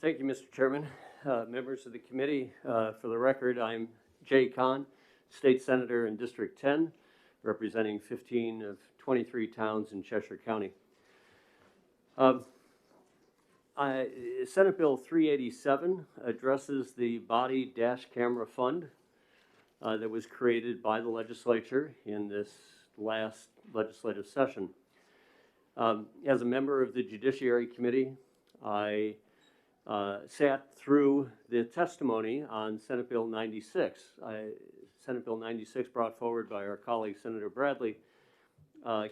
Thank you, Mr. Chairman. Members of the committee, for the record, I'm Jay Kahn, State Senator in District 10, representing 15 of 23 towns in Cheshire County. Senate Bill 387 addresses the Body Dash Camera Fund that was created by the legislature in this last legislative session. As a member of the Judiciary Committee, I sat through the testimony on Senate Bill 96. Senate Bill 96, brought forward by our colleague Senator Bradley,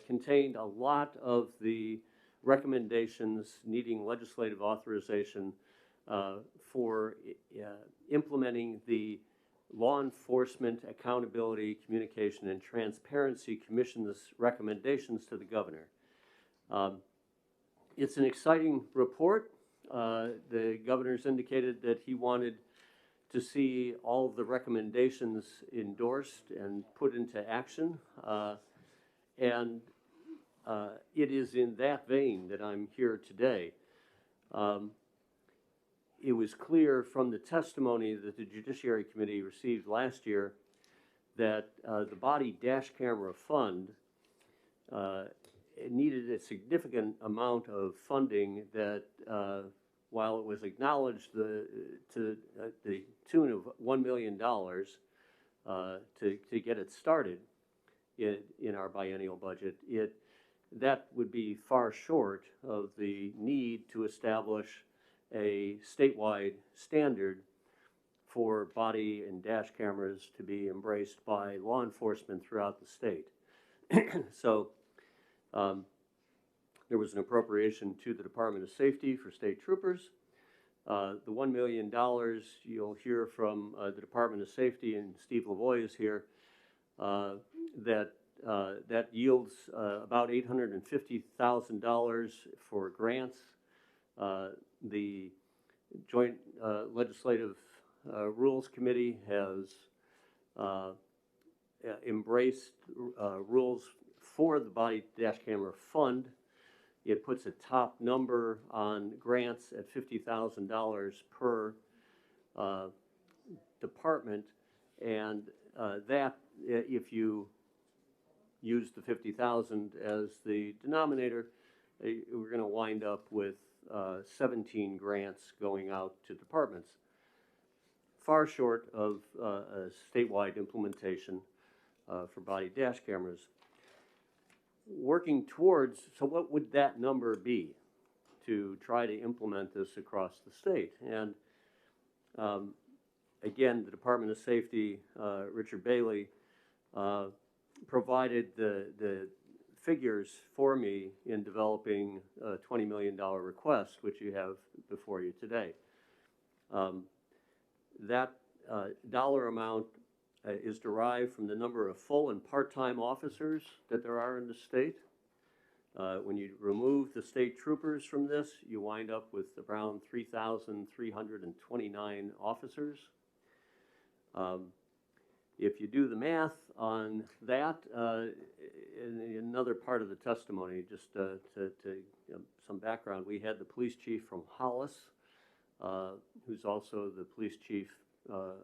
contained a lot of the recommendations needing legislative authorization for implementing the Law Enforcement Accountability, Communication, and Transparency Commission's recommendations to the governor. It's an exciting report. The governor's indicated that he wanted to see all of the recommendations endorsed and put into action. It is in that vein that I'm here today. It was clear from the testimony that the Judiciary Committee received last year that the Body Dash Camera Fund it needed a significant amount of funding that, while it was acknowledged to the tune of $1 million to get it started in our biennial budget, that would be far short of the need to establish a statewide standard for body and dash cameras to be embraced by law enforcement throughout the state. So there was an appropriation to the Department of Safety for state troopers. The $1 million, you'll hear from the Department of Safety, and Steve Lavoie is here, that yields about $850,000 for grants. The Joint Legislative Rules Committee has embraced rules for the Body Dash Camera Fund. It puts a top number on grants at $50,000 per department, and that, if you use the $50,000 as the denominator, we're going to wind up with 17 grants going out to departments, far short of a statewide implementation for body dash cameras. Working towards, so what would that number be to try to implement this across the state? And again, the Department of Safety, Richard Bailey, provided the figures for me in developing a $20 million request, which you have before you today. That dollar amount is derived from the number of full and part-time officers that there are in the state. When you remove the state troopers from this, you wind up with around 3,329 officers. If you do the math on that, in another part of the testimony, just some background, we had the police chief from Hollis, who's also the Police Chief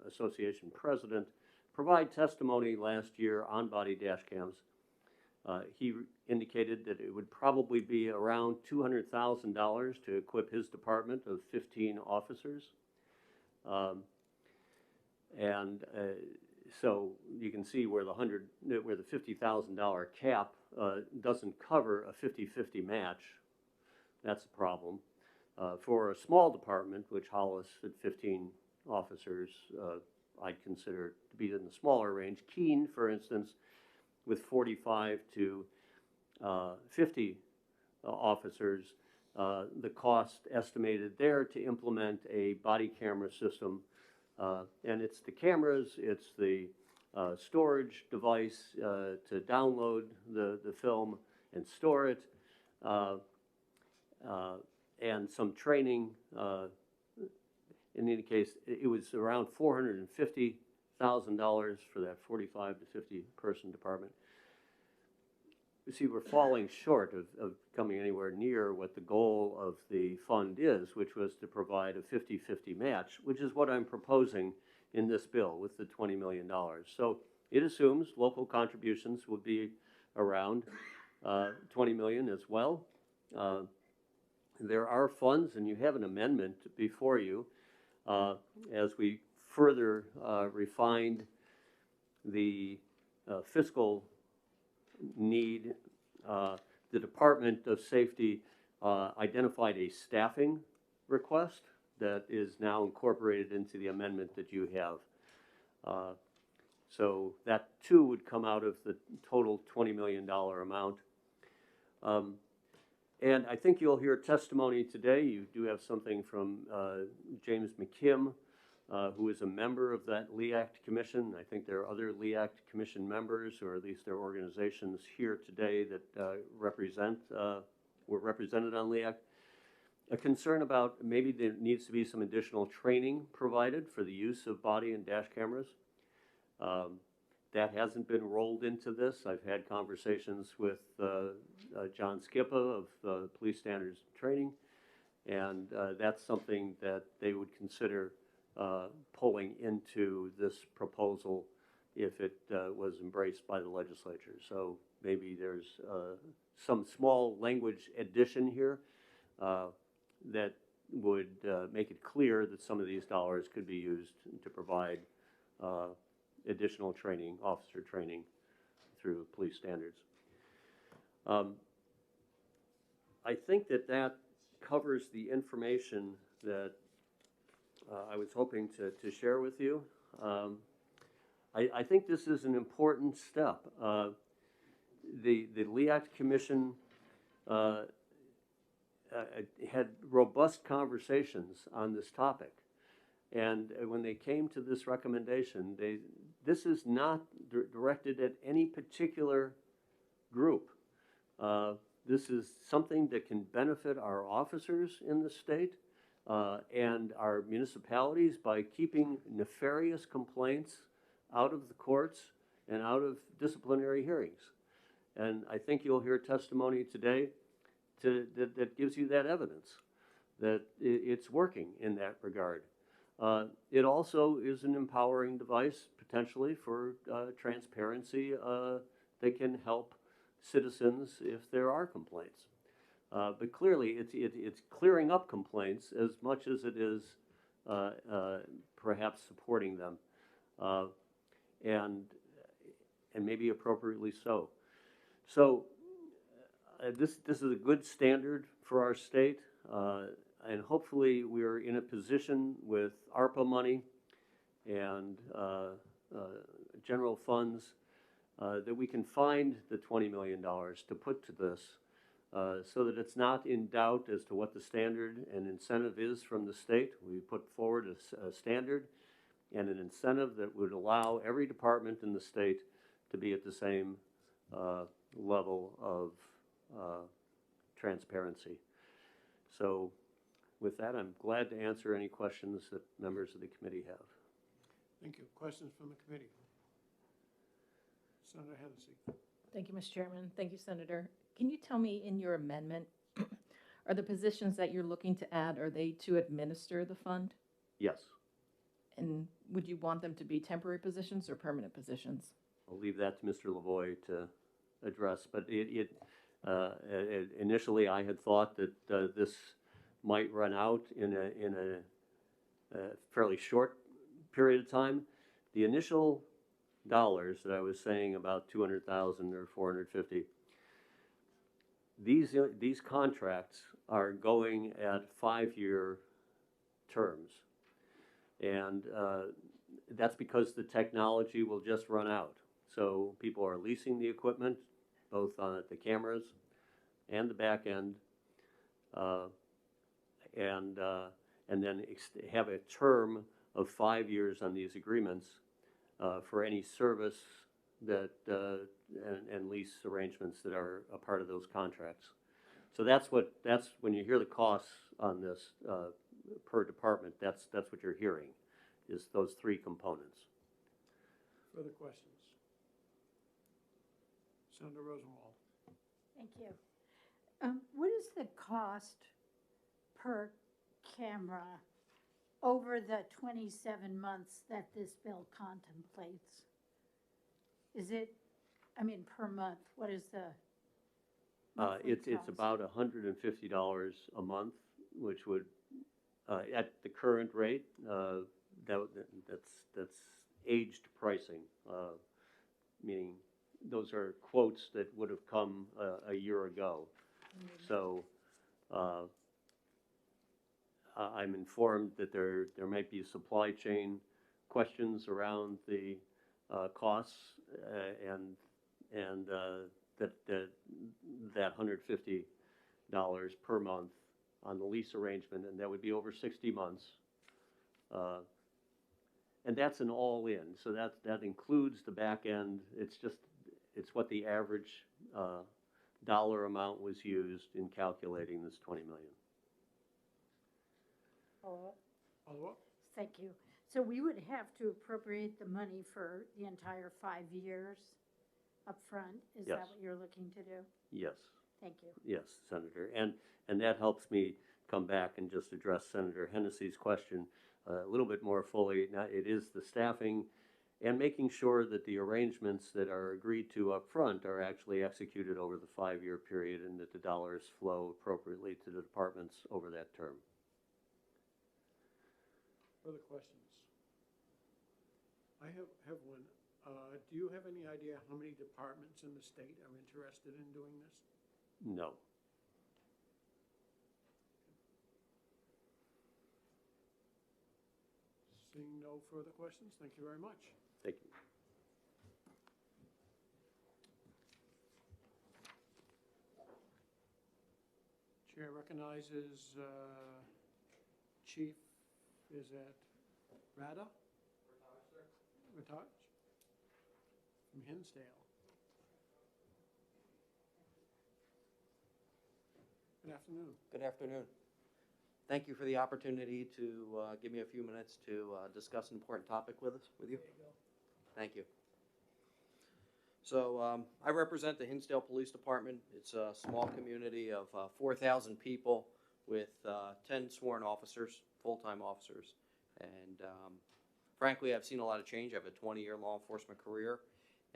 Association president, provide testimony last year on body dash cams. He indicated that it would probably be around $200,000 to equip his department of 15 officers. So you can see where the $50,000 cap doesn't cover a 50-50 match. That's a problem. For a small department, which Hollis at 15 officers, I'd consider to be in the smaller range. Keene, for instance, with 45 to 50 officers, the cost estimated there to implement a body camera system, and it's the cameras, it's the storage device to download the film and store it, and some training. In any case, it was around $450,000 for that 45 to 50 person department. see, we're falling short of coming anywhere near what the goal of the fund is, which was to provide a 50-50 match, which is what I'm proposing in this bill with the $20 million. So it assumes local contributions will be around 20 million as well. There are funds, and you have an amendment before you as we further refined the fiscal need. The Department of Safety identified a staffing request that is now incorporated into the amendment that you have. So that too would come out of the total $20 million amount. And I think you'll hear testimony today. You do have something from James McKim, who is a member of that Lee Act Commission. I think there are other Lee Act Commission members, or at least there are organizations here today that were represented on Lee Act. A concern about maybe there needs to be some additional training provided for the use of body and dash cameras. That hasn't been rolled into this. I've had conversations with John Skippa of Police Standards Training, and that's something that they would consider pulling into this proposal if it was embraced by the legislature. So maybe there's some small language addition here that would make it clear that some of these dollars could be used to provide additional training, officer training through police standards. I think that covers the information that I was hoping to share with you. I think this is an important step. The Lee Act Commission had robust conversations on this topic. And when they came to this recommendation, this is not directed at any particular group. This is something that can benefit our officers in the state and our municipalities by keeping nefarious complaints out of the courts and out of disciplinary hearings. And I think you'll hear testimony today that gives you that evidence that it's working in that regard. It also is an empowering device potentially for transparency that can help citizens if there are complaints. But clearly it's clearing up complaints as much as it is perhaps supporting them, and maybe appropriately so. So this is a good standard for our state. And hopefully we're in a position with ARPA money and general funds that we can find the $20 million to put to this so that it's not in doubt as to what the standard and incentive is from the state. We put forward a standard and an incentive that would allow every department in the state to be at the same level of transparency. So with that, I'm glad to answer any questions that members of the committee have. Thank you. Questions from the committee? Senator Hennessy. Thank you, Mr. Chairman. Thank you, Senator. Can you tell me in your amendment, are the positions that you're looking to add, are they to administer the fund? Yes. And would you want them to be temporary positions or permanent positions? I'll leave that to Mr. Lavoie to address, but initially I had thought that this might run out in a fairly short period of time. The initial dollars that I was saying, about 200,000 or 450, these contracts are going at 5-year terms, and that's because the technology will just run out. So people are leasing the equipment, both on the cameras and the back end, and then have a term of 5 years on these agreements for any service that and lease arrangements that are a part of those contracts. So that's when you hear the costs on this per department, that's what you're hearing, is those 3 components. Further questions? Senator Rosenwald. Thank you. What is the cost per camera over the 27 months that this bill contemplates? Is it, I mean, per month, what is the monthly It's cost? about $150 a month, which would, at the current rate, that's aged pricing, meaning those are quotes that would have come a year ago. So I'm informed that there might be supply chain questions around the costs and that $150 per month on the lease arrangement, and that would be over 60 months. And that's an all-in, so that includes the back end. It's what the average dollar amount was used in calculating this 20 million. Follow-up? Follow-up? Thank you. So we would have to appropriate the money for the entire 5 years up front? Is that Yes. what you're looking to do? Yes, Thank you. yes, Senator. And that helps me come back and just address Senator Hennessy's question a little bit more fully. Now, it is the staffing and making sure that the arrangements that are agreed to up front are actually executed over the 5-year period and that the dollars flow appropriately to the departments over that term. Further questions? I have one. Do you have any idea how many departments in the state are interested in doing this? No. Seeing no further questions, thank you very much. Thank you. Chair recognizes Chief, is that Rada? Rataj from Hinsdale. Good afternoon. Good afternoon. Thank you for the opportunity to give me a few minutes to discuss an important topic with you. Thank you. So I represent the Hinsdale Police Department. It's a small community of 4,000 people with 10 sworn officers, full-time officers. And frankly, I've seen a lot of change. I have a 20-year law enforcement career,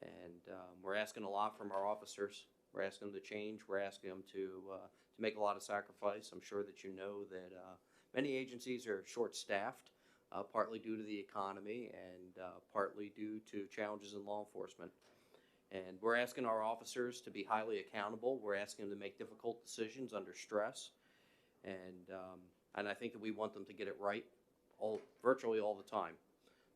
and we're asking a lot from our officers. We're asking them to change. We're asking them to make a lot of sacrifice. I'm sure that you know that many agencies are short-staffed, partly due to the economy and partly due to challenges in law enforcement. And we're asking our officers to be highly accountable. We're asking them to make difficult decisions under stress. And I think that we want them to get it right virtually all the time.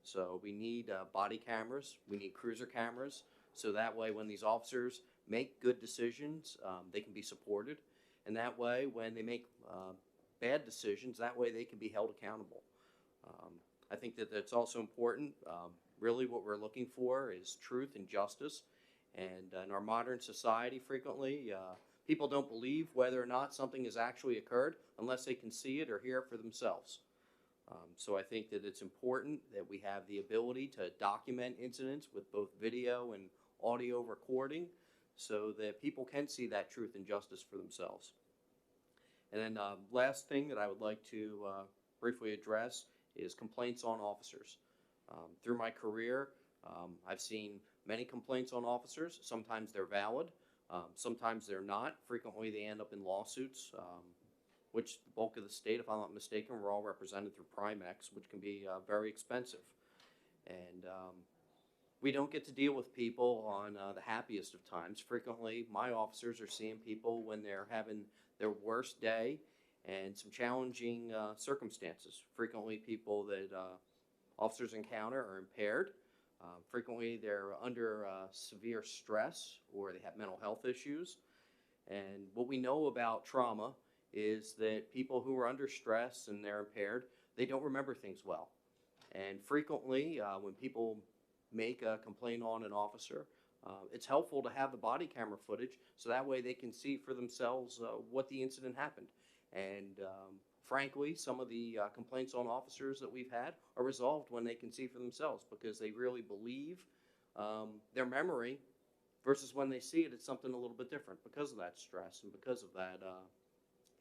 So we need body cameras. We need cruiser cameras. So that way when these officers make good decisions, they can be supported. And that way when they make bad decisions, that way they can be held accountable. I think that that's also important. Really what we're looking for is truth and justice. And in our modern society, frequently, people don't believe whether or not something has actually occurred unless they can see it or hear it for themselves. So I think that it's important that we have the ability to document incidents with both video and audio recording so that people can see that truth and justice for themselves. And then last thing that I would like to briefly address is complaints on officers. Through my career, I've seen many complaints on officers. Sometimes they're valid, sometimes they're not. Frequently they end up in lawsuits, which the bulk of the state, if I'm not mistaken, we're all represented through Primex, which can be very expensive. And we don't get to deal with people on the happiest of times. Frequently, my officers are seeing people when they're having their worst day and some challenging circumstances. Frequently, people that officers encounter are impaired. Frequently, they're under severe stress or they have mental health issues. And what we know about trauma is that people who are under stress and they're impaired, they don't remember things well. And frequently, when people make a complaint on an officer, it's helpful to have the body camera footage so that way they can see for themselves what the incident happened. And frankly, some of the complaints on officers that we've had are resolved when they can see for themselves because they really believe their memory versus when they see it, it's something a little bit different because of that stress and because of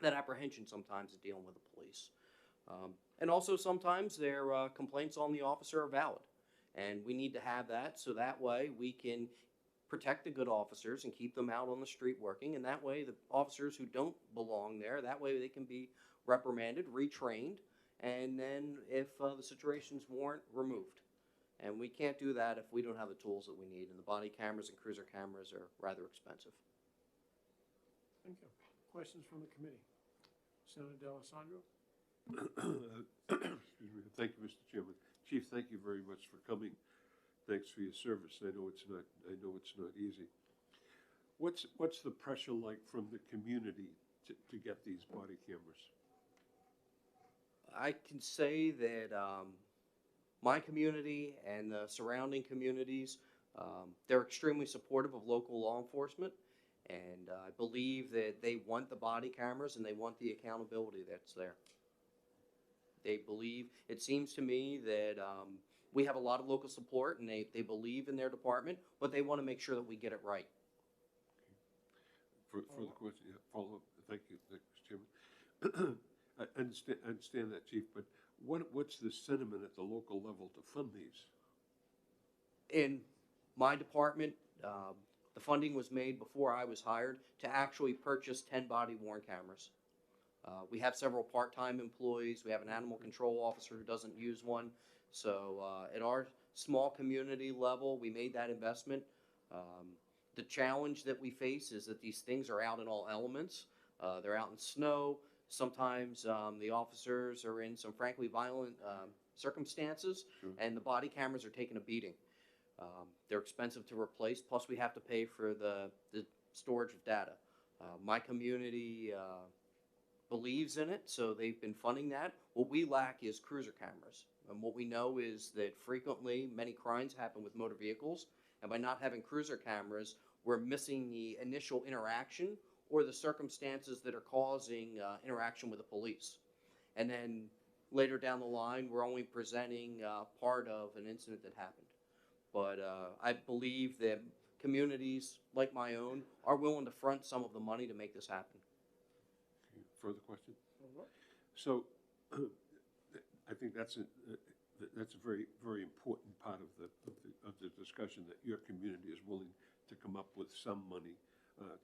that apprehension sometimes of dealing with the police. And also sometimes their complaints on the officer are valid. And we need to have that so that way we can protect the good officers and keep them out on the street working. And that way the officers who don't belong there, that way they can be reprimanded, retrained, and then if the situations warrant, removed. And we can't do that if we don't have the tools that we need. And the body cameras and cruiser cameras are rather expensive. Thank you. Questions from the committee? Senator D'Alessandro? Excuse me. Thank you, Mr. Chairman. Chief, thank you very much for coming. Thanks for your service. I know it's not easy. What's the pressure like from the community to get these body cameras? I can say that my community and the surrounding communities, they're extremely supportive of local law enforcement, and I believe that they want the body cameras and they want the accountability that's there. They believe, it seems to me that we have a lot of local support and they believe in their department, but they want to make sure that we get it right. For the question, yeah, follow up. Thank you, Mr. Chairman. I understand that, Chief, but what's the sentiment at the local level to fund these? In my department, the funding was made before I was hired to actually purchase 10 body-worn cameras. We have several part-time employees. We have an animal control officer who doesn't use one. So at our small community level, we made that investment. The challenge that we face is that these things are out in all elements. They're out in snow. Sometimes the officers are in some frankly violent circumstances, Sure. and the body cameras are taking a beating. They're expensive to replace, plus we have to pay for the storage of data. My community believes in it, so they've been funding that. What we lack is cruiser cameras. And what we know is that frequently many crimes happen with motor vehicles, and by not having cruiser cameras, we're missing the initial interaction or the circumstances that are causing interaction with the police. And then later down the line, we're only presenting part of an incident that happened. But I believe that communities like my own are willing to front some of the money to make this happen. Okay, further question? So I think that's a very, very important part of the discussion, that your community is willing to come up with some money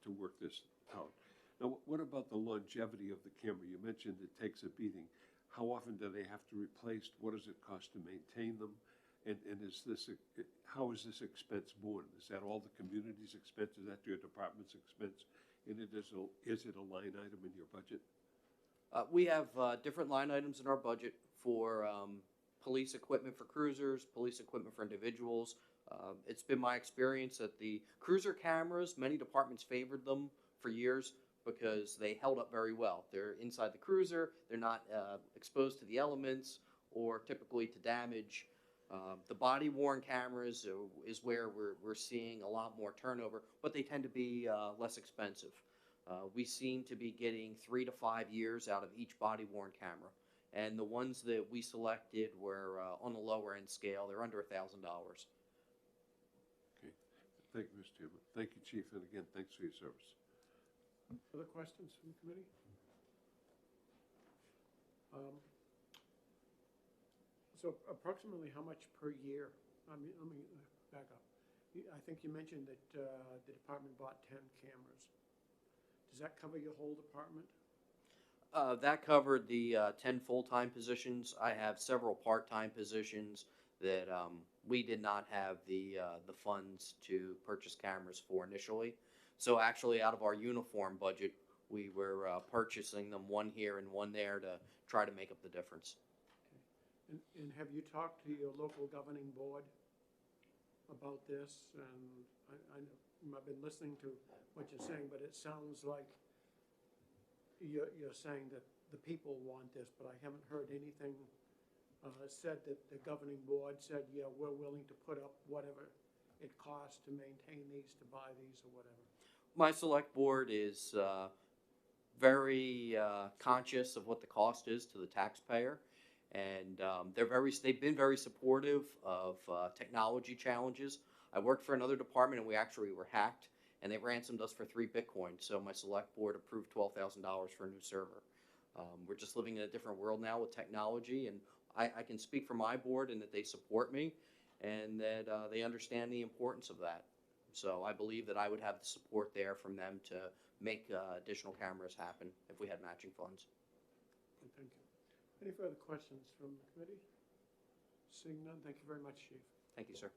to work this out. Now, what about the longevity of the camera? You mentioned it takes a beating. How often do they have to replace? What does it cost to maintain them? And how is this expense borne? Is that all the community's expense? Is that your department's expense? And is it a line item in your budget? We have different line items in our budget for police equipment for cruisers, police equipment for individuals. It's been my experience that the cruiser cameras, many departments favored them for years because they held up very well. They're inside the cruiser, they're not exposed to the elements or typically to damage. The body-worn cameras is where we're seeing a lot more turnover, but they tend to be less expensive. We seem to be getting 3 to 5 years out of each body-worn camera. And the ones that we selected were on the lower end scale. They're under $1,000. Okay. Thank you, Mr. Chairman. Thank you, Chief. And again, thanks for your service. Other questions from the committee? So approximately how much per year? Let me back up. I think you mentioned that the department bought 10 cameras. Does that cover your whole department? That covered the 10 full-time positions. I have several part-time positions that we did not have the funds to purchase cameras for initially. So actually, out of our uniform budget, we were purchasing them, one here and one there, to try to make up the difference. Okay. And have you talked to your local governing board about this? And I've been listening to what you're saying, but it sounds like you're saying that the people want this, but I haven't heard anything said that the governing board said, yeah, we're willing to put up whatever it costs to maintain these, to buy these, or whatever. My select board is very conscious of what the cost is to the taxpayer, and they've been very supportive of technology challenges. I worked for another department and we actually were hacked and they ransomed us for 3 Bitcoin. So my select board approved $12,000 for a new server. We're just living in a different world now with technology, and I can speak for my board and that they support me and that they understand the importance of that. So I believe that I would have the support there from them to make additional cameras happen if we had matching funds. Okay, thank you. Any further questions from the committee? Seeing none, thank you very much, Chief. Thank you, sir.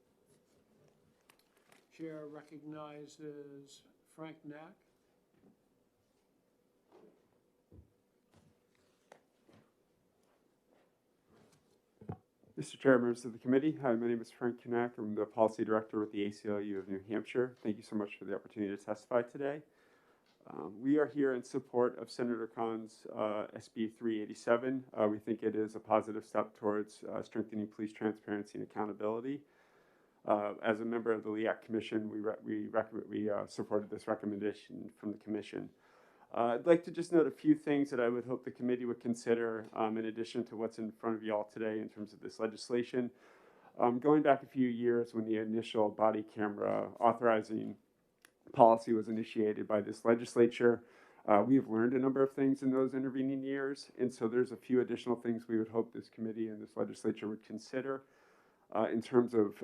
Chair recognizes Frank Knack. Mr. Chair, members of the committee, hi, my name is Frank Knack. I'm the Policy Director with the ACLU of New Hampshire. Thank you so much for the opportunity to testify today. We are here in support of Senator Khan's SB 387. We think it is a positive step towards strengthening police transparency and accountability. As a member of the LEAC Commission, we supported this recommendation from the Commission. I'd like to just note a few things that I would hope the committee would consider in addition to what's in front of you all today in terms of this legislation. Going back a few years when the initial body camera authorizing policy was initiated by this legislature, we have learned a number of things in those intervening years, and so there's a few additional things we would hope this committee and this legislature would consider in terms of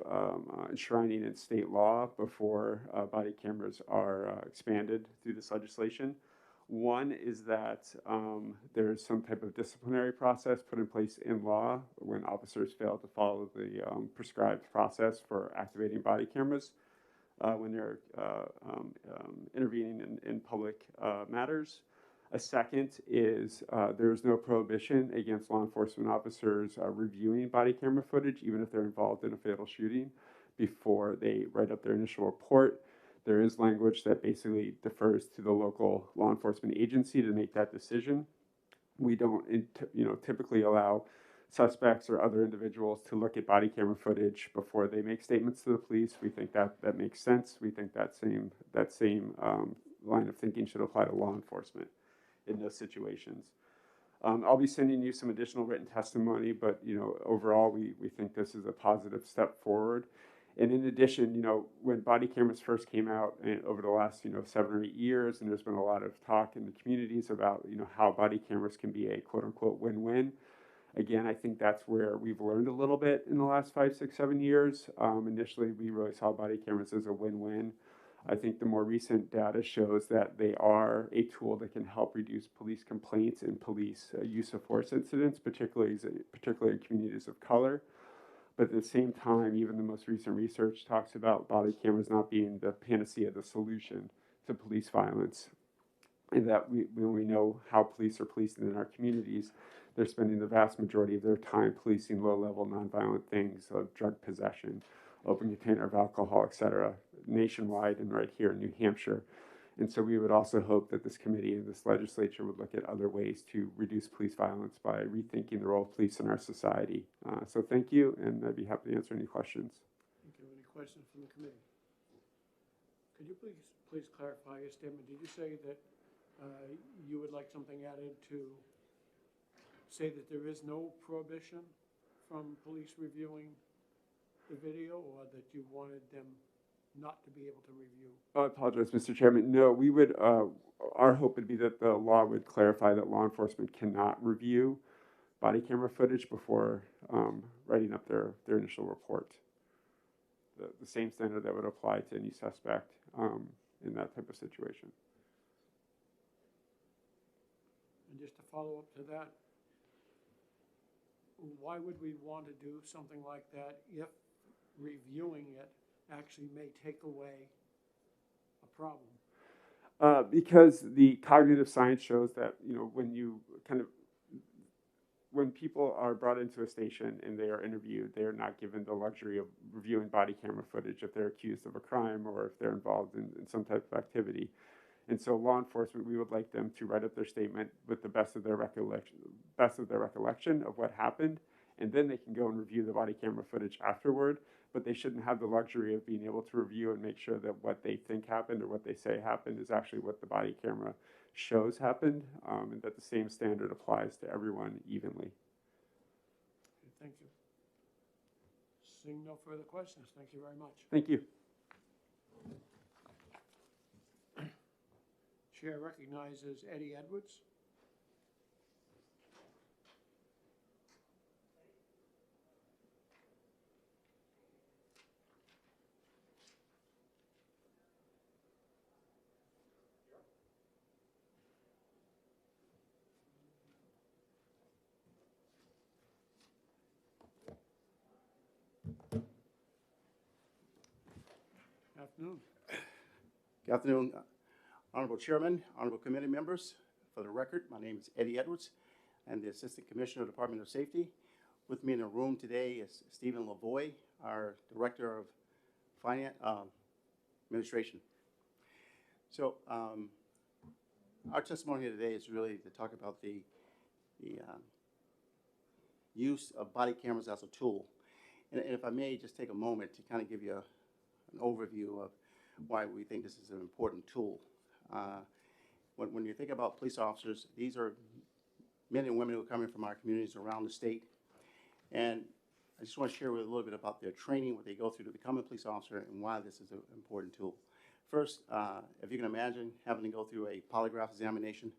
enshrining in state law before body cameras are expanded through this legislation. One is that there is some type of disciplinary process put in place in law when officers fail to follow the prescribed process for activating body cameras when they're intervening in public matters. A second is there is no prohibition against law enforcement officers reviewing body camera footage, even if they're involved in a fatal shooting, before they write up their initial report. There is language that basically defers to the local law enforcement agency to make that decision. We don't, typically allow suspects or other individuals to look at body camera footage before they make statements to the police. We think that makes sense. We think that same line of thinking should apply to law enforcement in those situations. I'll be sending you some additional written testimony, but overall we think this is a positive step forward. And in addition, when body cameras first came out over the last 7 or 8 years, and there's been a lot of talk in the communities about how body cameras can be a quote unquote win-win. Again, I think that's where we've learned a little bit in the last 5, 6, 7 years. Initially, we really saw body cameras as a win-win. I think the more recent data shows that they are a tool that can help reduce police complaints and police use of force incidents, particularly in communities of color. But at the same time, even the most recent research talks about body cameras not being the panacea, the solution to police violence. And that when we know how police are policing in our communities, they're spending the vast majority of their time policing low-level nonviolent things of drug possession, open container of alcohol, etc., nationwide and right here in New Hampshire. And so we would also hope that this committee and this legislature would look at other ways to reduce police violence by rethinking the role of police in our society. So thank you, and I'd be happy to answer any questions. Thank you. Any questions from the committee? Could you please clarify your statement? Did you say that you would like something added to say that there is no prohibition from police reviewing the video, or that you wanted them not to be able to review? I apologize, Mr. Chairman. No, we would, our hope would be that the law would clarify that law enforcement cannot review body camera footage before writing up their initial report. The same standard that would apply to any suspect in that type of situation. And just to follow up to that, why would we want to do something like that if reviewing it actually may take away a problem? Because the cognitive science shows that when people are brought into a station and they are interviewed, they are not given the luxury of reviewing body camera footage if they're accused of a crime or if they're involved in some type of activity. And so law enforcement, we would like them to write up their statement with the best of their recollection of what happened, and then they can go and review the body camera footage afterward. But they shouldn't have the luxury of being able to review and make sure that what they think happened or what they say happened is actually what the body camera shows happened, and that the same standard applies to everyone evenly. Okay, thank you. Seeing no further questions, thank you very much. Thank you. Chair recognizes Eddie Edwards. Afternoon. Good afternoon, Honorable Chairman, Honorable Committee members. For the record, my name is Eddie Edwards. I'm the Assistant Commissioner of the Department of Safety. With me in the room today is Stephen Lavoie, our Director of Finance Administration. So our testimony here today is really to talk about the use of body cameras as a tool. And if I may just take a moment to kind of give you an overview of why we think this is an important tool. When you think about police officers, these are men and women who are coming from our communities around the state. And I just want to share with you a little bit about their training, what they go through to become a police officer, and why this is an important tool. First, if you can imagine having to go through a polygraph examination,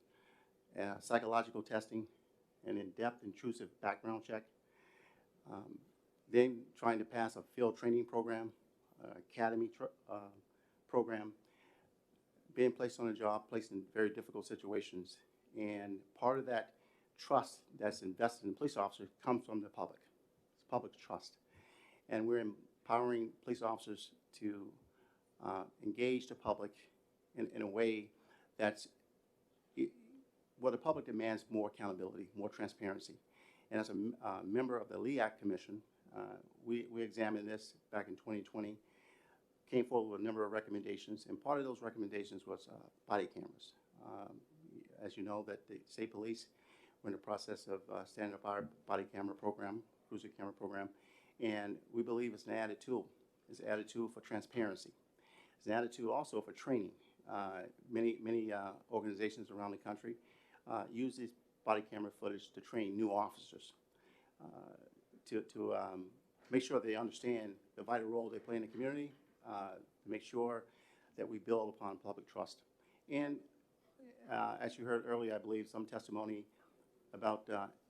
psychological testing, an in-depth, intrusive background check, then trying to pass a field training program, academy program, being placed on a job, placed in very difficult situations. And part of that trust that's invested in police officers comes from the public. It's public trust. And we're empowering police officers to engage the public in a way that's where the public demands more accountability, more transparency. And as a member of the LEAC Commission, we examined this back in 2020, came forward with a number of recommendations, and part of those recommendations was body cameras. As you know, that the state police were in the process of standing up our body camera program, cruiser camera program, and we believe it's an added tool. It's an added tool for transparency. It's an added tool also for training. Many organizations around the country use this body camera footage to train new officers, to make sure they understand the vital role they play in the community, to make sure that we build upon public trust. And as you heard earlier, I believe some testimony about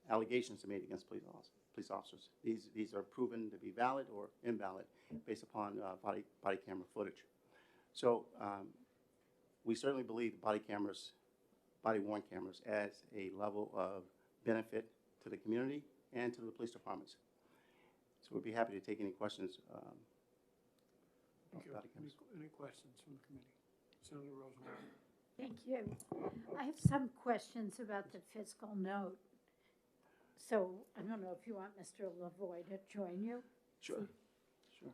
allegations made against police officers. These are proven to be valid or invalid based upon body camera footage. So we certainly believe body worn cameras adds a level of benefit to the community and to the police departments. So we'd be happy to take any questions. Thank you. Any questions from the committee? Senator Rosenwald. Thank you. I have some questions about the fiscal note. So I don't know if you want Mr. Lavoie to join you? Sure. Sure.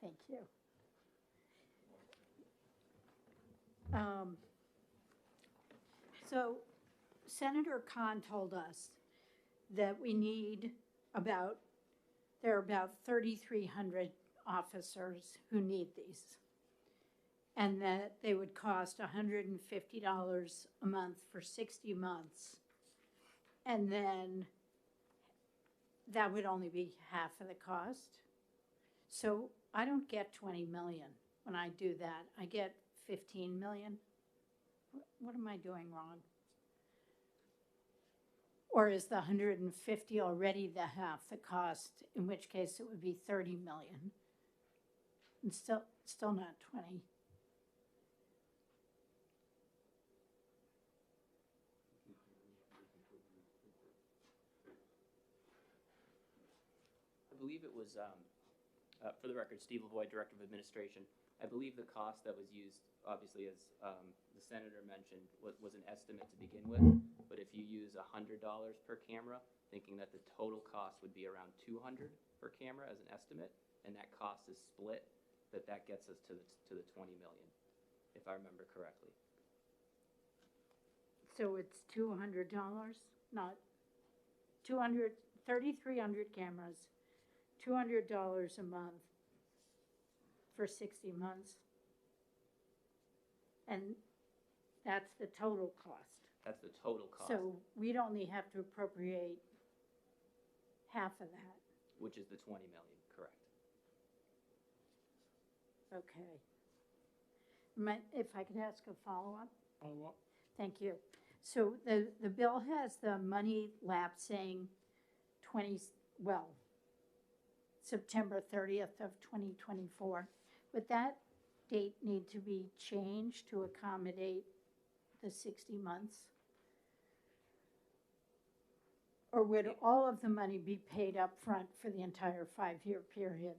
Thank you. So Senator Khan told us that we need there are about 3,300 officers who need these, and that they would cost $150 a month for 60 months. And then that would only be half of the cost. So I don't get 20 million when I do that. I get 15 million. What am I doing wrong? Or is the 150 already the half the cost, in which case it would be 30 million? And still not 20. I believe it was, for the record, Steve Lavoie, Director of Administration. I believe the cost that was used, obviously, as the Senator mentioned, was an estimate to begin with. But if you use $100 per camera, thinking that the total cost would be around $200 per camera as an estimate, and that cost is split, that gets us to the 20 million, if I remember correctly. So it's $200, not 200, 3,300 cameras, $200 a month for 60 months. And that's the total cost. That's the total cost, So we'd only have to appropriate half of that. which is the 20 million, correct. Okay. If I could ask a follow-up? Follow up? Thank you. So the bill has the money lapsing 20, well, September 30th of 2024. Would that date need to be changed to accommodate the 60 months? Or would all of the money be paid up front for the entire 5-year period?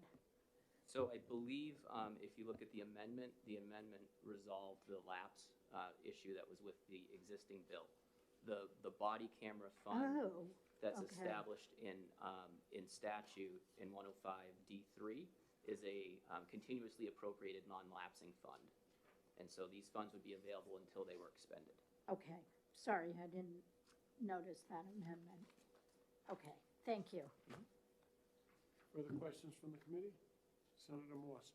So I believe, if you look at the amendment resolved the lapse issue that was with the existing bill. The body camera fund Oh, that's okay. established in statute in 105D3 is a continuously appropriated non-lapsing fund. And so these funds would be available until they were expended. okay. Sorry, I didn't notice that amendment. Okay, thank you. Further questions from the committee? Senator Morse.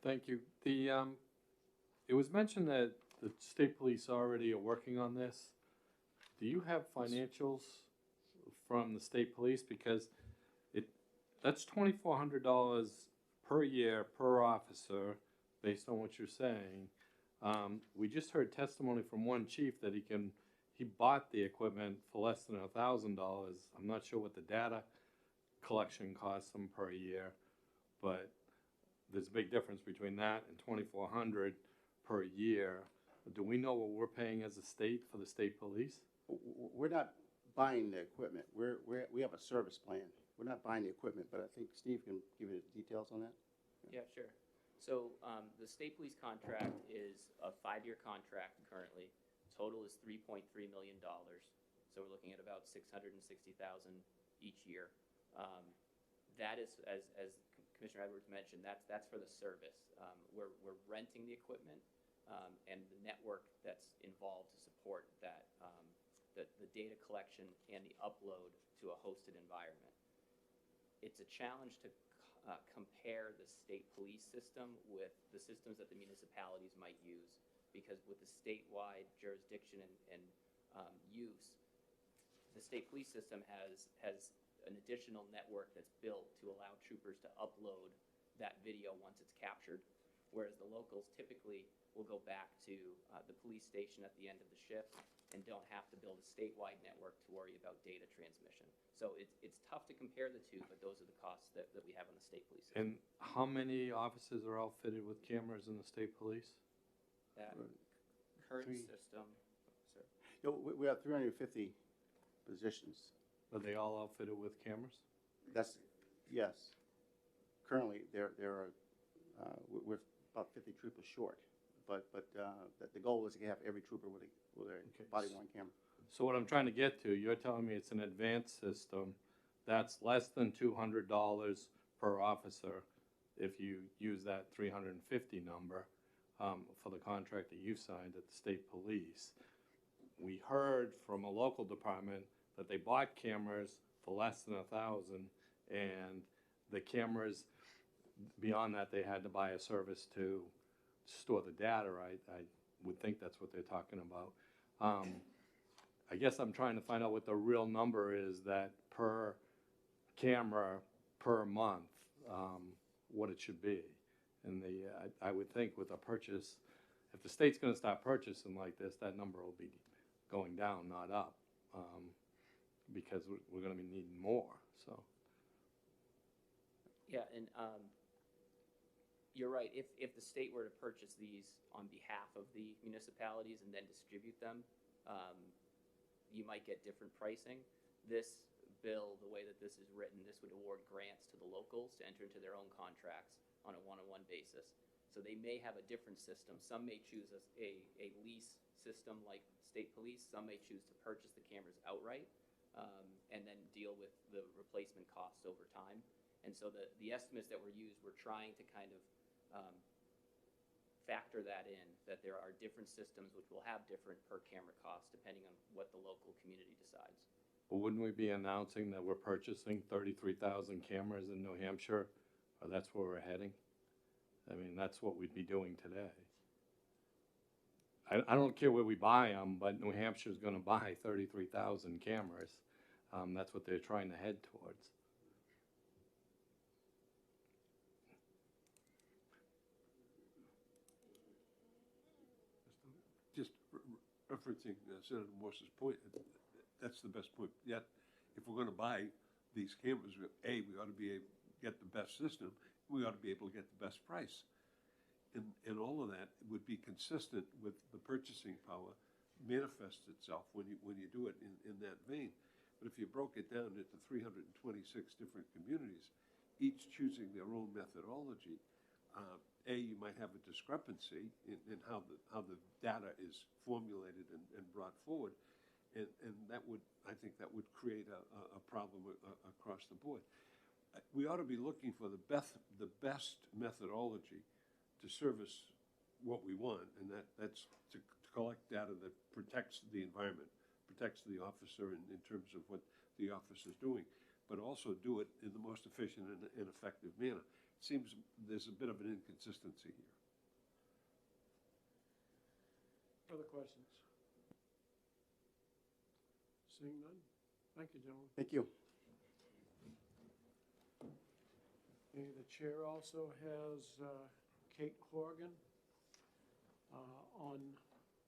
Thank you. It was mentioned that the state police already are working on this. Do you have financials from the state police? Because that's $2,400 per year per officer, based on what you're saying. We just heard testimony from one chief that he bought the equipment for less than $1,000. I'm not sure what the data collection costs him per year, but there's a big difference between that and $2,400 per year. Do we know what we're paying as a state for the state police? We're not buying the equipment. We have a service plan. We're not buying the equipment, but I think Steve can give you the details on that. Yeah, sure. So the state police contract is a 5-year contract currently. Total is $3.3 million. So we're looking at about $660,000 each year. That is, as Commissioner Edwards mentioned, that's for the service. We're renting the equipment and the network that's involved to support that, the data collection and the upload to a hosted environment. It's a challenge to compare the state police system with the systems that the municipalities might use, because with the statewide jurisdiction and use, the state police system has an additional network that's built to allow troopers to upload that video once it's captured, whereas the locals typically will go back to the police station at the end of the shift and don't have to build a statewide network to worry about data transmission. So it's tough to compare the two, but those are the costs that we have on the state police system. And how many officers are outfitted with cameras in the state police? That current system, sir. You know, we have 350 positions. Are they all outfitted with cameras? That's, yes. Currently, we're about 50 troopers short, but the goal is to have every trooper with a body-worn camera. So what I'm trying to get to, you're telling me it's an advanced system that's less than $200 per officer if you use that 350 number for the contract that you signed at the state police. We heard from a local department that they bought cameras for less than $1,000, and the cameras, beyond that, they had to buy a service to store the data. I would think that's what they're talking about. I guess I'm trying to find out what the real number is that per camera per month, what it should be. And I would think with a purchase, if the state's going to start purchasing like this, that number will be going down, not up, because we're going to be needing more. So. Yeah, and you're right. If the state were to purchase these on behalf of the municipalities and then distribute them, you might get different pricing. This bill, the way that this is written, this would award grants to the locals to enter into their own contracts on a one-on-one basis. So they may have a different system. Some may choose a lease system like state police. Some may choose to purchase the cameras outright and then deal with the replacement costs over time. And so the estimates that were used, we're trying to kind of factor that in, that there are different systems which will have different per camera costs depending on what the local community decides. Well, wouldn't we be announcing that we're purchasing 33,000 cameras in New Hampshire, or that's where we're heading? I mean, that's what we'd be doing today. I don't care where we buy them, but New Hampshire's going to buy 33,000 cameras. That's what they're trying to head towards. referencing Senator Morse's point, that's the best point. Yet, if we're gonna buy these cameras, we ought to be able to get the best system, we ought to be able to get the best price. And all of that would be consistent with the purchasing power manifests itself when you do it in that vein. But if you broke it down into 326 different communities, each choosing their own methodology, you might have a discrepancy in how the data is formulated and brought forward, and that would, I think, that would create a problem across the board. We ought to be looking for the best methodology to service what we want, and that's to collect data that protects the environment, protects the officer in terms of what the officer is doing, but also do it in the most efficient and effective manner. It seems there's a bit of an inconsistency here. Other questions? Seeing none? Thank you, gentlemen. Thank you. Okay, the chair also has Kate Horgan on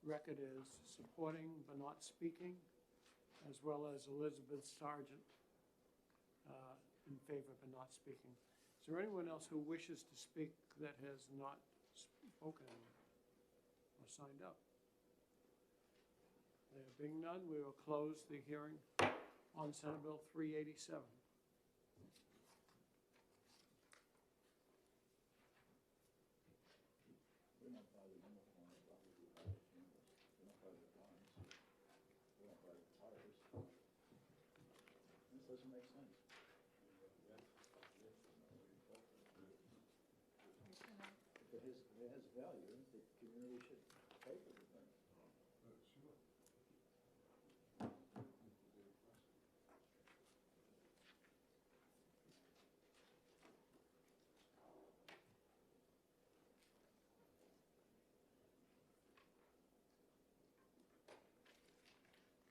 record as supporting but not speaking, as well as Elizabeth Sargent in favor but not speaking. Is there anyone else who wishes to speak that has not spoken or signed up? There being none, we will close the hearing on Senate Bill 387.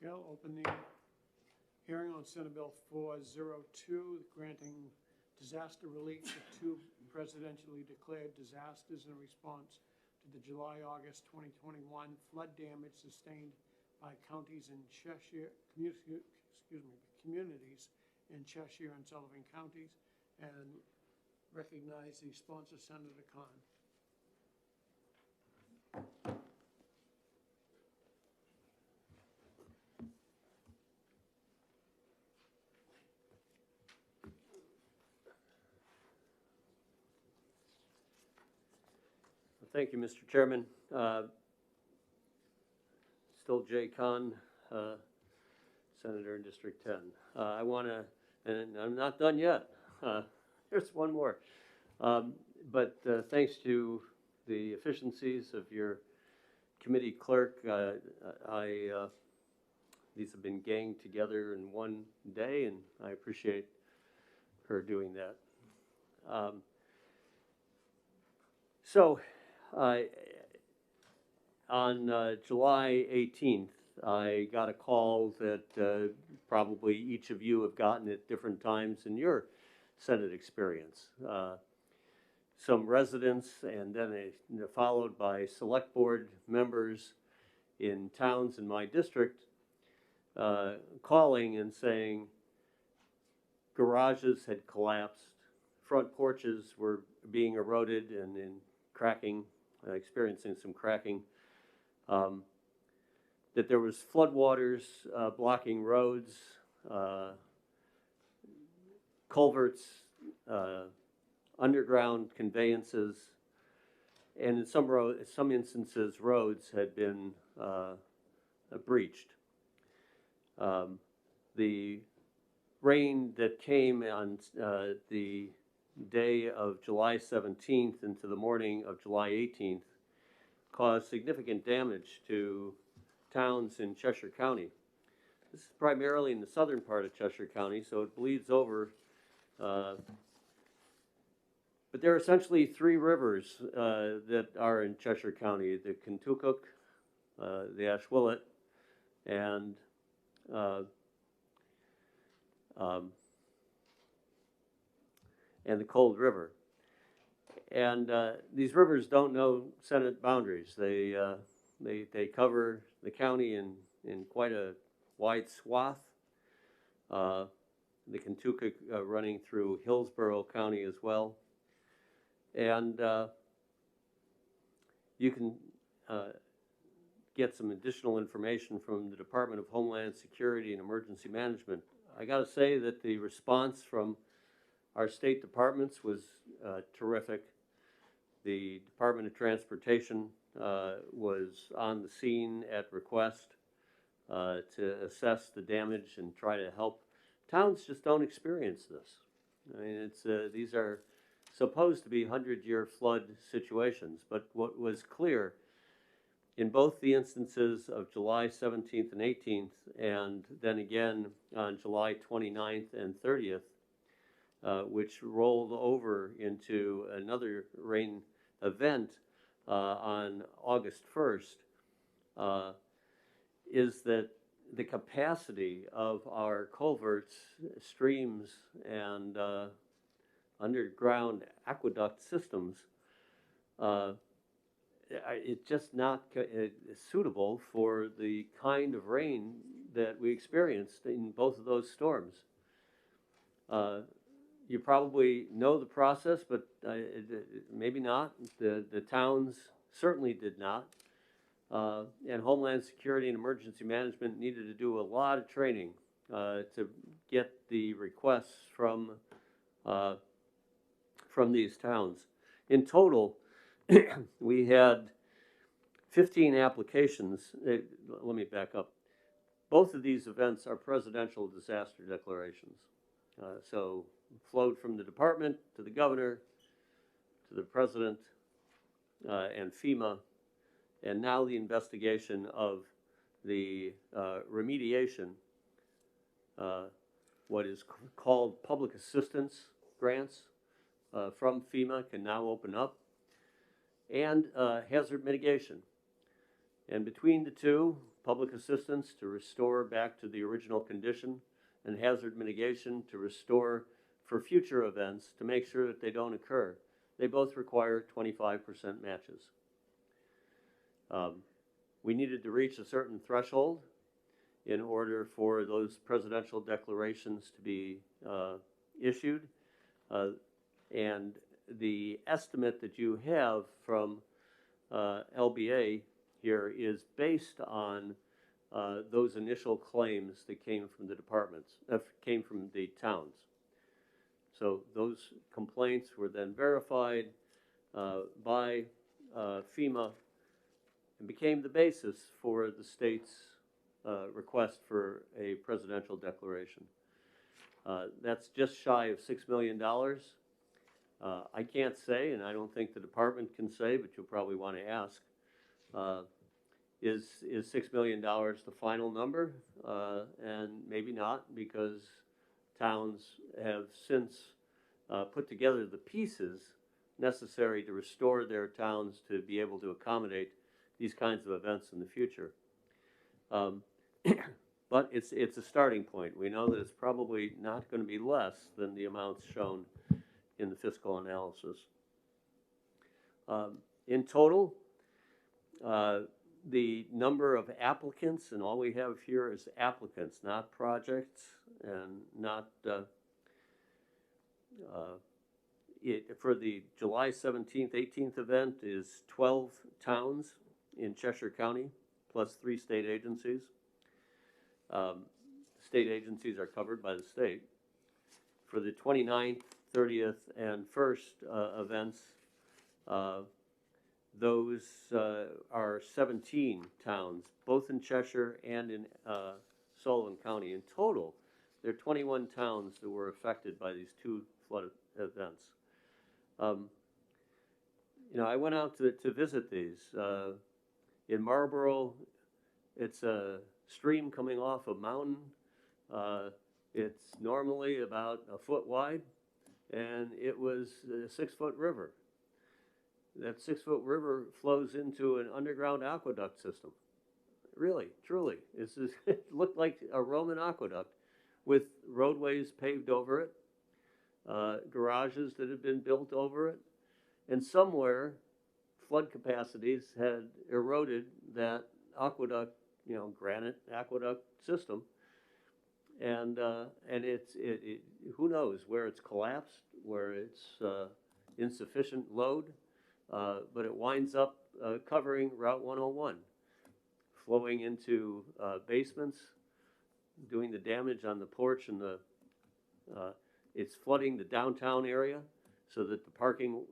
Okay, I'll open the hearing on Senate Bill 402, granting disaster relief for two presidentially declared disasters in response to the July-August 2021 flood damage sustained by counties in Cheshire, communities in Cheshire and Sullivan counties, and recognize the sponsor, Senator Khan. Thank you, Mr. Chairman. Still Jay Kahn, Senator in District 10. I want to, and I'm not done yet. There's one more. But thanks to the efficiencies of your committee clerk, these have been ganged together in one day, and I appreciate her doing that. On July 18th, I got a call that probably each of you have gotten at different times in your Senate experience. Some residents, and then followed by select board members in towns in my district, calling and saying garages had collapsed, front porches were being eroded and cracking, experiencing some cracking, that there was floodwaters blocking roads, culverts, underground conveyances, and in some instances roads had been breached. The rain that came on the day of July 17th into the morning of July 18th caused significant damage to towns in Cheshire County. This is primarily in the southern part of Cheshire County, so it bleeds over. But there are essentially three rivers that are in Cheshire County: the Kentucky, the Ashwillet, and the Cold River. And these rivers don't know Senate boundaries. They They cover the county in quite a wide swath. The Kentucky running through Hillsborough County as well. And you can get some additional information from the Department of Homeland Security and Emergency Management. I got to say that the response from our state departments was terrific. The Department of Transportation was on the scene at request to assess the damage and try to help. Towns just don't experience this. I mean, these are supposed to be 100-year flood situations, but what was clear in both the instances of July 17th and 18th, and then again on July 29th and 30th, which rolled over into another rain event on August 1st, is that the capacity of our culverts, streams, and underground aqueduct systems, it's just not suitable for the kind of rain that we experienced in both of those storms. You probably know the process, but maybe not. The towns certainly did not. And Homeland Security and Emergency Management needed to do a lot of training to get the requests from these towns. In total, we had 15 applications. Let me back up. Both of these events are presidential disaster declarations. So flowed from the department to the governor, to the president, and FEMA, and now the investigation of the remediation, what is called public assistance grants from FEMA can now open up, and hazard mitigation. And between the two, public assistance to restore back to the original condition, and hazard mitigation to restore for future events to make sure that they don't occur, they both require 25% matches. We needed to reach a certain threshold in order for those presidential declarations to be issued. And the estimate that you have from LBA here is based on those initial claims that came from the departments, came from the towns. So those complaints were then verified by FEMA and became the basis for the state's request for a presidential declaration. That's just shy of $6 million. I can't say, and I don't think the department can say, but you'll probably want to ask, is $6 million the final number? And maybe not, because towns have since put together the pieces necessary to restore their towns to be able to accommodate these kinds of events in the future. But it's a starting point. We know that it's probably not going to be less than the amounts shown in the fiscal analysis. In total, the number of applicants, and all we have here is applicants, not projects, and not for the July 17th, 18th event is 12 towns in Cheshire County, plus 3 state agencies. State agencies are covered by the state. For the 29th, 30th, and 1st events, those are 17 towns, both in Cheshire and in Sullivan County. In total, there are 21 towns that were affected by these 2 flood events. You know, I went out to visit these. In Marlborough, it's a stream coming off a mountain. It's normally about a foot wide, and it was a 6-foot river. That 6-foot river flows into an underground aqueduct system. Really, truly. It looked like a Roman aqueduct with roadways paved over it, garages that had been built over it, and somewhere flood capacities had eroded that aqueduct, granite aqueduct system. And who knows where it's collapsed, where it's insufficient load, but it winds up covering Route 101, flowing into basements, doing the damage on the porch, and it's flooding the downtown area so that the parking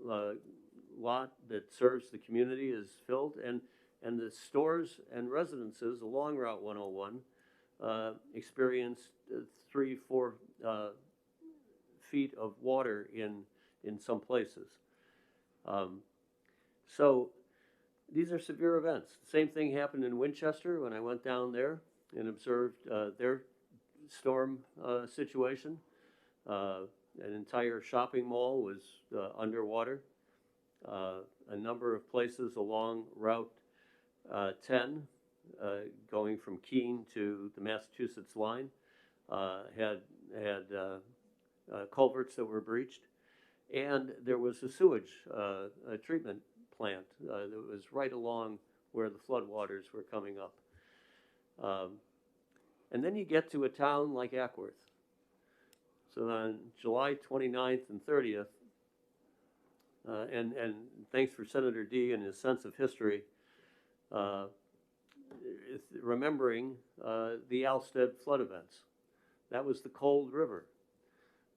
lot that serves the community is filled, and the stores and residences along Route 101 experienced 3-4 feet of water in some places. So these are severe events. The same thing happened in Winchester when I went down there and observed their storm situation. An entire shopping mall was underwater. A number of places along Route 10, going from Keene to the Massachusetts line, had culverts that were breached, and there was a sewage treatment plant that was right along where the floodwaters were coming up. And then you get to a town like Ackworth. So on July 29th and 30th, and thanks for Senator D and his sense of history, remembering the Alstead flood events. That was the Cold River.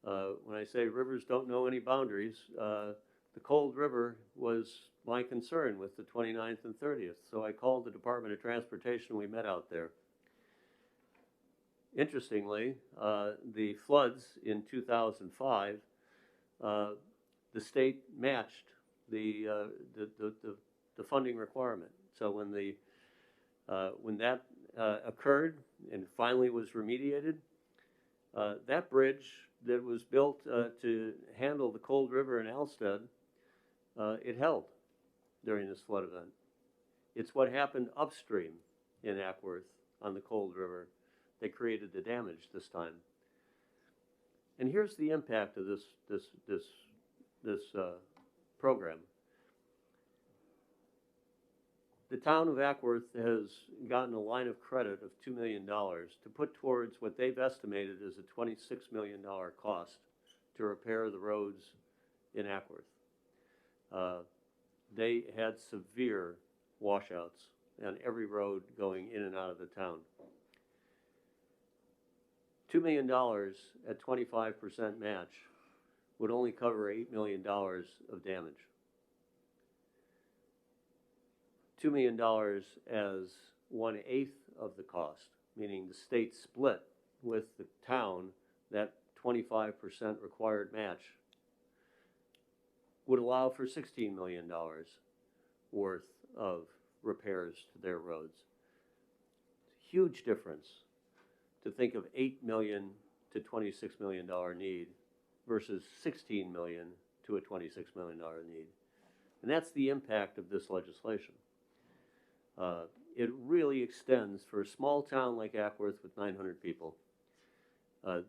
When I say rivers don't know any boundaries, the Cold River was my concern with the 29th and 30th. So I called the Department of Transportation. We met out there. Interestingly, the floods in 2005, the state matched the funding requirement. So when that occurred and finally was remediated, that bridge that was built to handle the Cold River in Alstead, it held during this flood event. It's what happened upstream in Ackworth on the Cold River that created the damage this time. And here's the impact of this program. The town of Ackworth has gotten a line of credit of $2 million to put towards what they've estimated is a $26 million cost to repair the roads in Ackworth. They had severe washouts on every road going in and out of the town. $2 million at 25% match would only cover $8 million of damage. $2 million as 1/8 of the cost, meaning the state split with the town that 25% required match, would allow for $16 million worth of repairs to their roads. Huge difference to think of $8 million to $26 million need versus $16 million to a $26 million need. And that's the impact of this legislation. It really extends for a small town like Ackworth with 900 people.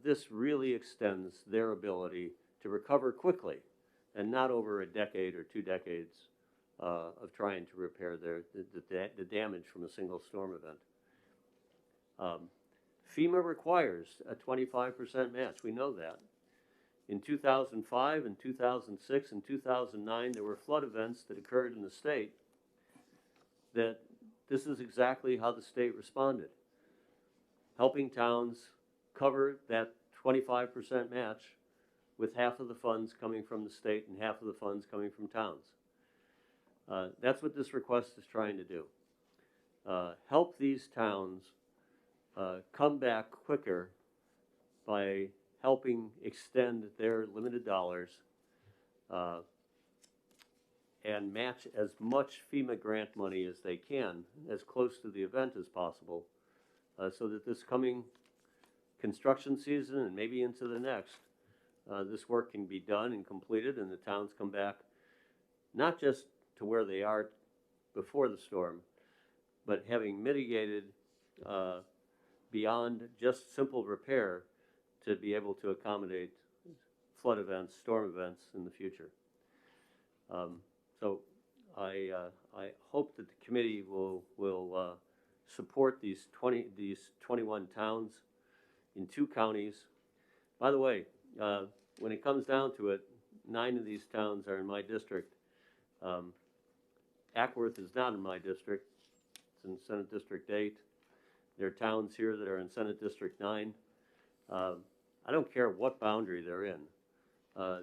This really extends their ability to recover quickly and not over a decade or 2 decades of trying to repair the damage from a single storm event. FEMA requires a 25% match. We know that. In 2005 and 2006 and 2009, there were flood events that occurred in the state that this is exactly how the state responded, helping towns cover that 25% match with half of the funds coming from the state and half of the funds coming from towns. That's what this request is trying to do. Help these towns come back quicker by helping extend their limited dollars and match as much FEMA grant money as they can, as close to the event as possible, so that this coming construction season and maybe into the next, this work can be done and completed and the towns come back not just to where they are before the storm, but having mitigated beyond just simple repair to be able to accommodate flood events, storm events in the future. So I hope that the committee will support these 21 towns in 2 counties. By the way, when it comes down to it, 9 of these towns are in my district. Ackworth is not in my district. It's in Senate District 8. There are towns here that are in Senate District 9. I don't care what boundary they're in.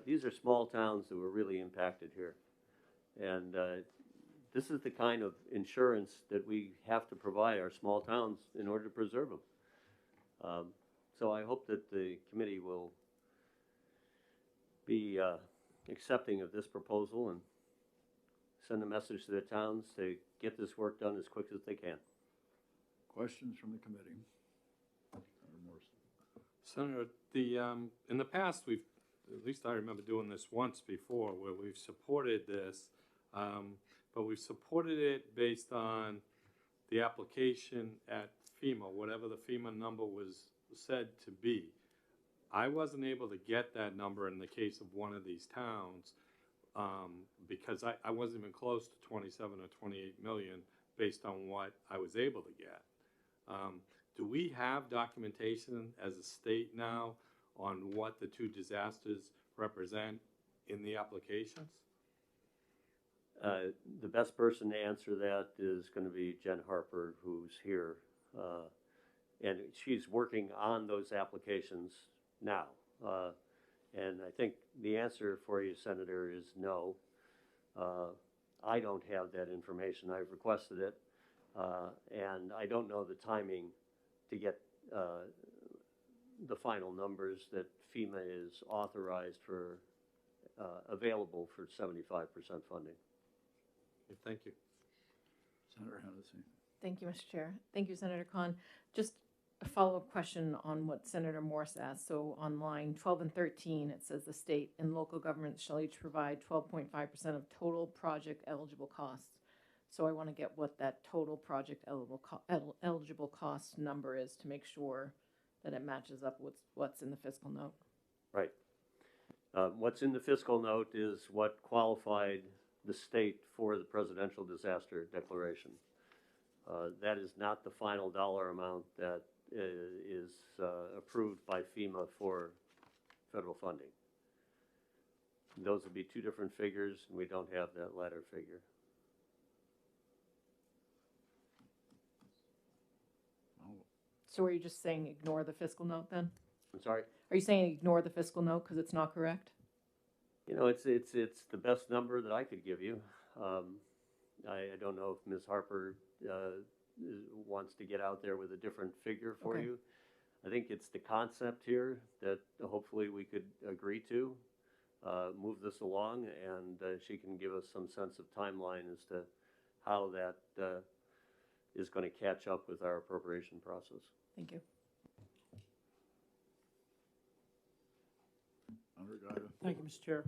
These are small towns that were really impacted here. And this is the kind of insurance that we have to provide our small towns in order to preserve them. So I hope that the committee will be accepting of this proposal and send a message to the towns to get this work done as quick as they can. Questions from the committee? Senator Morse. Senator, in the past, at least I remember doing this once before, where we've supported this, but we've supported it based on the application at FEMA, whatever the FEMA number was said to be. I wasn't able to get that number in the case of one of these towns because I wasn't even close to 27 or 28 million based on what I was able to get. Do we have documentation as a state now on what the 2 disasters represent in the applications? The best person to answer that is going to be Jen Harper, who's here. And she's working on those applications now. And I think the answer for you, Senator, is no. I don't have that information. I've requested it. And I don't know the timing to get the final numbers that FEMA is authorized for, available for 75% funding. Thank you. Senator Hennessy. Thank you, Mr. Chair. Thank you, Senator Khan. Just a follow-up question on what Senator Morse asked. So on line 12 and 13, it says the state and local governments shall each provide 12.5% of total project eligible costs. So I want to get what that total project eligible cost number is to make sure that it matches up with what's in the fiscal note. Right. What's in the fiscal note is what qualified the state for the presidential disaster declaration. That is not the final dollar amount that is approved by FEMA for federal funding. Those would be 2 different figures, and we don't have that latter figure. So are you just saying ignore the fiscal note then? I'm sorry? Are you saying ignore the fiscal note because it's not correct? You know, it's the best number that I could give you. I don't know if Ms. Harper wants to get out there with a different figure for Okay. you. I think it's the concept here that hopefully we could agree to, move this along, and she can give us some sense of timeline as to how that is going to catch up with our appropriation process. Thank you. Senator Gaida. Thank you, Mr. Chair.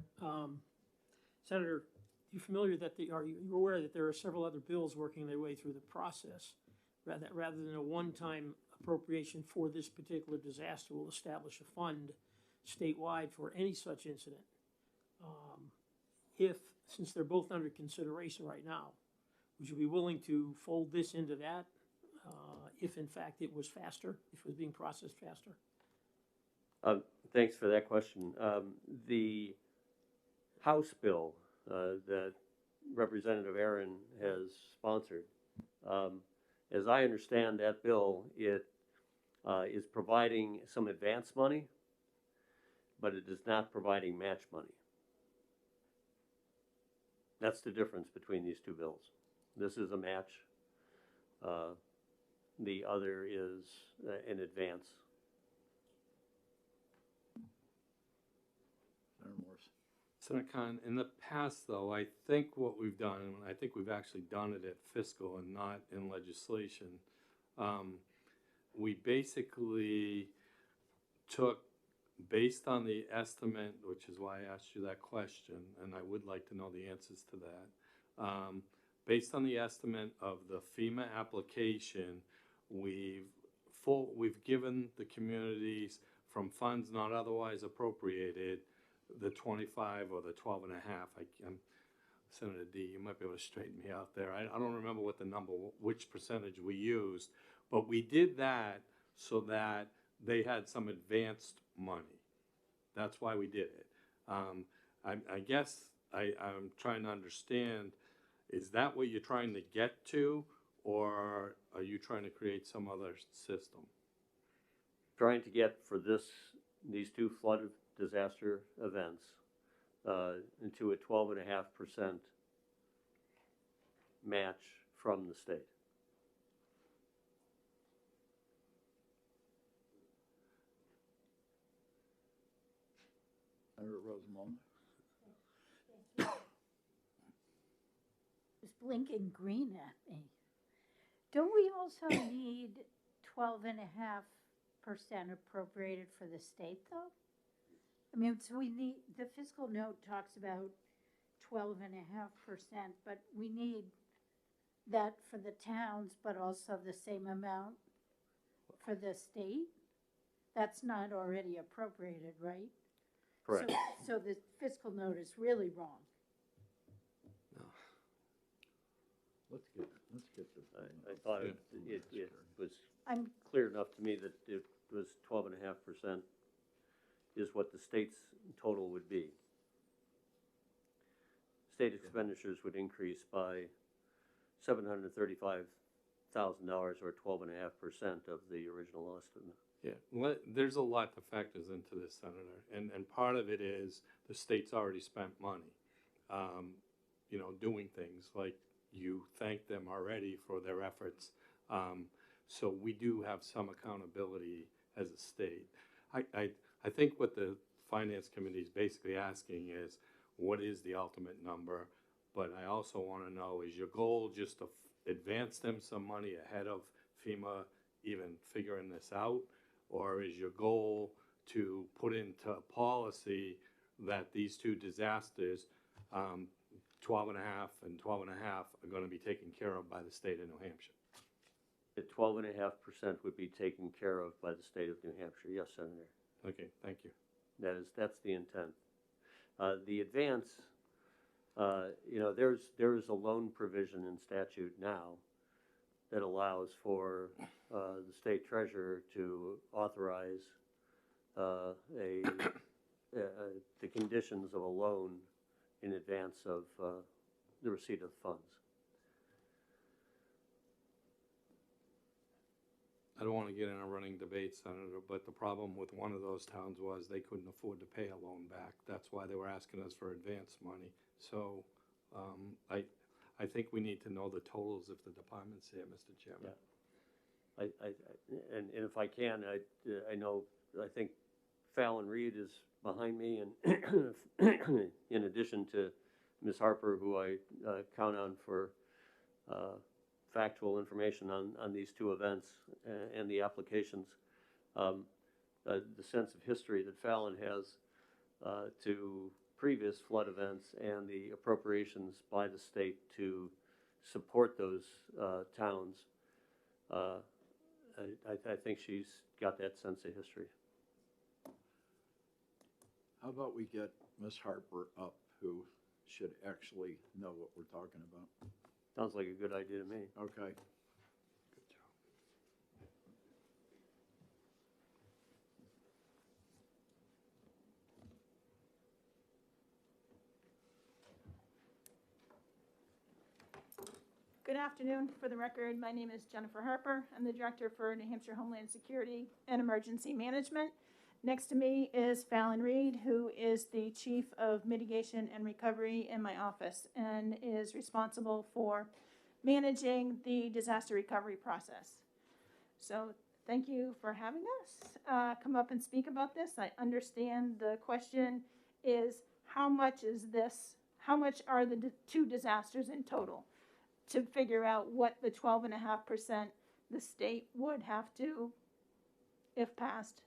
Senator, you familiar that are you aware that there are several other bills working their way through the process, rather than a one-time appropriation for this particular disaster will establish a fund statewide for any such incident? Since they're both under consideration right now, would you be willing to fold this into that if in fact it was faster, if it was being processed faster? Thanks for that question. The House bill that Representative Aaron has sponsored, as I understand that bill, it is providing some advance money, but it is not providing match money. That's the difference between these 2 bills. This is a match. The other is an advance. Senator Morse. Senator Khan, in the past, though, I think what we've done, and I think we've actually done it at fiscal and not in legislation, we basically took, based on the estimate, which is why I asked you that question, and I would like to know the answers to that, based on the estimate of the FEMA application, we've given the communities from funds not otherwise appropriated the 25 or the 12 and a half. Senator D, you might be able to straighten me out there. I don't remember what the number, which percentage we used, but we did that so that they had some advanced money. That's why we did it. I guess I'm trying to understand, is that what you're trying to get to, or are you trying to create some other system? Trying to get for these two flood disaster events into a 12.5% match from the state. Senator Rosenbaum? It's blinking green at me. Don't we also need 12.5% appropriated for the state, though? I mean, so we need, the fiscal note talks about 12.5%, but we need that for the towns, but also the same amount for the state? That's not already appropriated, right? Correct. So the fiscal note is really wrong. Let's get this. I thought it was I'm, clear enough to me that it was 12.5% is what the state's total would be. State expenditures would increase by $735,000 or 12.5% of the original estimate. Yeah, there's a lot that factors into this, Senator, and part of it is the state's already spent money, doing things like you thank them already for their efforts. So we do have some accountability as a state. I think what the Finance Committee is basically asking is, what is the ultimate number? But I also want to know, is your goal just to advance them some money ahead of FEMA even figuring this out? Or is your goal to put into policy that these two disasters, 12.5 and 12.5, are going to be taken care of by the state of New Hampshire? The 12.5% would be taken care of by the state of New Hampshire. Yes, Senator. Okay, thank you. That's the intent. The advance, there is a loan provision in statute now that allows for the state treasurer to authorize the conditions of a loan in advance of the receipt of funds. I don't want to get in a running debate, Senator, but the problem with one of those towns was they couldn't afford to pay a loan back. That's why they were asking us for advance money. So I think we need to know the totals if the department's here, Mr. Chairman. Yeah. And if I can, I think Fallon Reed is behind me, and in addition to Ms. Harper, who I count on for factual information on these two events and the applications, the sense of history that Fallon has to previous flood events and the appropriations by the state to support those towns, I think she's got that sense of history. How about we get Ms. Harper up, who should actually know what we're talking about? Sounds like a good idea to me. Okay. Good job. Good afternoon. For the record, my name is Jennifer Harper. I'm the Director for New Hampshire Homeland Security and Emergency Management. Next to me is Fallon Reed, who is the Chief of Mitigation and Recovery in my office and is responsible for managing the disaster recovery process. So thank you for having us come up and speak about this. I understand the question is, how much are the two disasters in total, to figure out what the 12.5% the state would have to, if passed,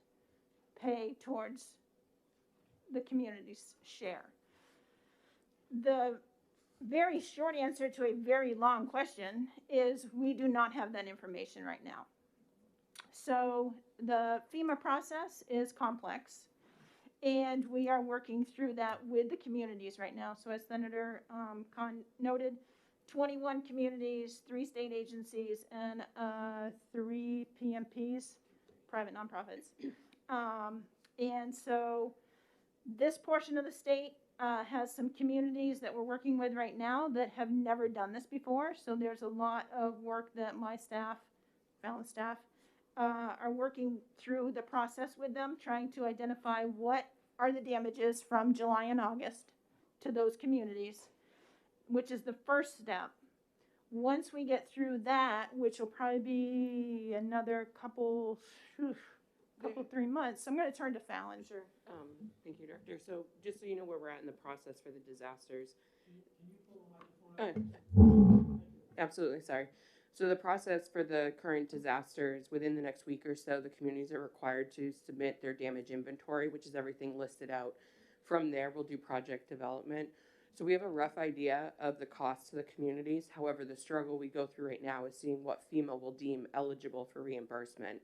pay towards the community's share. The very short answer to a very long question is we do not have that information right now. So the FEMA process is complex. And we are working through that with the communities right now. So as Senator Khan noted, 21 communities, 3 state agencies, and 3 PMPs, private nonprofits. And so this portion of the state has some communities that we're working with right now that have never done this before. So there's a lot of work that my staff, Fallon staff, are working through the process with them, trying to identify what are the damages from July and August to those communities, which is the first step. Once we get through that, which will probably be another couple, 3 months, so I'm going to turn to Fallon. Sure. Thank you, Director. So just so you know where we're at in the process for the disasters. Absolutely, sorry. So the process for the current disasters, within the next week or so, the communities are required to submit their damage inventory, which is everything listed out. From there, we'll do project development. So we have a rough idea of the cost to the communities. However, the struggle we go through right now is seeing what FEMA will deem eligible for reimbursement.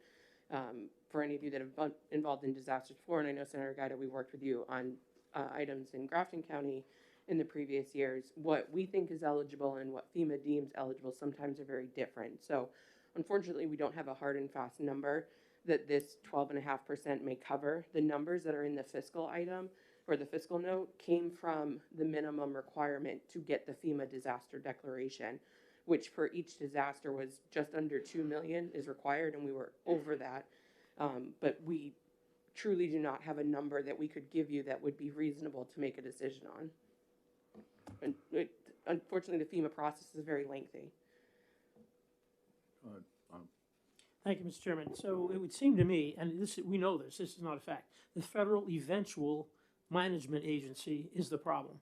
For any of you that have been involved in disasters before, and I know Senator Guida, we worked with you on items in Grafton County in the previous years, what we think is eligible and what FEMA deems eligible sometimes are very different. So unfortunately, we don't have a hard and fast number that this 12.5% may cover. The numbers that are in the fiscal item or the fiscal note came from the minimum requirement to get the FEMA disaster declaration, which for each disaster was just under 2 million is required, and we were over that. But we truly do not have a number that we could give you that would be reasonable to make a decision on. And unfortunately, the FEMA process is very lengthy. Thank you, Mr. Chairman. So it would seem to me, and this, we know this is not a fact, the Federal Eventual Management Agency is the problem.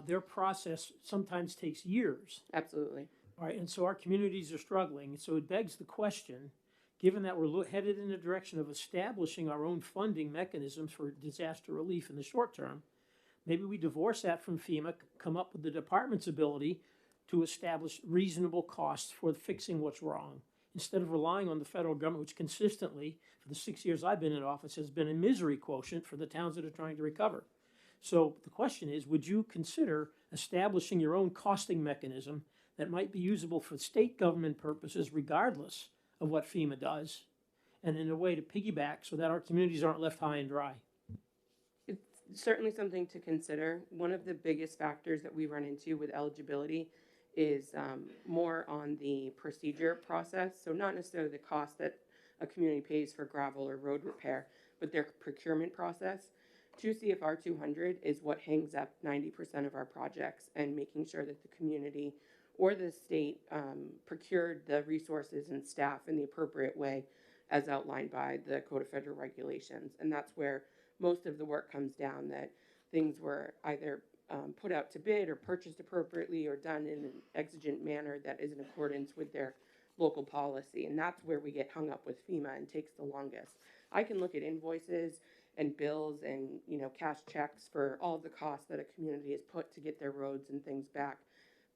Their process sometimes takes years. Absolutely. All right, and so our communities are struggling. So it begs the question, given that we're headed in the direction of establishing our own funding mechanisms for disaster relief in the short term, maybe we divorce that from FEMA, come up with the department's ability to establish reasonable costs for fixing what's wrong, instead of relying on the federal government, which consistently, for the 6 years I've been in office, has been a misery quotient for the towns that are trying to recover. So the question is, would you consider establishing your own costing mechanism that might be usable for state government purposes regardless of what FEMA does, and in a way to piggyback so that our communities aren't left high and dry? It's certainly something to consider. One of the biggest factors that we run into with eligibility is more on the procedure process. So not necessarily the cost that a community pays for gravel or road repair, but their procurement process. 2 CFR 200 is what hangs up 90% of our projects, and making sure that the community or the state procured the resources and staff in the appropriate way as outlined by the Code of Federal Regulations. And that's where most of the work comes down, that things were either put out to bid or purchased appropriately or done in an exigent manner that is in accordance with their local policy. And that's where we get hung up with FEMA and takes the longest. I can look at invoices and bills and, you know, cash checks for all the costs that a community has put to get their roads and things back.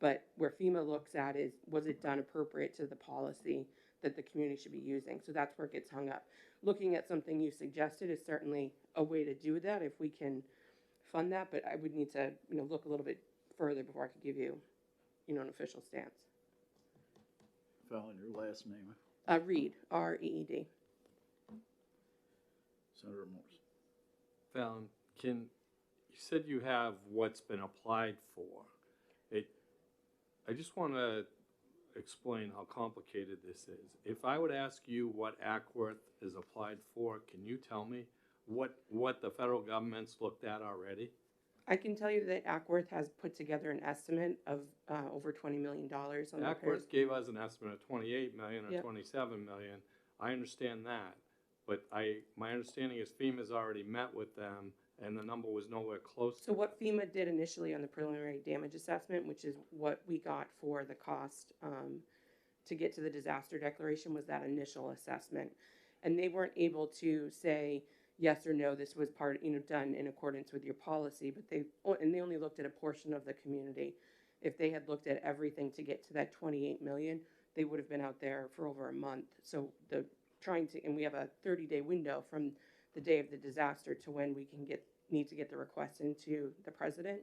But where FEMA looks at is, was it done appropriate to the policy that the community should be using? So that's where it gets hung up. Looking at something you suggested is certainly a way to do that if we can fund that, but I would need to, you know, look a little bit further before I could give you, you know, an official stance. Fallon, your last name? Reed, R-E-E-D. Senator Morse. Fallon, you said you have what's been applied for. I just want to explain how complicated this is. If I would ask you what Ackworth is applied for, can you tell me what the federal government's looked at already? I can tell you that Ackworth has put together an estimate of over $20 million on the repairs. Ackworth gave us an estimate of 28 million or Yep. 27 million. I understand that, but my understanding is FEMA's already met with them, and the number was nowhere close. So what FEMA did initially on the preliminary damage assessment, which is what we got for the cost to get to the disaster declaration, was that initial assessment. And they weren't able to say yes or no, this was done in accordance with your policy, but they only looked at a portion of the community. If they had looked at everything to get to that 28 million, they would have been out there for over a month. So and we have a 30-day window from the day of the disaster to when we can need to get the request into the president.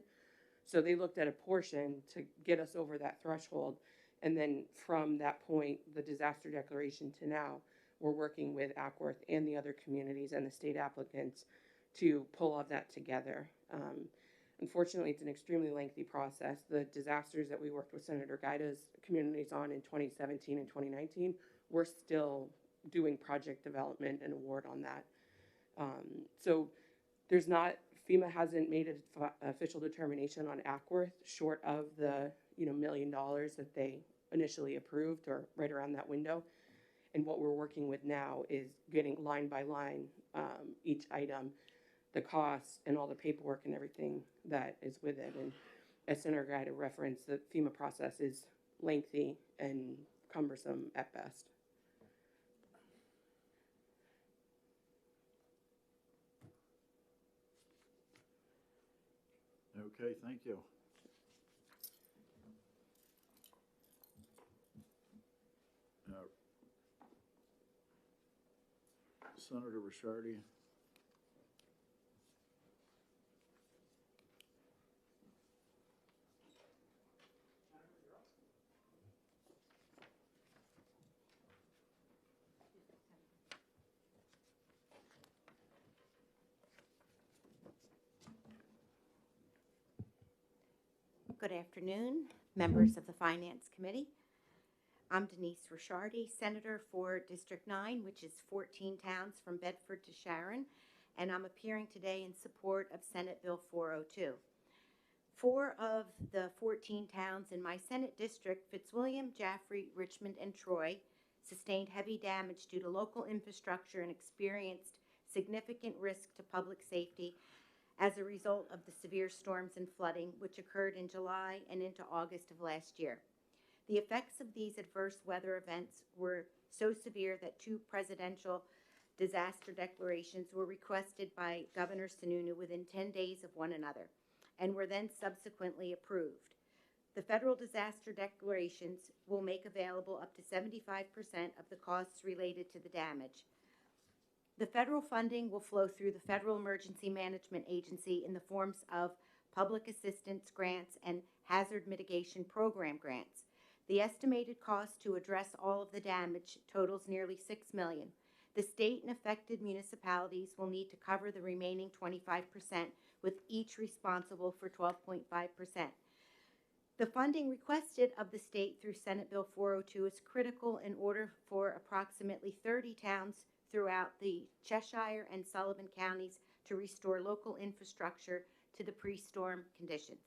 So they looked at a portion to get us over that threshold. And then from that point, the disaster declaration to now, we're working with Ackworth and the other communities and the state applicants to pull all of that together. Unfortunately, it's an extremely lengthy process. The disasters that we worked with Senator Guida's communities on in 2017 and 2019, we're still doing project development and award on that. So there's not, FEMA hasn't made an official determination on Ackworth short of the $1 million that they initially approved, or right around that window. And what we're working with now is getting line by line each item, the costs and all the paperwork and everything that is with it. And as Senator Guida referenced, the FEMA process is lengthy and cumbersome at best. Okay, thank you. Senator Ricciardi. Good afternoon, members of the Finance Committee. I'm Denise Ricciardi, Senator for District 9, which is 14 towns from Bedford to Sharon, and I'm appearing today in support of Senate Bill 402. 4 of the 14 towns in my Senate district, Fitzwilliam, Jaffrey, Richmond, and Troy, sustained heavy damage due to local infrastructure and experienced significant risk to public safety as a result of the severe storms and flooding which occurred in July and into August of last year. The effects of these adverse weather events were so severe that 2 presidential disaster declarations were requested by Governor Sununu within 10 days of one another and were then subsequently approved. The federal disaster declarations will make available up to 75% of the costs related to the damage. The federal funding will flow through the Federal Emergency Management Agency in the forms of public assistance grants and hazard mitigation program grants. The estimated cost to address all of the damage totals nearly $6 million. The state and affected municipalities will need to cover the remaining 25%, with each responsible for 12.5%. The funding requested of the state through Senate Bill 402 is critical in order for approximately 30 towns throughout the Cheshire and Sullivan counties to restore local infrastructure to the pre-storm conditions.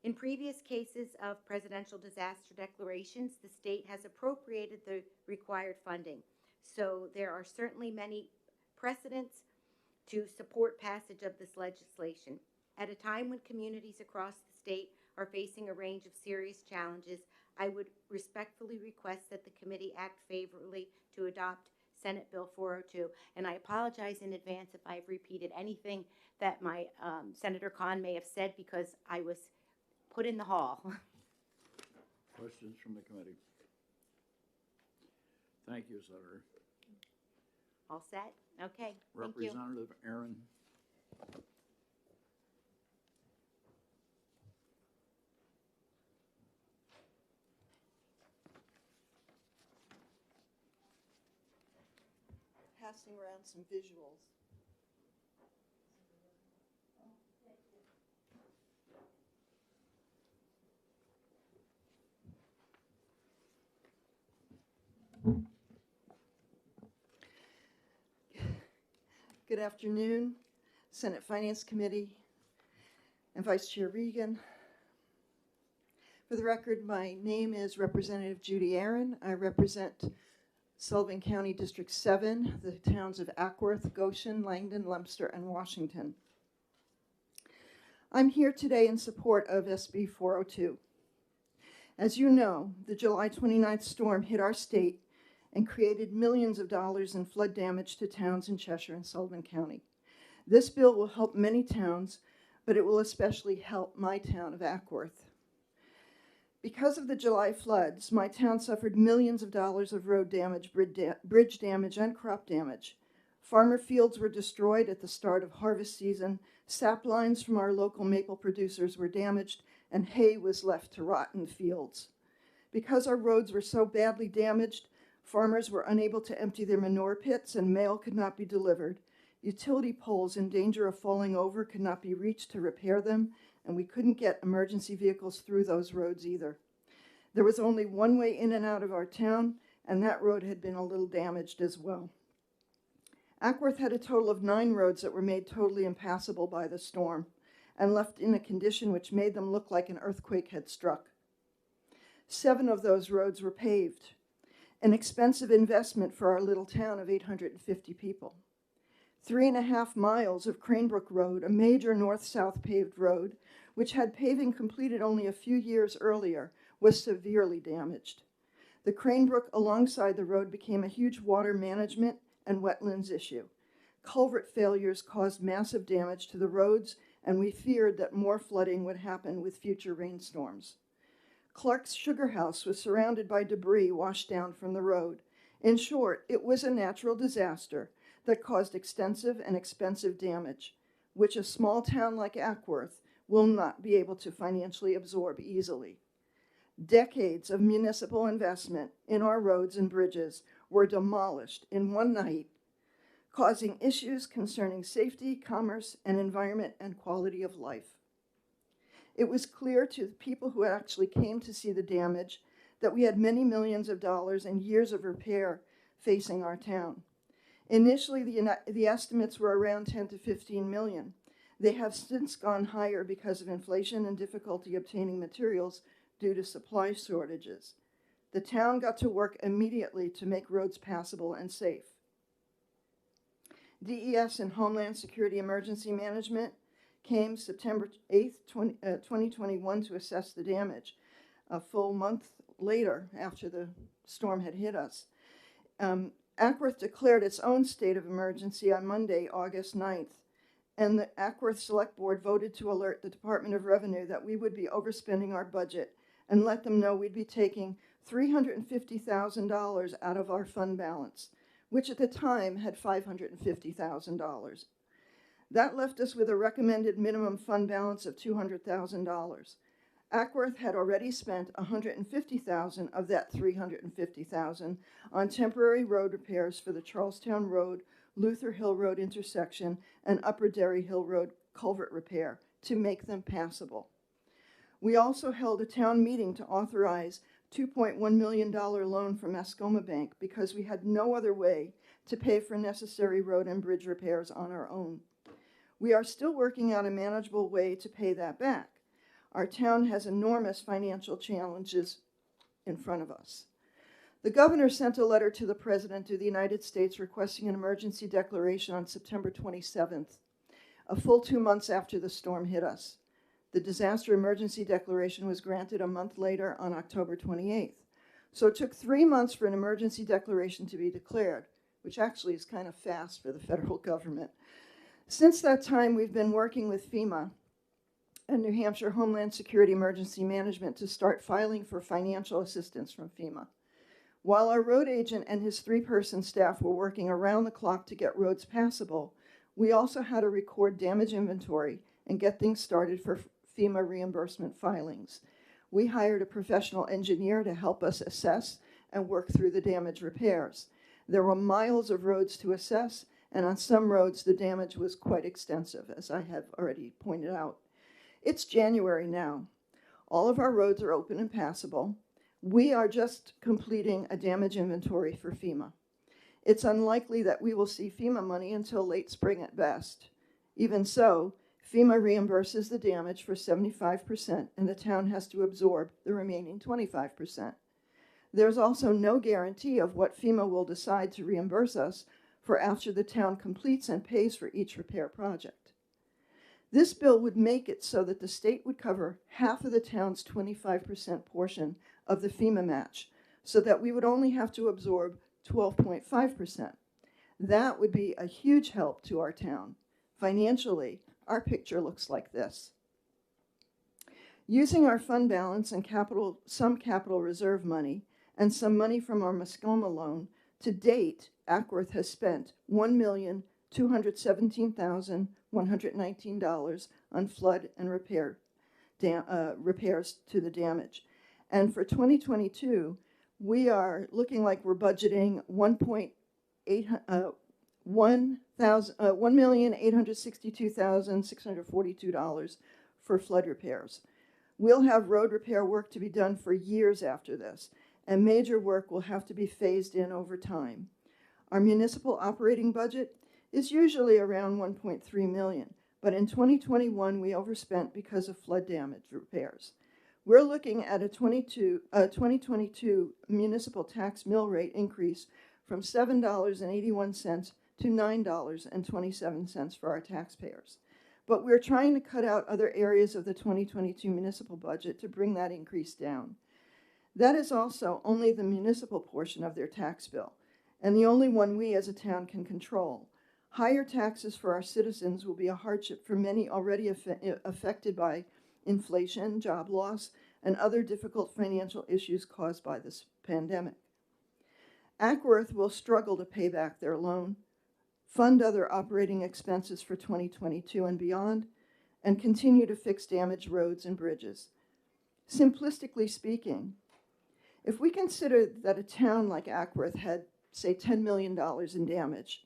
In previous cases of presidential disaster declarations, the state has appropriated the required funding. So there are certainly many precedents to support passage of this legislation. At a time when communities across the state are facing a range of serious challenges, I would respectfully request that the committee act favorably to adopt Senate Bill 402. And I apologize in advance if I've repeated anything that my Senator Khan may have said, because I was put in the hall. Questions from the committee? Thank you, Senator. All set? Okay, thank you. Representative Aaron. Passing around some visuals. Good afternoon, Senate Finance Committee and Vice Chair Regan. For the record, my name is Representative Judy Aaron. I represent Sullivan County District 7, the towns of Ackworth, Goshen, Langdon, Leominster, and Washington. I'm here today in support of SB 402. As you know, the July 29th storm hit our state and created millions of dollars in flood damage to towns in Cheshire and Sullivan County. This bill will help many towns, but it will especially help my town of Ackworth. Because of the July floods, my town suffered millions of dollars of road damage, bridge damage, and crop damage. Farmer fields were destroyed at the start of harvest season, sap lines from our local maple producers were damaged, and hay was left to rot in the fields. Because our roads were so badly damaged, farmers were unable to empty their manure pits and mail could not be delivered. Utility poles in danger of falling over could not be reached to repair them, and we couldn't get emergency vehicles through those roads either. There was only one way in and out of our town, and that road had been a little damaged as well. Ackworth had a total of 9 roads that were made totally impassable by the storm and left in a condition which made them look like an earthquake had struck. 7 of those roads were paved, an expensive investment for our little town of 850 people. 3.5 miles of Cranebrook Road, a major north-south paved road, which had paving completed only a few years earlier, was severely damaged. The Cranebrook alongside the road became a huge water management and wetlands issue. Culvert failures caused massive damage to the roads, and we feared that more flooding would happen with future rainstorms. Clark's Sugar House was surrounded by debris washed down from the road. In short, it was a natural disaster that caused extensive and expensive damage, which a small town like Ackworth will not be able to financially absorb easily. Decades of municipal investment in our roads and bridges were demolished in one night, causing issues concerning safety, commerce, and environment and quality of life. It was clear to the people who actually came to see the damage that we had many millions of dollars and years of repair facing our town. Initially, the estimates were around 10 to 15 million. They have since gone higher because of inflation and difficulty obtaining materials due to supply shortages. The town got to work immediately to make roads passable and safe. DES and Homeland Security Emergency Management came September 8th, 2021 to assess the damage, a full month later after the storm had hit us. Ackworth declared its own state of emergency on Monday, August 9th, and the Ackworth Select Board voted to alert the Department of Revenue that we would be overspending our budget and let them know we'd be taking $350,000 out of our fund balance, which at the time had $550,000. That left us with a recommended minimum fund balance of $200,000. Ackworth had already spent $150,000 of that $350,000 on temporary road repairs for the Charlestown Road, Luther Hill Road intersection, and Upper Derry Hill Road culvert repair to make them passable. We also held a town meeting to authorize $2.1 million loan from Mascoma Bank because we had no other way to pay for necessary road and bridge repairs on our own. We are still working out a manageable way to pay that back. Our town has enormous financial challenges in front of us. The governor sent a letter to the President of the United States requesting an emergency declaration on September 27th, a full 2 months after the storm hit us. The disaster emergency declaration was granted a month later on October 28th. So it took 3 months for an emergency declaration to be declared, which actually is kind of fast for the federal government. Since that time, we've been working with FEMA and New Hampshire Homeland Security Emergency Management to start filing for financial assistance from FEMA. While our road agent and his 3-person staff were working around the clock to get roads passable, we also had to record damage inventory and get things started for FEMA reimbursement filings. We hired a professional engineer to help us assess and work through the damage repairs. There were miles of roads to assess, and on some roads the damage was quite extensive, as I have already pointed out. It's January now. All of our roads are open and passable. We are just completing a damage inventory for FEMA. It's unlikely that we will see FEMA money until late spring at best. Even so, FEMA reimburses the damage for 75%, and the town has to absorb the remaining 25%. There's also no guarantee of what FEMA will decide to reimburse us for after the town completes and pays for each repair project. This bill would make it so that the state would cover half of the town's 25% portion of the FEMA match, so that we would only have to absorb 12.5%. That would be a huge help to our town. Financially, our picture looks like this. Using our fund balance and some capital reserve money and some money from our Mascoma loan, to date, Ackworth has spent $1,217,119 on flood and repairs to the damage. And for 2022, we are looking like we're budgeting $1,862,642 for flood repairs. We'll have road repair work to be done for years after this, and major work will have to be phased in over time. Our municipal operating budget is usually around $1.3 million, but in 2021 we overspent because of flood damage repairs. We're looking at a 2022 municipal tax mill rate increase from $7.81 to $9.27 for our taxpayers. But we're trying to cut out other areas of the 2022 municipal budget to bring that increase down. That is also only the municipal portion of their tax bill, and the only one we as a town can control. Higher taxes for our citizens will be a hardship for many already affected by inflation, job loss, and other difficult financial issues caused by this pandemic. Ackworth will struggle to pay back their loan, fund other operating expenses for 2022 and beyond, and continue to fix damaged roads and bridges. Simplistically speaking, if we consider that a town like Ackworth had, say, $10 million in damage,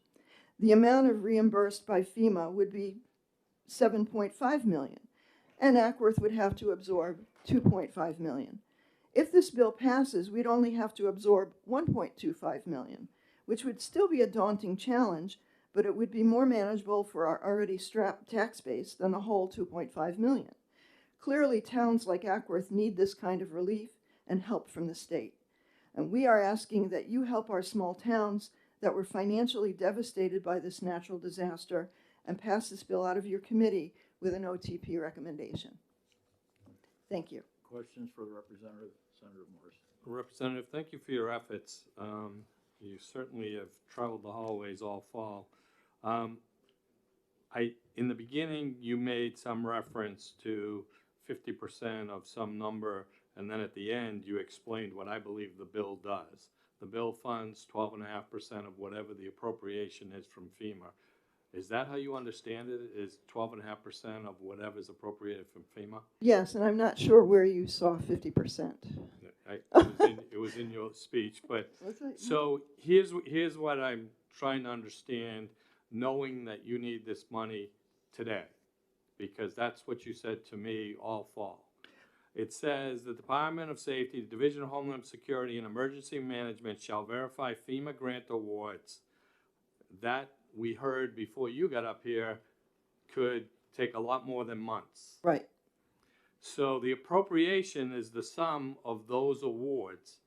the amount of reimbursed by FEMA would be $7.5 million, and Ackworth would have to absorb $2.5 million. If this bill passes, we'd only have to absorb $1.25 million, which would still be a daunting challenge, but it would be more manageable for our already strapped tax base than the whole $2.5 million. Clearly, towns like Ackworth need this kind of relief and help from the state. And we are asking that you help our small towns that were financially devastated by this natural disaster and pass this bill out of your committee with an OTP recommendation. Thank you. Questions for the representative, Senator Morris? Representative, thank you for your efforts. You certainly have traveled the hallways all fall. In the beginning, you made some reference to 50% of some number, and then at the end, you explained what I believe the bill does. The bill funds 12.5% of whatever the appropriation is from FEMA. Is that how you understand it? Is 12.5% of whatever is appropriated from FEMA? Yes, and I'm not sure where you saw 50%. It was in your speech, but so here's what I'm trying to understand, knowing that you need this money today, because that's what you said to me all fall. It says the Department of Safety, the Division of Homeland Security and Emergency Management shall verify FEMA grant awards. That we heard before you got up here could take a lot more than months. Right. So the appropriation is the sum of those awards,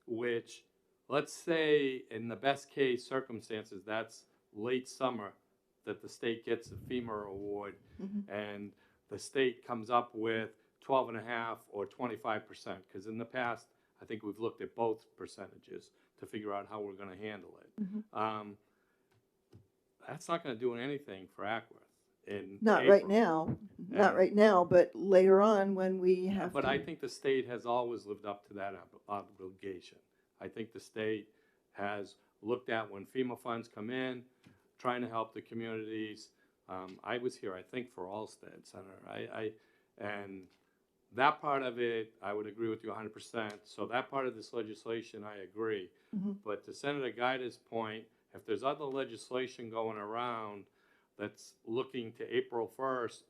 which, let's say in the best case circumstances, that's late summer that the state gets a FEMA award, and the state comes up with 12.5 or 25%, because in the past, I think we've looked at both percentages to figure out how we're going to handle it. That's not going to do anything for Ackworth. Not right now, not right now, but later on when we have to. But I think the state has always lived up to that obligation. I think the state has looked at when FEMA funds come in, trying to help the communities. I was here, I think, for Allstead, Senator. And that part of it, I would agree with you 100%. So that part of this legislation, I agree. But to Senator Guida's point, if there's other legislation going around that's looking to April 1st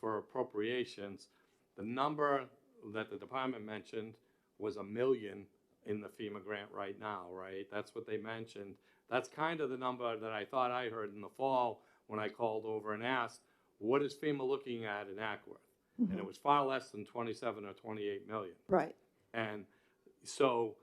for appropriations, the number that the department mentioned was $1 million in the FEMA grant right now, right? That's what they mentioned. That's kind of the number that I thought I heard in the fall when I called over and asked, what is FEMA looking at in Ackworth? And it was far less than 27 or 28 million. Right. And so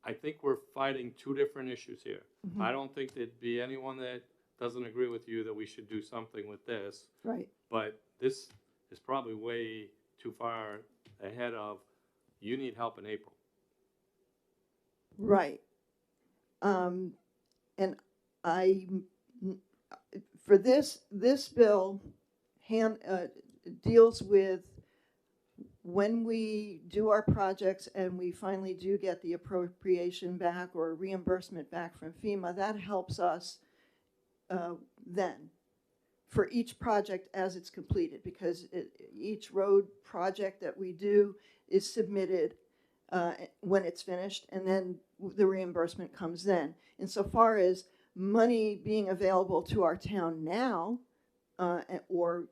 I think we're fighting two different issues here. I don't think there'd be anyone that doesn't agree with you that we should do something with this. Right. But this is probably way too far ahead of, you need help in April. Right. And for this bill deals with when we do our projects and we finally do get the appropriation back or reimbursement back from FEMA, that helps us then for each project as it's completed, because each road project that we do is submitted when it's finished, and then the reimbursement comes then. Insofar as money being available to our town now, or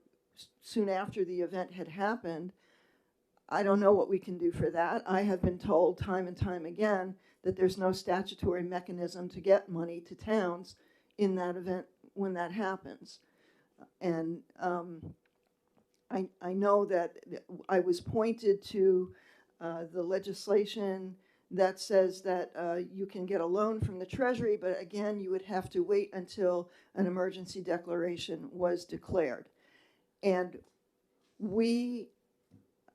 soon after the event had happened, I don't know what we can do for that. I have been told time and time again that there's no statutory mechanism to get money to towns in that event when that happens. And I know that I was pointed to the legislation that says that you can get a loan from the Treasury, but again, you would have to wait until an emergency declaration was declared. And we,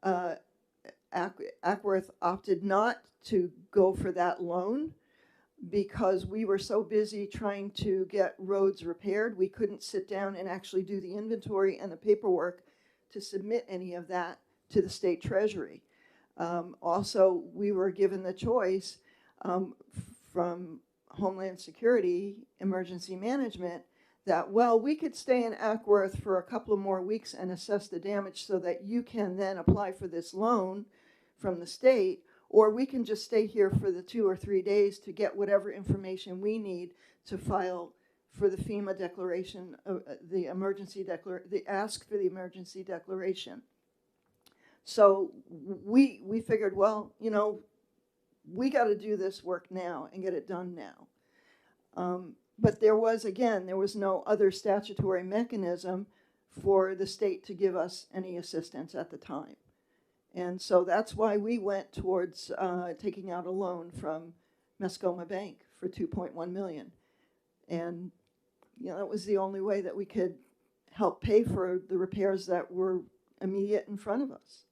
Ackworth opted not to go for that loan because we were so busy trying to get roads repaired, we couldn't sit down and actually do the inventory and the paperwork to submit any of that to the state treasury. Also, we were given the choice from Homeland Security, Emergency Management, that, well, we could stay in Ackworth for a couple of more weeks and assess the damage so that you can then apply for this loan from the state, or we can just stay here for the 2 or 3 days to get whatever information we need to file for the FEMA declaration, the ask for the emergency declaration. So we figured, well, you know, we got to do this work now and get it done now. But there was no other statutory mechanism for the state to give us any assistance at the time. And so that's why we went towards taking out a loan from Mascoma Bank for $2.1 million. And, you know, that was the only way that we could help pay for the repairs that were immediate in front of us.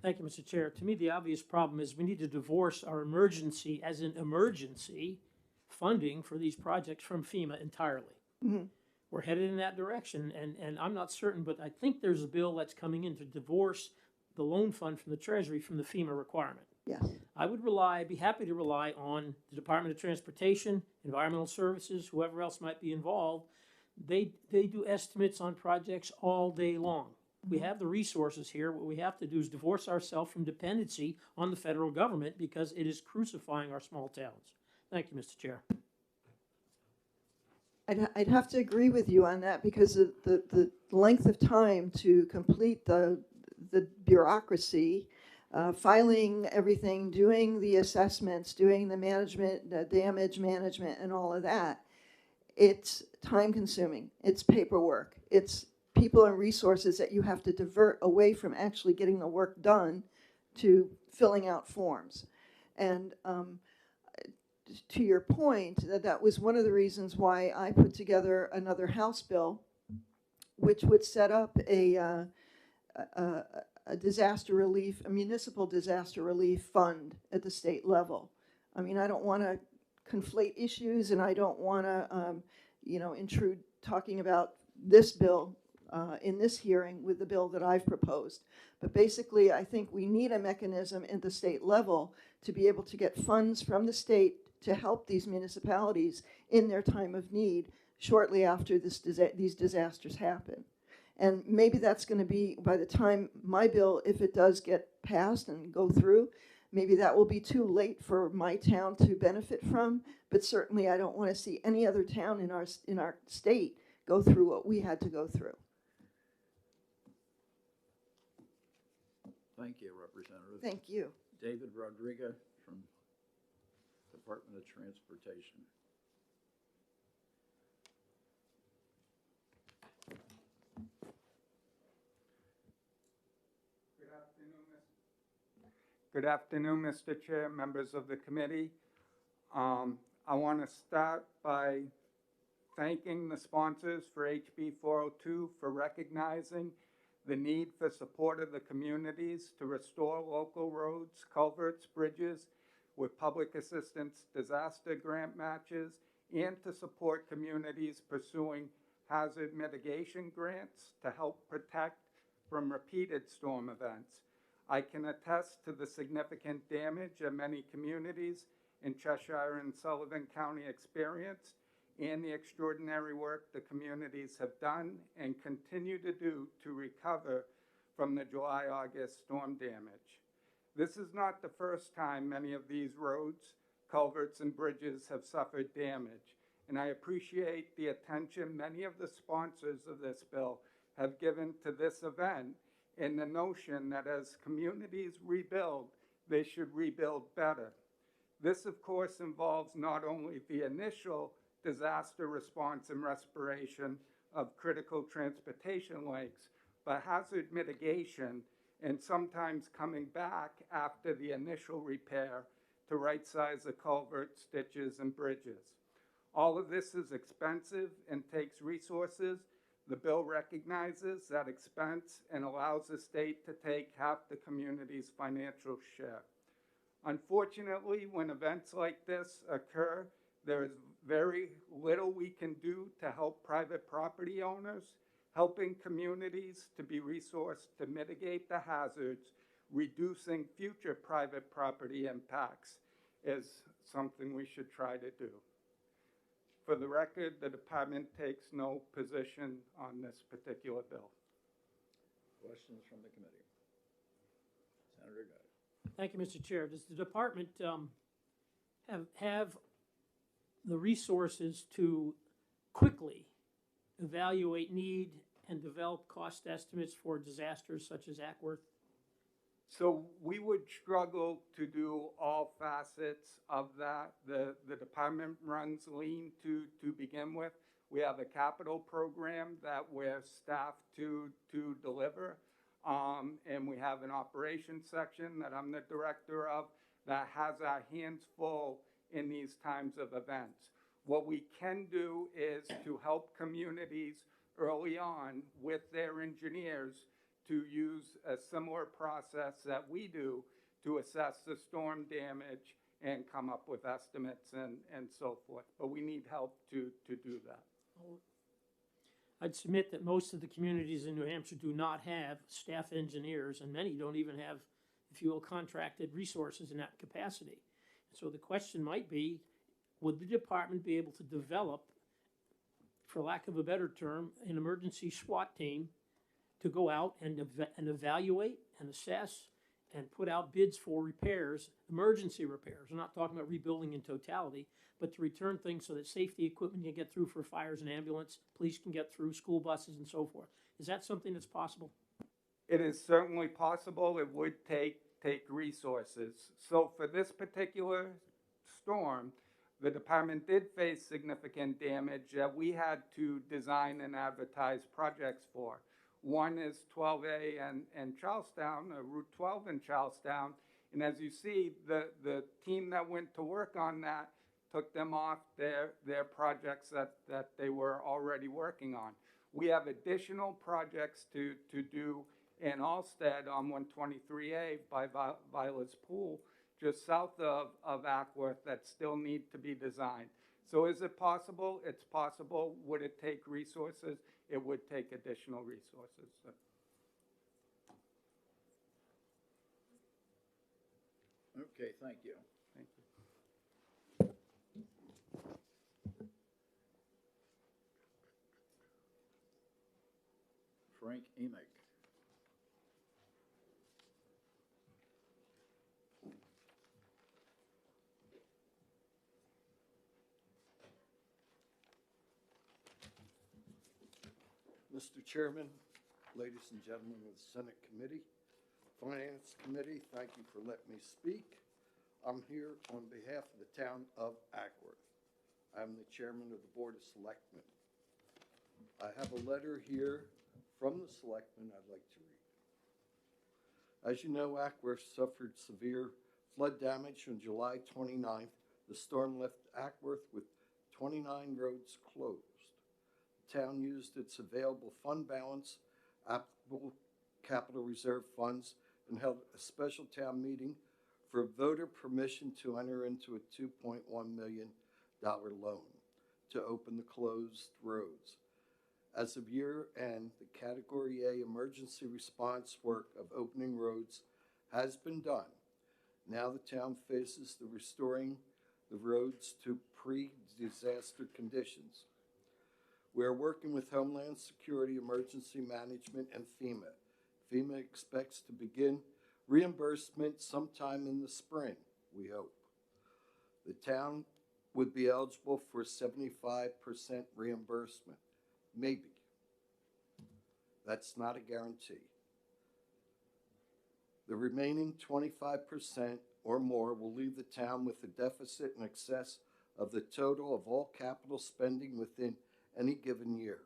Thank you, Mr. Chair. To me, the obvious problem is we need to divorce our emergency, as in emergency, funding for these projects from FEMA entirely. Mm-hmm. We're headed in that direction, and I'm not certain, but I think there's a bill that's coming in to divorce the loan fund from the Treasury from the FEMA requirement. Yes. I would be happy to rely on the Department of Transportation, Environmental Services, whoever else might be involved. They do estimates on projects all day long. We have the resources here. What we have to do is divorce ourselves from dependency on the federal government because it is crucifying our small towns. Thank you, Mr. Chair. I'd have to agree with you on that because the length of time to complete the bureaucracy, filing everything, doing the assessments, doing the management, the damage management, and all of that, it's time consuming. It's paperwork. It's people and resources that you have to divert away from actually getting the work done to filling out forms. And to your point, that was one of the reasons why I put together another House bill, which would set up a disaster relief, a municipal disaster relief fund at the state level. I mean, I don't want to conflate issues, and I don't want to, intrude talking about this bill in this hearing with the bill that I've proposed. But basically, I think we need a mechanism at the state level to be able to get funds from the state to help these municipalities in their time of need shortly after these disasters happen. And maybe that's going to be, by the time my bill, if it does get passed and go through, maybe that will be too late for my town to benefit from, but certainly I don't want to see any other town in our state go through what we had to go through. Thank you, Representative. Thank you. David Rodriguez from Department of Transportation. Good afternoon, Mr. Chair, members of the committee. I want to start by thanking the sponsors for HB 402 for recognizing the need for support of the communities to restore local roads, culverts, bridges, with public assistance disaster grant matches and to support communities pursuing hazard mitigation grants to help protect from repeated storm events. I can attest to the significant damage that many communities in Cheshire and Sullivan County experienced and the extraordinary work the communities have done and continue to do to recover from the July-August storm damage. This is not the first time many of these roads, culverts, and bridges have suffered damage, and I appreciate the attention many of the sponsors of this bill have given to this event and the notion that as communities rebuild, they should rebuild better. This, of course, involves not only the initial disaster response and restoration of critical transportation links, but hazard mitigation and sometimes coming back after the initial repair to right-size the culverts, ditches, and bridges. All of this is expensive and takes resources. The bill recognizes that expense and allows the state to take half the community's financial share. Unfortunately, when events like this occur, there is very little we can do to help private property owners. Helping communities to be resourced to mitigate the hazards, reducing future private property impacts is something we should try to do. For the record, the department takes no position on this particular bill. Questions from the committee? Senator Guy. Thank you, Mr. Chair. Does the department have the resources to quickly evaluate need and develop cost estimates for disasters such as Ackworth? So we would struggle to do all facets of that. The department runs lean to begin with. We have a capital program that we're staffed to deliver. And we have an operations section that I'm the director of that has our hands full in these times of events. What we can do is to help communities early on with their engineers to use a similar process that we do to assess the storm damage and come up with estimates and so forth. But we need help to do that. I'd submit that most of the communities in New Hampshire do not have staff engineers, and many don't even have, if you will, contracted resources in that capacity. So the question might be, would the department be able to develop, for lack of a better term, an emergency SWAT team to go out and evaluate and assess and put out bids for repairs, emergency repairs? I'm not talking about rebuilding in totality, but to return things so that safety equipment can get through for fires and ambulance, police can get through, school buses and so forth. Is that something that's possible? It is certainly possible. It would take resources. So for this particular storm, the department did face significant damage that we had to design and advertise projects for. One is 12A and Charlestown, Route 12 in Charlestown. And as you see, the team that went to work on that took them off their projects that they were already working on. We have additional projects to do in Allstead on 123A by Violet's Pool, just south of Ackworth, that still need to be designed. So is it possible? It's possible. Would it take resources? It would take additional resources. Okay, thank you. Thank you. Frank Emick. Mr. Chairman, ladies and gentlemen of the Senate Committee, Finance Committee, thank you for letting me speak. I'm here on behalf of the town of Ackworth. I'm the chairman of the Board of Selectmen. I have a letter here from the selectmen I'd like to read. As you know, Ackworth suffered severe flood damage on July 29th. The storm left Ackworth with 29 roads closed. The town used its available fund balance, applicable capital reserve funds, and held a special town meeting for voter permission to enter into a $2.1 million loan to open the closed roads. As of year end, the Category A emergency response work of opening roads has been done. Now the town faces the restoring the roads to pre-disaster conditions. We are working with Homeland Security, Emergency Management, and FEMA. FEMA expects to begin reimbursement sometime in the spring, we hope. The town would be eligible for 75% reimbursement, maybe. That's not a guarantee. The remaining 25% or more will leave the town with a deficit in excess of the total of all capital spending within any given year.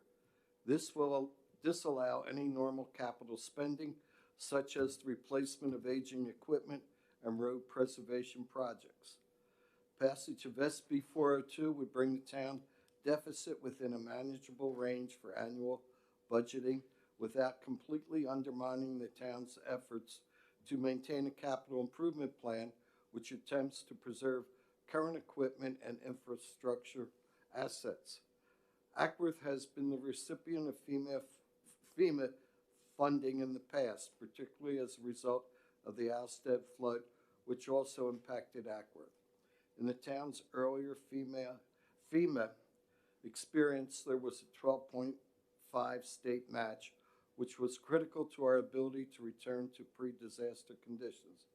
This will disallow any normal capital spending, such as the replacement of aging equipment and road preservation projects. Passage of SB 402 would bring the town deficit within a manageable range for annual budgeting without completely undermining the town's efforts to maintain a capital improvement plan which attempts to preserve current equipment and infrastructure assets. Ackworth has been the recipient of FEMA funding in the past, particularly as a result of the Alstead flood, which also impacted Ackworth. In the town's earlier FEMA experience, there was a 12.5 state match, which was critical to our ability to return to pre-disaster conditions.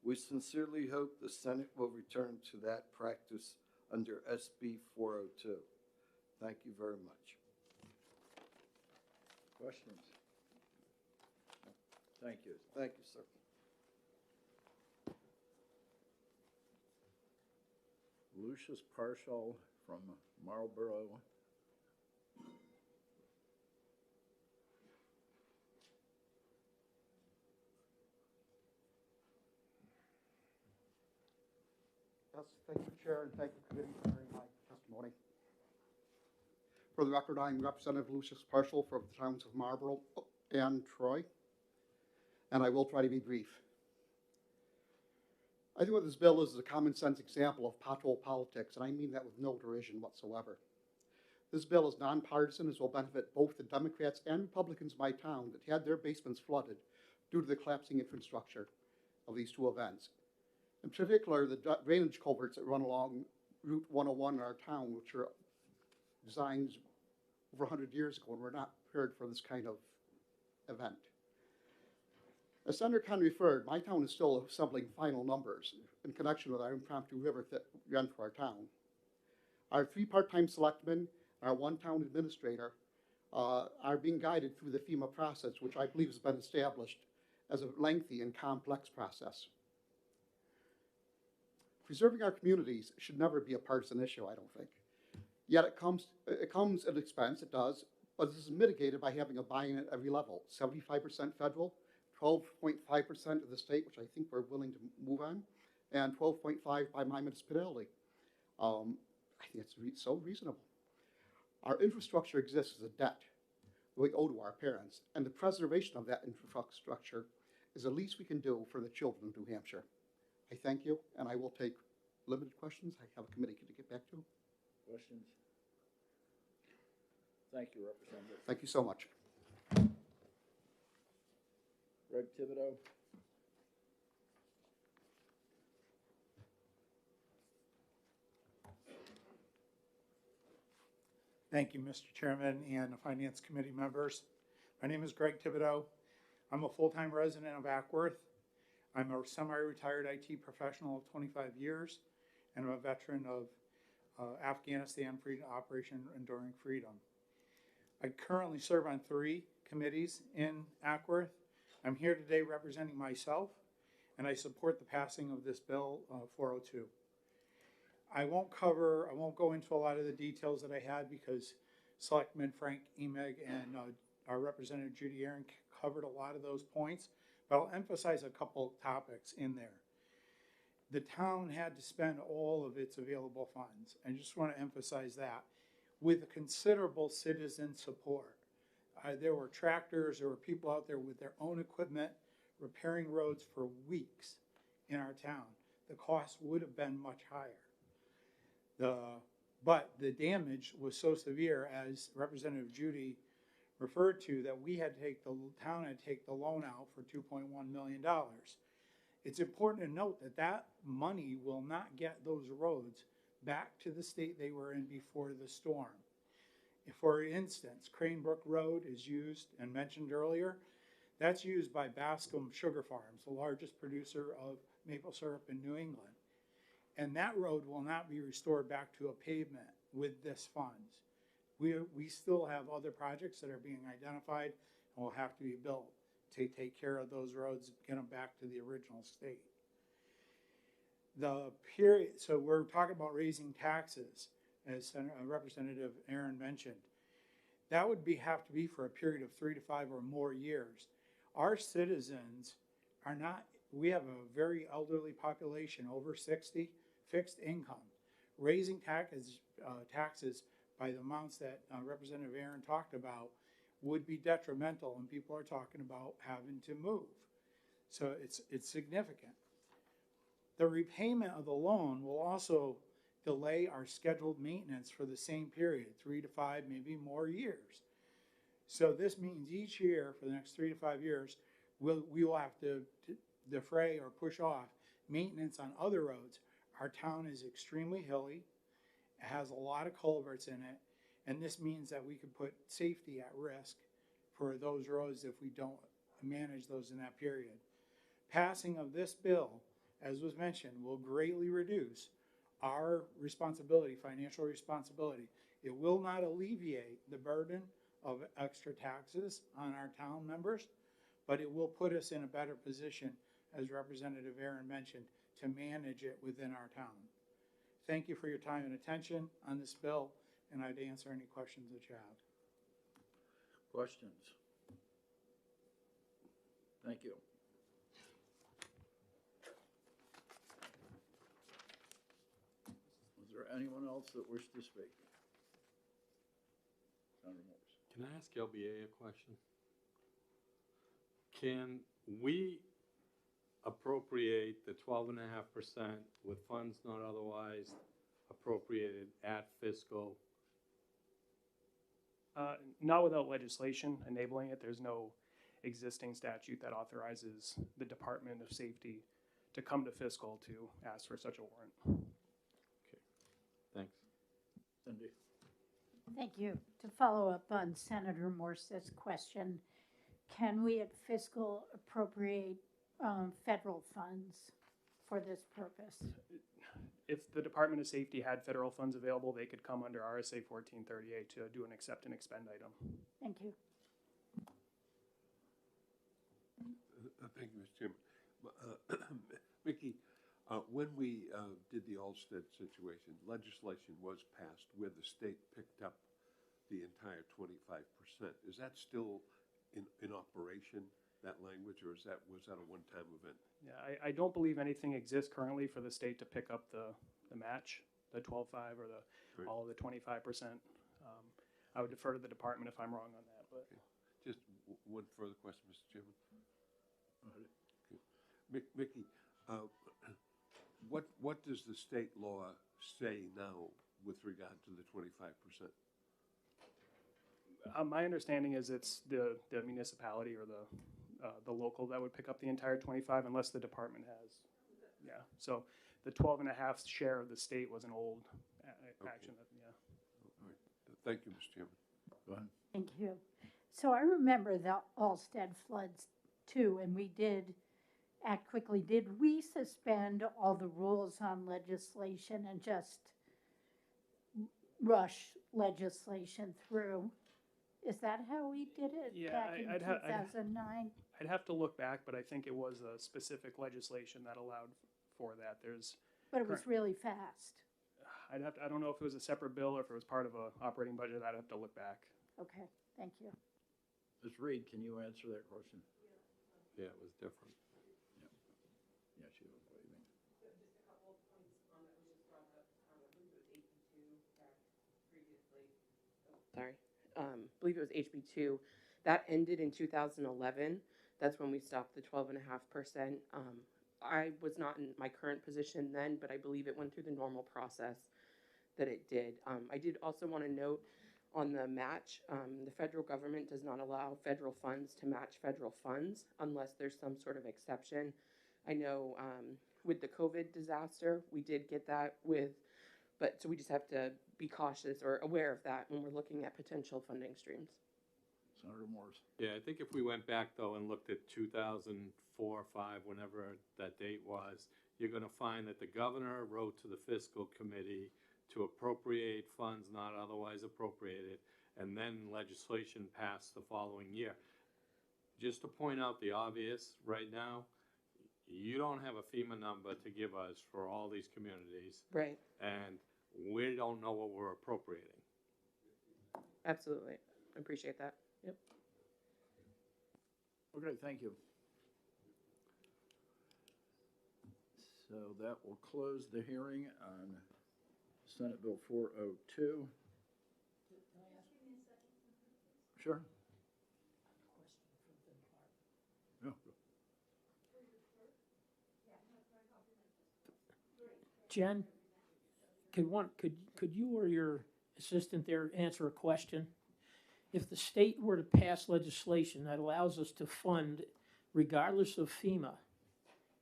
We sincerely hope the Senate will return to that practice under SB 402. Thank you very much. Questions? Thank you. Thank you, sir. Lucius Partial from Marlborough. Yes, thank you, Chair, and thank you, committee, for hearing my testimony. For the record, I am Representative Lucius Partial from the towns of Marlborough and Troy, and I will try to be brief. I think what this bill is a common sense example of pothole politics, and I mean that with no derision whatsoever. This bill is nonpartisan, as will benefit both the Democrats and Republicans in my town that had their basements flooded due to the collapsing infrastructure of these two events. In particular, the drainage culverts that run along Route 101 in our town, which were designed over 100 years ago and were not prepared for this kind of event. As Senator Khan referred, my town is still assembling final numbers in connection with our impromptu river run for our town. Our 3 part-time selectmen, our 1 town administrator, are being guided through the FEMA process, which I believe has been established as a lengthy and complex process. Preserving our communities should never be a partisan issue, I don't think. Yet it comes at an expense, it does, but this is mitigated by having a buy-in at every level, 75% federal, 12.5% of the state, which I think we're willing to move on, and 12.5% by my municipality. I think it's so reasonable. Our infrastructure exists as a debt we owe to our parents, and the preservation of that infrastructure is the least we can do for the children of New Hampshire. I thank you, and I will take limited questions. I have a committee to get back to. Questions? Thank you, Representative. Thank you so much. Greg Thibodeau. Thank you, Mr. Chairman and Finance Committee members. My name is Greg Thibodeau. I'm a full-time resident of Ackworth. I'm a semi-retired IT professional of 25 years, and I'm a veteran of Afghanistan Freedom Operation Enduring Freedom. I currently serve on 3 committees in Ackworth. I'm here today representing myself, and I support the passing of this bill 402. I won't go into a lot of the details that I had because Selectman Frank Emig and our Representative Judy Aaron covered a lot of those points, but I'll emphasize a couple topics in there. The town had to spend all of its available funds. I just want to emphasize that with considerable citizen support. There were tractors, there were people out there with their own equipment repairing roads for weeks, in our town, the cost would have been much higher. But the damage was so severe, as Representative Judy referred to, that we had to take the town had to take the loan out for $2.1 million. It's important to note that that money will not get those roads back to the state they were in before the storm. For instance, Cranebrook Road is used and mentioned earlier. That's used by Bascom Sugar Farms, the largest producer of maple syrup in New England. And that road will not be restored back to a pavement with this funds. We still have other projects that are being identified and will have to be built to take care of those roads, get them back to the original state. So we're talking about raising taxes, as Representative Aaron mentioned. That would have to be for a period of 3 to 5 or more years. Our citizens are not, we have a very elderly population, over 60, fixed income. Raising taxes by the amounts that Representative Aaron talked about would be detrimental, and people are talking about having to move. So it's significant. The repayment of the loan will also delay our scheduled maintenance for the same period, 3 to 5, maybe more years. So this means each year for the next 3 to 5 years, we will have to defray or push off maintenance on other roads. Our town is extremely hilly. It has a lot of culverts in it, and this means that we could put safety at risk for those roads if we don't manage those in that period. Passing of this bill, as was mentioned, will greatly reduce our responsibility, financial responsibility. It will not alleviate the burden of extra taxes on our town members, but it will put us in a better position, as Representative Aaron mentioned, to manage it within our town. Thank you for your time and attention on this bill, and I'd answer any questions that you have. Questions? Thank you. Is there anyone else that wishes to speak? Senator Morse. Can I ask LBA a question? Can we appropriate the 12.5% with funds not otherwise appropriated at fiscal? Not without legislation enabling it. There's no existing statute that authorizes the Department of Safety to come to fiscal to ask for such a warrant. Okay, thanks. Cindy. Thank you. To follow up on Senator Morse's question, can we at fiscal appropriate federal funds for this purpose? If the Department of Safety had federal funds available, they could come under RSA 1438 to do an accept and expend item. Thank you. Thank you, Mr. Chairman. Mickey, when we did the Olmsted situation, legislation was passed where the state picked up the entire 25%. Is that still in operation, that language, or was that a one-time event? Yeah, I don't believe anything exists currently for the state to pick up the match, the 12.5 or all of the 25%. I would defer to the department if I'm wrong on that. But okay. Just one further question, Mr. Chairman. Okay. Mickey, what does the state law say now with regard to the 25%? My understanding is it's the municipality or the local that would pick up the entire 25 unless the department has. Yeah. So the 12.5 share of the state was an old action. That, yeah. All right. Thank you, Mr. Chairman. Go ahead. Thank you. So I remember the Olmsted floods too, and we did act quickly. Did we suspend all the rules on legislation and just rush legislation through? Is that how we did it back in 2009? I'd have to look back, but I think it was a specific legislation that allowed for that. But it was really fast. I don't know if it was a separate bill or if it was part of an operating budget. I'd have to look back. Okay, thank you. Ms. Reed, can you answer that question? Yeah, it was different. Yeah, she was waving. Just a couple of points on that was just brought up. I believe it was HB2 back previously. Sorry. I believe it was HB2. That ended in 2011. That's when we stopped the 12.5% I was not in my current position then, but I believe it went through the normal process that it did. I did also want to note on the match, the federal government does not allow federal funds to match federal funds unless there's some sort of exception. I know with the COVID disaster, we did get that but so we just have to be cautious or aware of that when we're looking at potential funding streams. Senator Morse. Yeah, I think if we went back though and looked at 2004 or 5, whenever that date was, you're going to find that the governor wrote to the fiscal committee to appropriate funds not otherwise appropriated, and then legislation passed the following year. Just to point out the obvious, right now, you don't have a FEMA number to give us for all these communities. Right. And we don't know what we're appropriating. Absolutely. I appreciate that. Yep. Okay, thank you. So that will close the hearing on Senate Bill 402. Sure. Yeah. Jen, could you or your assistant there answer a question? If the state were to pass legislation that allows us to fund regardless of FEMA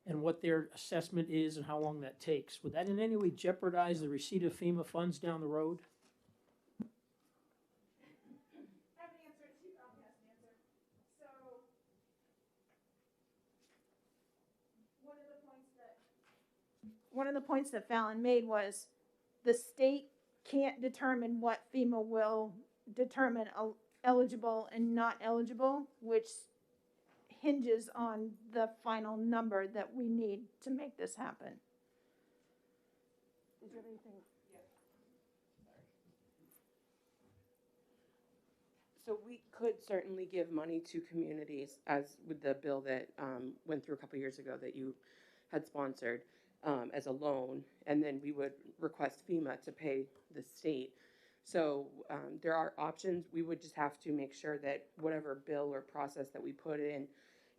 and what their assessment is and how long that takes, would that in any way jeopardize the receipt of FEMA funds down the road? One of the points that Fallon made was the state can't determine what FEMA will determine eligible and not eligible, which hinges on the final number that we need to make this happen. Is there anything? So we could certainly give money to communities, as with the bill that went through a couple years ago that you had sponsored, as a loan, and then we would request FEMA to pay the state. So there are options. We would just have to make sure that whatever bill or process that we put in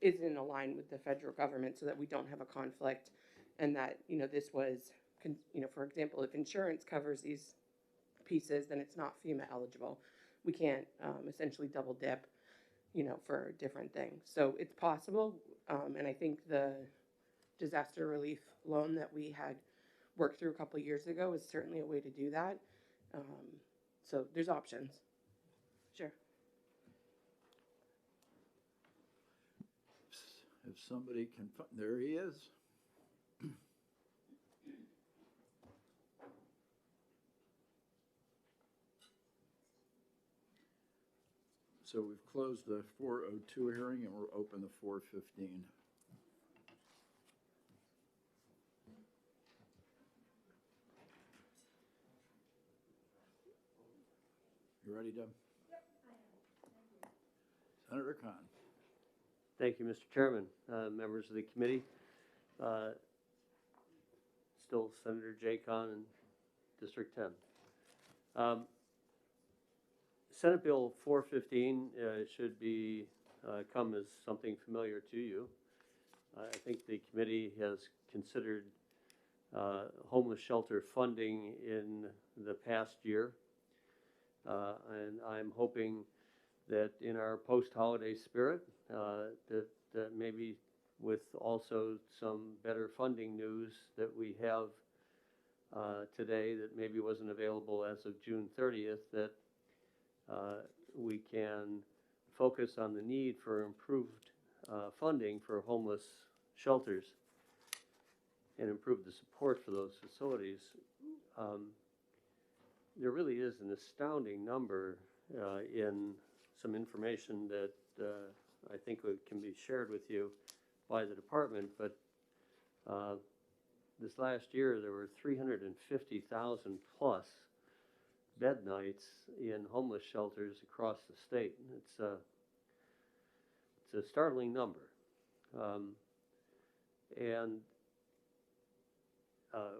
is in line with the federal government so that we don't have a conflict, and that, this was, for example, if insurance covers these pieces, then it's not FEMA eligible. We can't essentially double dip, for different things. So it's possible, and I think the disaster relief loan that we had worked through a couple of years ago is certainly a way to do that. So there's options. Sure. If somebody can, there he is. So we've closed the 402 hearing and we'll open the 415. You ready, Deb? Yep, I am. Senator Khan. Thank you, Mr. Chairman, members of the committee. Still Senator Jay Khan in District 10. Senate Bill 415 should come as something familiar to you. I think the committee has considered homeless shelter funding in the past year. And I'm hoping that in our post-holiday spirit, that maybe with also some better funding news that we have today that maybe wasn't available as of June 30th, that we can focus on the need for improved funding for homeless shelters and improve the support for those facilities. There really is an astounding number in some information that I think can be shared with you by the department, but this last year there were 350,000 plus bed nights in homeless shelters across the state. It's a startling number. And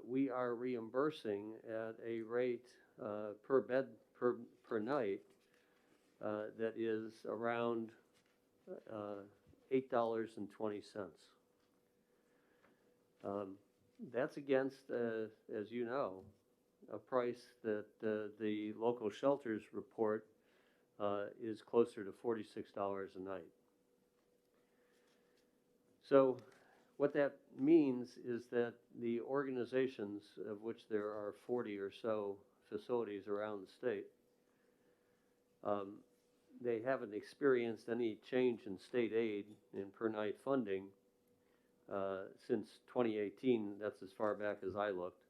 we are reimbursing at a rate per bed per night that is around $8.20. That's against, as you know, a price that the local shelters report is closer to $46 a night. So what that means is that the organizations, of which there are 40 or so facilities around the state, they haven't experienced any change in state aid and per night funding since 2018. That's as far back as I looked.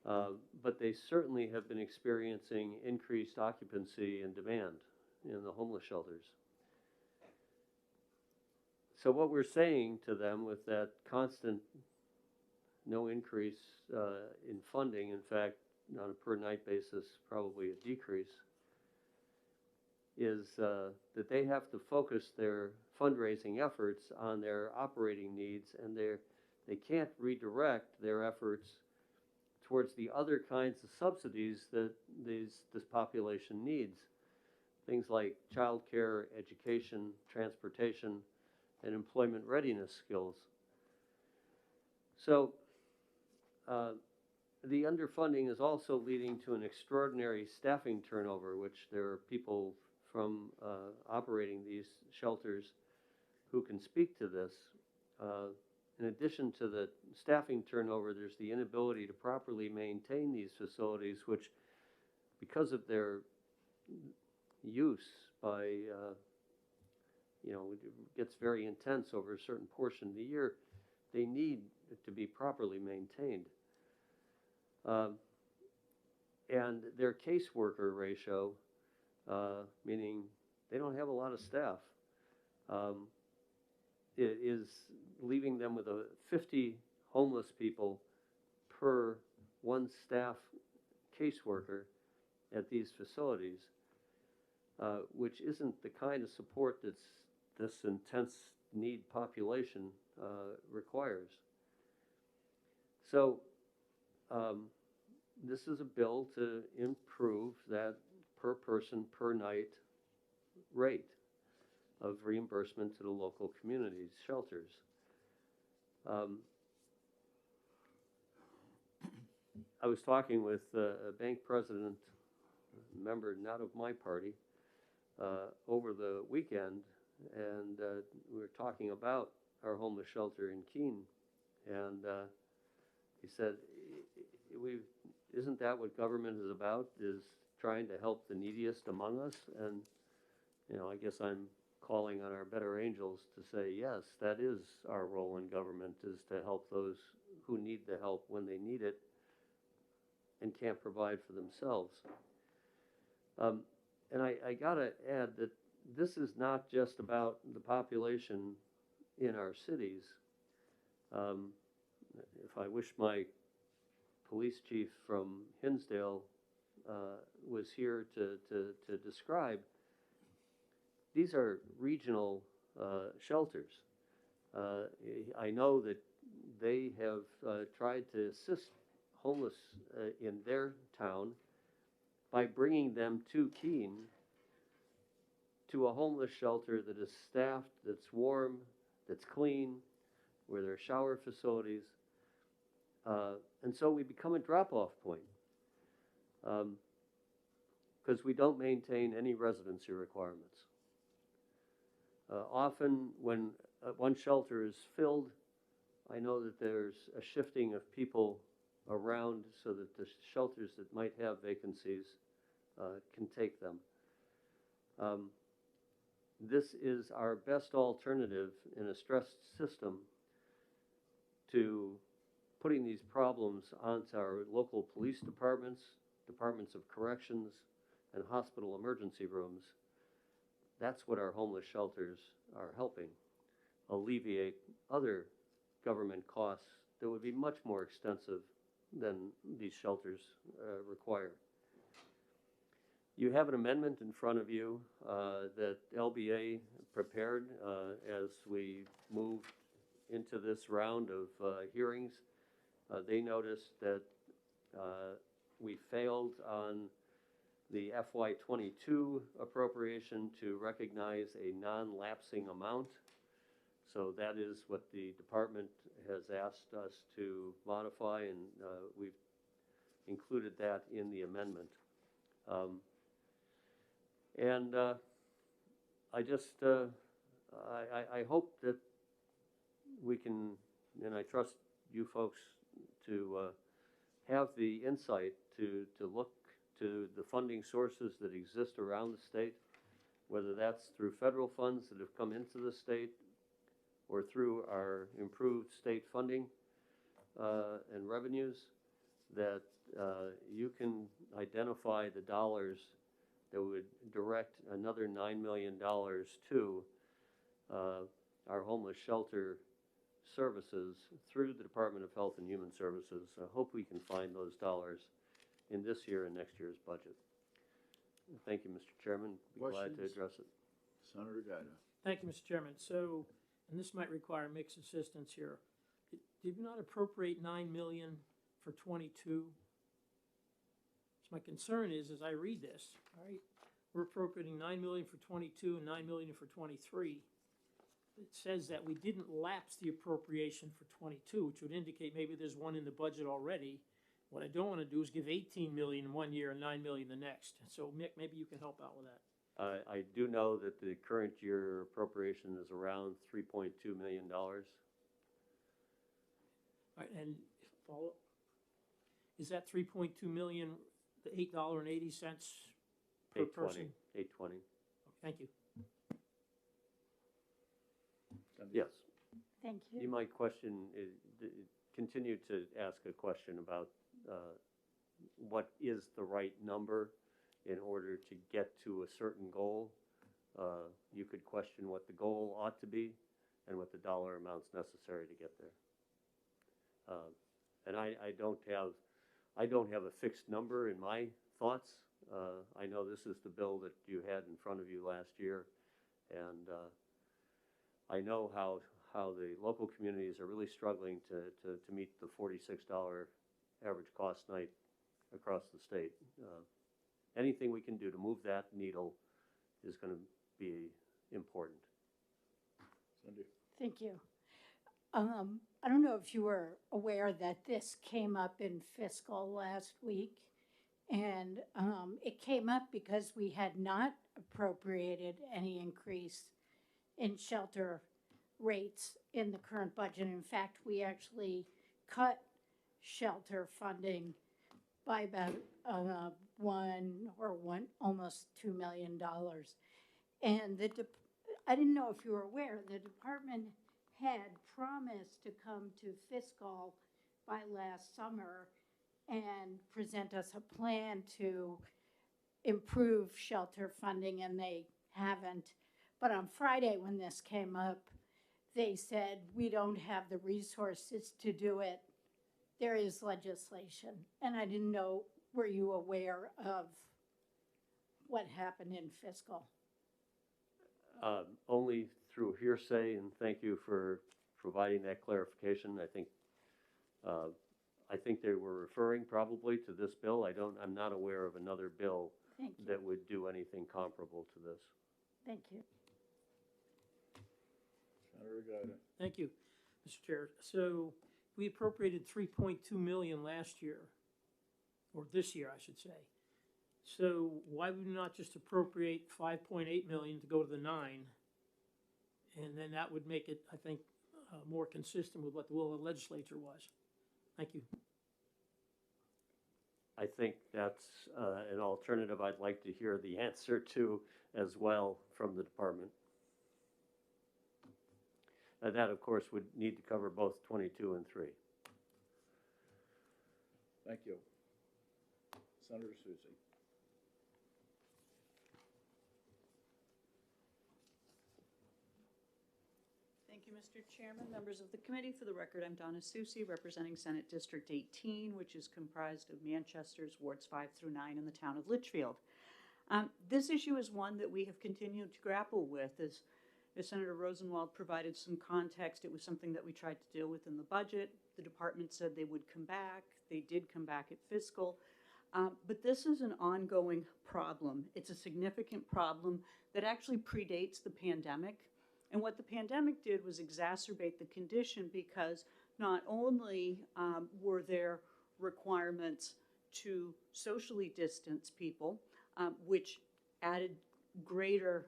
But they certainly have been experiencing increased occupancy and demand in the homeless shelters. So what we're saying to them with that constant no increase in funding, in fact, on a per night basis, probably a decrease, is that they have to focus their fundraising efforts on their operating needs, and they can't redirect their efforts towards the other kinds of subsidies that this population needs. Things like childcare, education, transportation, and employment readiness skills. So the underfunding is also leading to an extraordinary staffing turnover, which there are people from operating these shelters who can speak to this. In addition to the staffing turnover, there's the inability to properly maintain these facilities, which, because of their use by, it gets very intense over a certain portion of the year, they need it to be properly maintained. And their caseworker ratio, meaning they don't have a lot of staff, it is leaving them with 50 homeless people per one staff caseworker at these facilities, which isn't the kind of support that this intense need population requires. So this is a bill to improve that per person per night rate of reimbursement to the local communities, shelters. I was talking with a bank president, a member not of my party, over the weekend, and we were talking about our homeless shelter in Keene, and he said, isn't that what government is about, is trying to help the neediest among us? And I guess I'm calling on our better angels to say, yes, that is our role in government, is to help those who need the help when they need it and can't provide for themselves. And I gotta add that this is not just about the population in our cities. If I wish my police chief from Hinsdale was here to describe, these are regional shelters. I know that they have tried to assist homeless in their town by bringing them to Keene, to a homeless shelter that is staffed, that's warm, that's clean, where there are shower facilities. And so we become a drop-off point because we don't maintain any residency requirements. Often when one shelter is filled, I know that there's a shifting of people around so that the shelters that might have vacancies can take them. This is our best alternative in a stressed system to putting these problems onto our local police departments, departments of corrections, and hospital emergency rooms. That's what our homeless shelters are helping alleviate other government costs that would be much more extensive than these shelters require. You have an amendment in front of you that LBA prepared as we moved into this round of hearings. They noticed that we failed on the FY22 appropriation to recognize a non-lapsing amount. So that is what the department has asked us to modify, and we've included that in the amendment. And I just, I hope that we can, and I trust you folks to have the insight to look to the funding sources that exist around the state, whether that's through federal funds that have come into the state or through our improved state funding and revenues, that you can identify the dollars that would direct another $9 million to our homeless shelter services through the Department of Health and Human Services. I hope we can find those dollars in this year and next year's budget. Thank you, Mr. Chairman. Be glad to address it. Senator Gaida. Thank you, Mr. Chairman. So, and this might require mixed assistance here. Did we not appropriate $9 million for 22? So my concern is, as I read this, all right, we're appropriating $9 million for 22 and $9 million for 23. It says that we didn't lapse the appropriation for 22, which would indicate maybe there's one in the budget already. What I don't want to do is give 18 million one year and 9 million the next. So Mick, maybe you can help out with that. I do know that the current year appropriation is around $3.2 million. All right, and follow up. Is that 3.2 million the $8.80 per person? $8.20. Thank you. Yes. Thank you. You might question, continue to ask a question about what is the right number in order to get to a certain goal. You could question what the goal ought to be and what the dollar amounts necessary to get there. And I don't have a fixed number in my thoughts. I know this is the bill that you had in front of you last year, and I know how the local communities are really struggling to meet the $46 average cost night across the state. Anything we can do to move that needle is going to be important. Cindy. Thank you. I don't know if you were aware that this came up in fiscal last week, and it came up because we had not appropriated any increase in shelter rates in the current budget. In fact, we actually cut shelter funding by about almost $2 million. And I didn't know if you were aware, the department had promised to come to fiscal by last summer and present us a plan to improve shelter funding, and they haven't. But on Friday, when this came up, they said, we don't have the resources to do it. There is legislation. And I didn't know, were you aware of what happened in fiscal? Only through hearsay, and thank you for providing that clarification. I think they were referring probably to this bill. I'm not aware of another bill that would do anything comparable to this. Thank you. Senator Gaida. Thank you, Mr. Chair. So we appropriated 3.2 million last year, or this year, I should say. So why would we not just appropriate 5.8 million to go to the 9? And then that would make it, I think, more consistent with what the will of the legislature was. Thank you. I think that's an alternative I'd like to hear the answer to as well from the department. That, of course, would need to cover both 22 and 3. Thank you. Senator Susie. Thank you, Mr. Chairman, members of the committee. For the record, I'm Donna Susie, representing Senate District 18, which is comprised of Manchester's wards 5 through 9 in the town of Litchfield. This issue is one that we have continued to grapple with. As Senator Rosenwald provided some context, it was something that we tried to deal with in the budget. The department said they would come back. They did come back at fiscal. But this is an ongoing problem. It's a significant problem that actually predates the pandemic. And what the pandemic did was exacerbate the condition, because not only were there requirements to socially distance people, which added created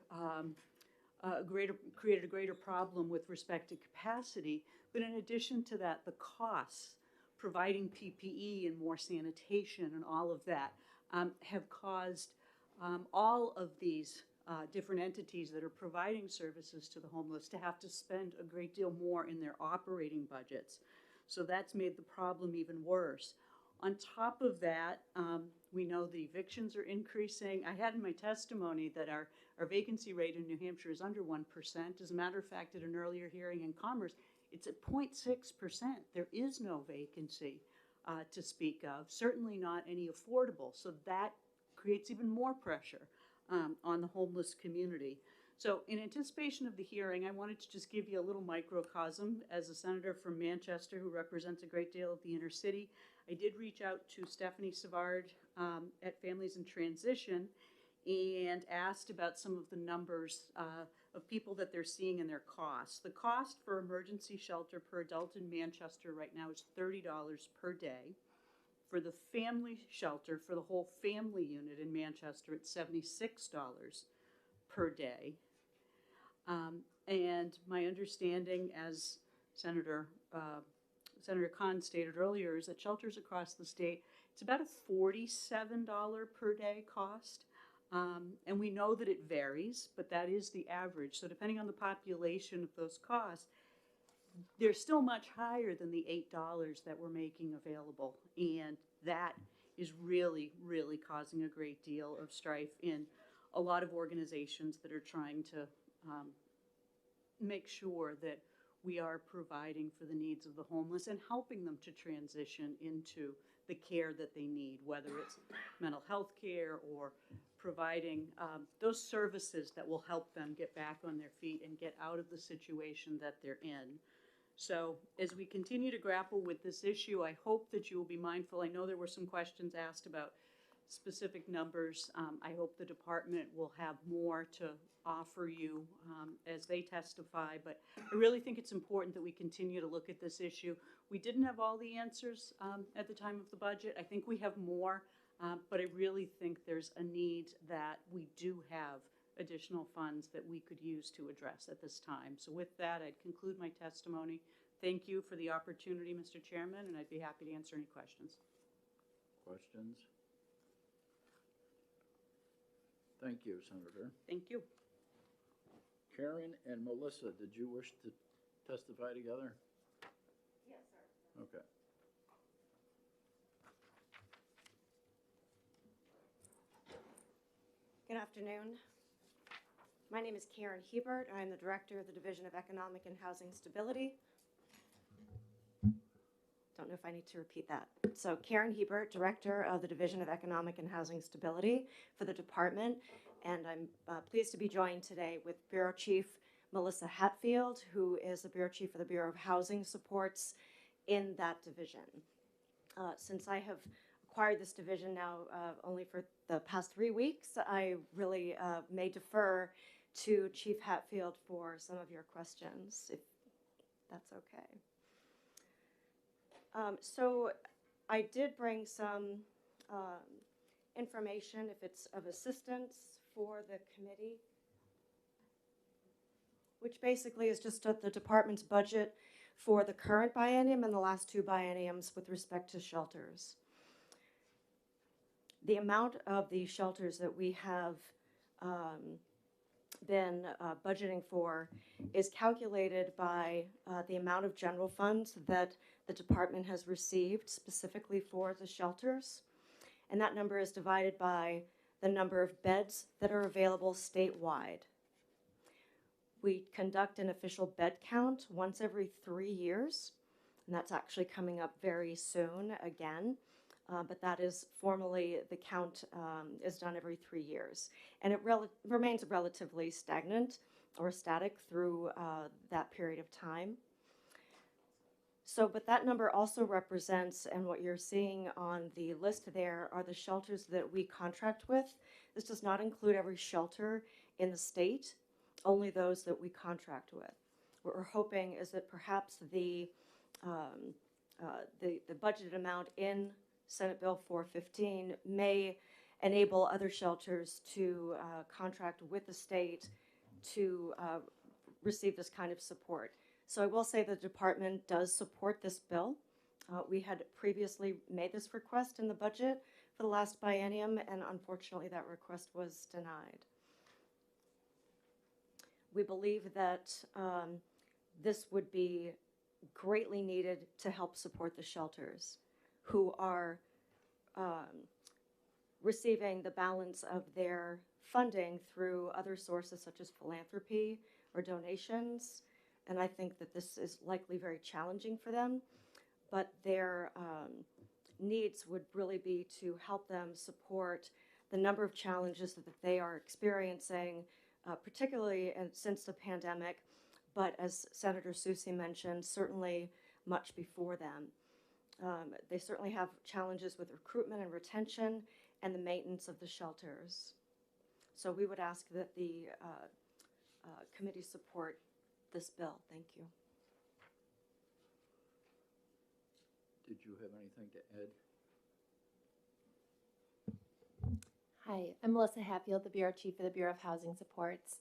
a greater problem with respect to capacity, but in addition to that, the costs, providing PPE and more sanitation and all of that, have caused all of these different entities that are providing services to the homeless to have to spend a great deal more in their operating budgets. So that's made the problem even worse. On top of that, we know the evictions are increasing. I had in my testimony that our vacancy rate in New Hampshire is under 1%. As a matter of fact, at an earlier hearing in Commerce, it's at 0.6%. There is no vacancy to speak of, certainly not any affordable. So that creates even more pressure on the homeless community. So in anticipation of the hearing, I wanted to just give you a little microcosm. As a senator from Manchester who represents a great deal of the inner city, I did reach out to Stephanie Savard at Families in Transition and asked about some of the numbers of people that they're seeing and their costs. The cost for emergency shelter per adult in Manchester right now is $30 per day. For the family shelter, for the whole family unit in Manchester, it's $76 per day. And my understanding, as Senator Khan stated earlier, is that shelters across the state, it's about a $47 per day cost. And we know that it varies, but that is the average. So depending on the population of those costs, they're still much higher than the $8 that we're making available. And that is really, really causing a great deal of strife in a lot of organizations that are trying to make sure that we are providing for the needs of the homeless and helping them to transition into the care that they need, whether it's mental health care or providing those services that will help them get back on their feet and get out of the situation that they're in. So as we continue to grapple with this issue, I hope that you will be mindful. I know there were some questions asked about specific numbers. I hope the department will have more to offer you as they testify, but I really think it's important that we continue to look at this issue. We didn't have all the answers at the time of the budget. I think we have more, but I really think there's a need that we do have additional funds that we could use to address at this time. So with that, I'd conclude my testimony. Thank you for the opportunity, Mr. Chairman, and I'd be happy to answer any questions. Questions? Thank you, Senator. Thank you. Karen and Melissa, did you wish to testify together? Yes, sir. Okay. Good afternoon. My name is Karen Hebert. I'm the Director of the Division of Economic and Housing Stability. Don't know if I need to repeat that. So Karen Hebert, Director of the Division of Economic and Housing Stability for the department. And I'm pleased to be joined today with Bureau Chief Melissa Hatfield, who is the Bureau Chief for the Bureau of Housing Supports in that division. Since I have acquired this division now only for the past 3 weeks, I really may defer to Chief Hatfield for some of your questions, if that's okay. So I did bring some information, if it's of assistance for the committee, which basically is just the department's budget for the current biennium and the last 2 bienniums with respect to shelters. The amount of the shelters that we have been budgeting for is calculated by the amount of general funds that the department has received specifically for the shelters. And that number is divided by the number of beds that are available statewide. We conduct an official bed count once every 3 years, and that's actually coming up very soon again. But that is formally, the count is done every 3 years. And it remains relatively stagnant or static through that period of time. So, but that number also represents, and what you're seeing on the list there are the shelters that we contract with. This does not include every shelter in the state. only those that we contract with. What we're hoping is that perhaps the budgeted amount in Senate Bill 415 may enable other shelters to contract with the state to receive this kind of support. So I will say the department does support this bill. We had previously made this request in the budget for the last biennium, and unfortunately that request was denied. We believe that this would be greatly needed to help support the shelters who are receiving the balance of their funding through other sources such as philanthropy or donations. And I think that this is likely very challenging for them, but their needs would really be to help them support the number of challenges that they are experiencing, particularly since the pandemic, but as Senator Soucy mentioned, certainly much before them. They certainly have challenges with recruitment and retention and the maintenance of the shelters. So we would ask that the committee support this bill. Thank you. Did you have anything to add? Hi, I'm Melissa Hatfield, the Bureau Chief of the Bureau of Housing Supports.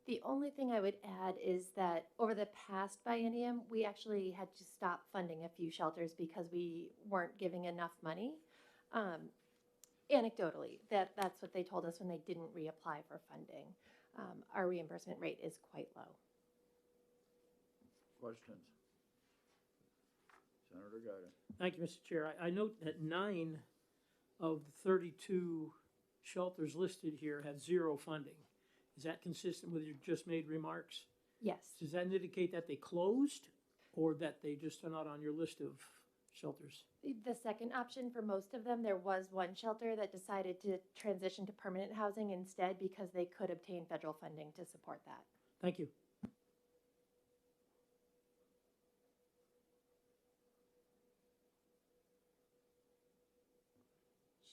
The only thing I would add is that over the past biennium, we actually had to stop funding a few shelters because we weren't giving enough money. Anecdotally, that's what they told us when they didn't reapply for funding. Our reimbursement rate is quite low. Questions? Senator Gaida. Thank you, Mr. Chair. I note that 9 of the 32 shelters listed here have 0 funding. Is that consistent with your just made remarks? Yes. Does that indicate that they closed or that they just are not on your list of shelters? The second option for most of them, there was one shelter that decided to transition to permanent housing instead because they could obtain federal funding to support that. Thank you.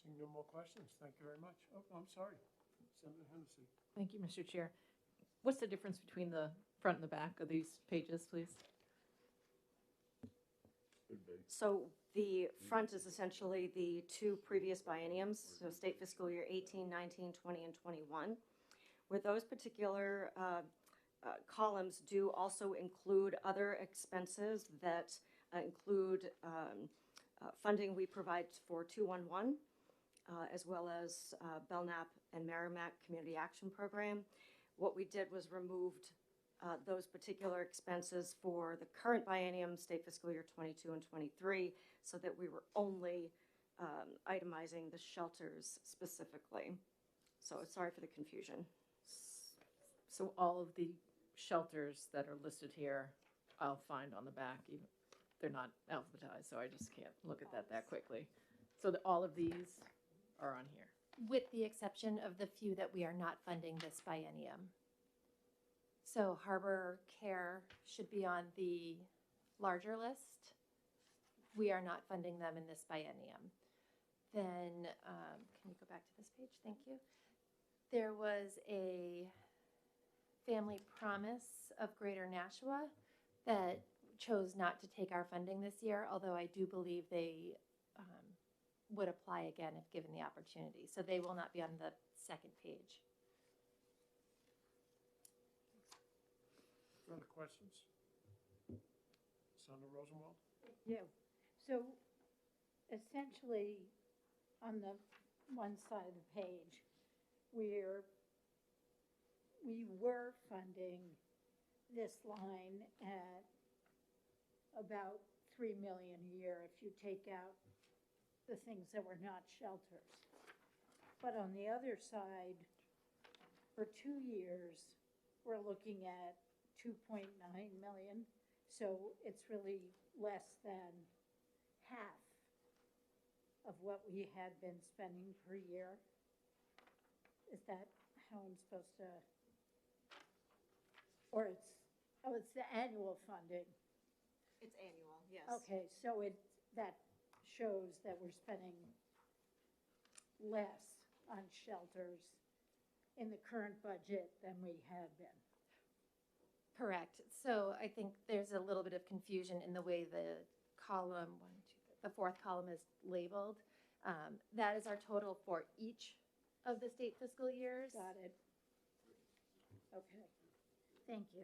Seeing no more questions, thank you very much. Oh, I'm sorry, Senator Hennessy. Thank you, Mr. Chair. What's the difference between the front and the back of these pages, please? So the front is essentially the 2 previous bienniums, so state fiscal year 18, 19, 20, and 21, where those particular columns do also include other expenses that include funding we provide for 211, as well as Belknap and Merrimack Community Action Program. What we did was removed those particular expenses for the current biennium, state fiscal year 22 and 23, so that we were only itemizing the shelters specifically. So sorry for the confusion. So all of the shelters that are listed here, I'll find on the back. Even they're not alphabetized, so I just can't look at that quickly. So all of these are on here. With the exception of the few that we are not funding this biennium. So Harbor Care should be on the larger list. We are not funding them in this biennium. Then, can you go back to this page? Thank you. There was a Family Promise of Greater Nashua that chose not to take our funding this year, although I do believe they would apply again if given the opportunity. So they will not be on the second page. Further questions? Senator Rosenwald? Yeah. So essentially, on the one side of the page, we were funding this line at about $3 million a year if you take out the things that were not shelters. But on the other side, for 2 years, we're looking at 2.9 million. So it's really less than half of what we had been spending per year. Is that how I'm supposed to? Or it's the annual funding. It's annual, yes. Okay, so that shows that we're spending less on shelters in the current budget than we had been. Correct. So I think there's a little bit of confusion in the way the column, the fourth column is labeled. That is our total for each of the state fiscal years. Got it. Okay, thank you.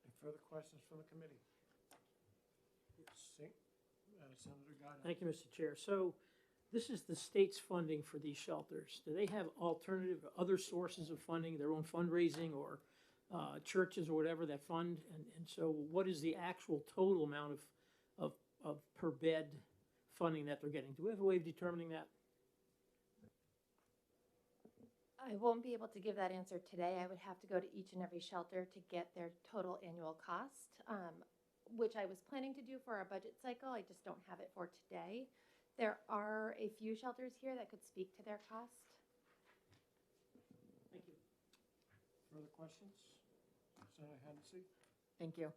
Any further questions from the committee? Senator Goddard. Thank you, Mr. Chair. So this is the state's funding for these shelters. Do they have alternative, other sources of funding, their own fundraising or churches or whatever that fund? And so what is the actual total amount of per bed funding that they're getting? Do we have a way of determining that? I won't be able to give that answer today. I would have to go to each and every shelter to get their total annual cost, which I was planning to do for our budget cycle. I just don't have it for today. There are a few shelters here that could speak to their cost. Thank you. Further questions? Senator Hennessy? Thank you.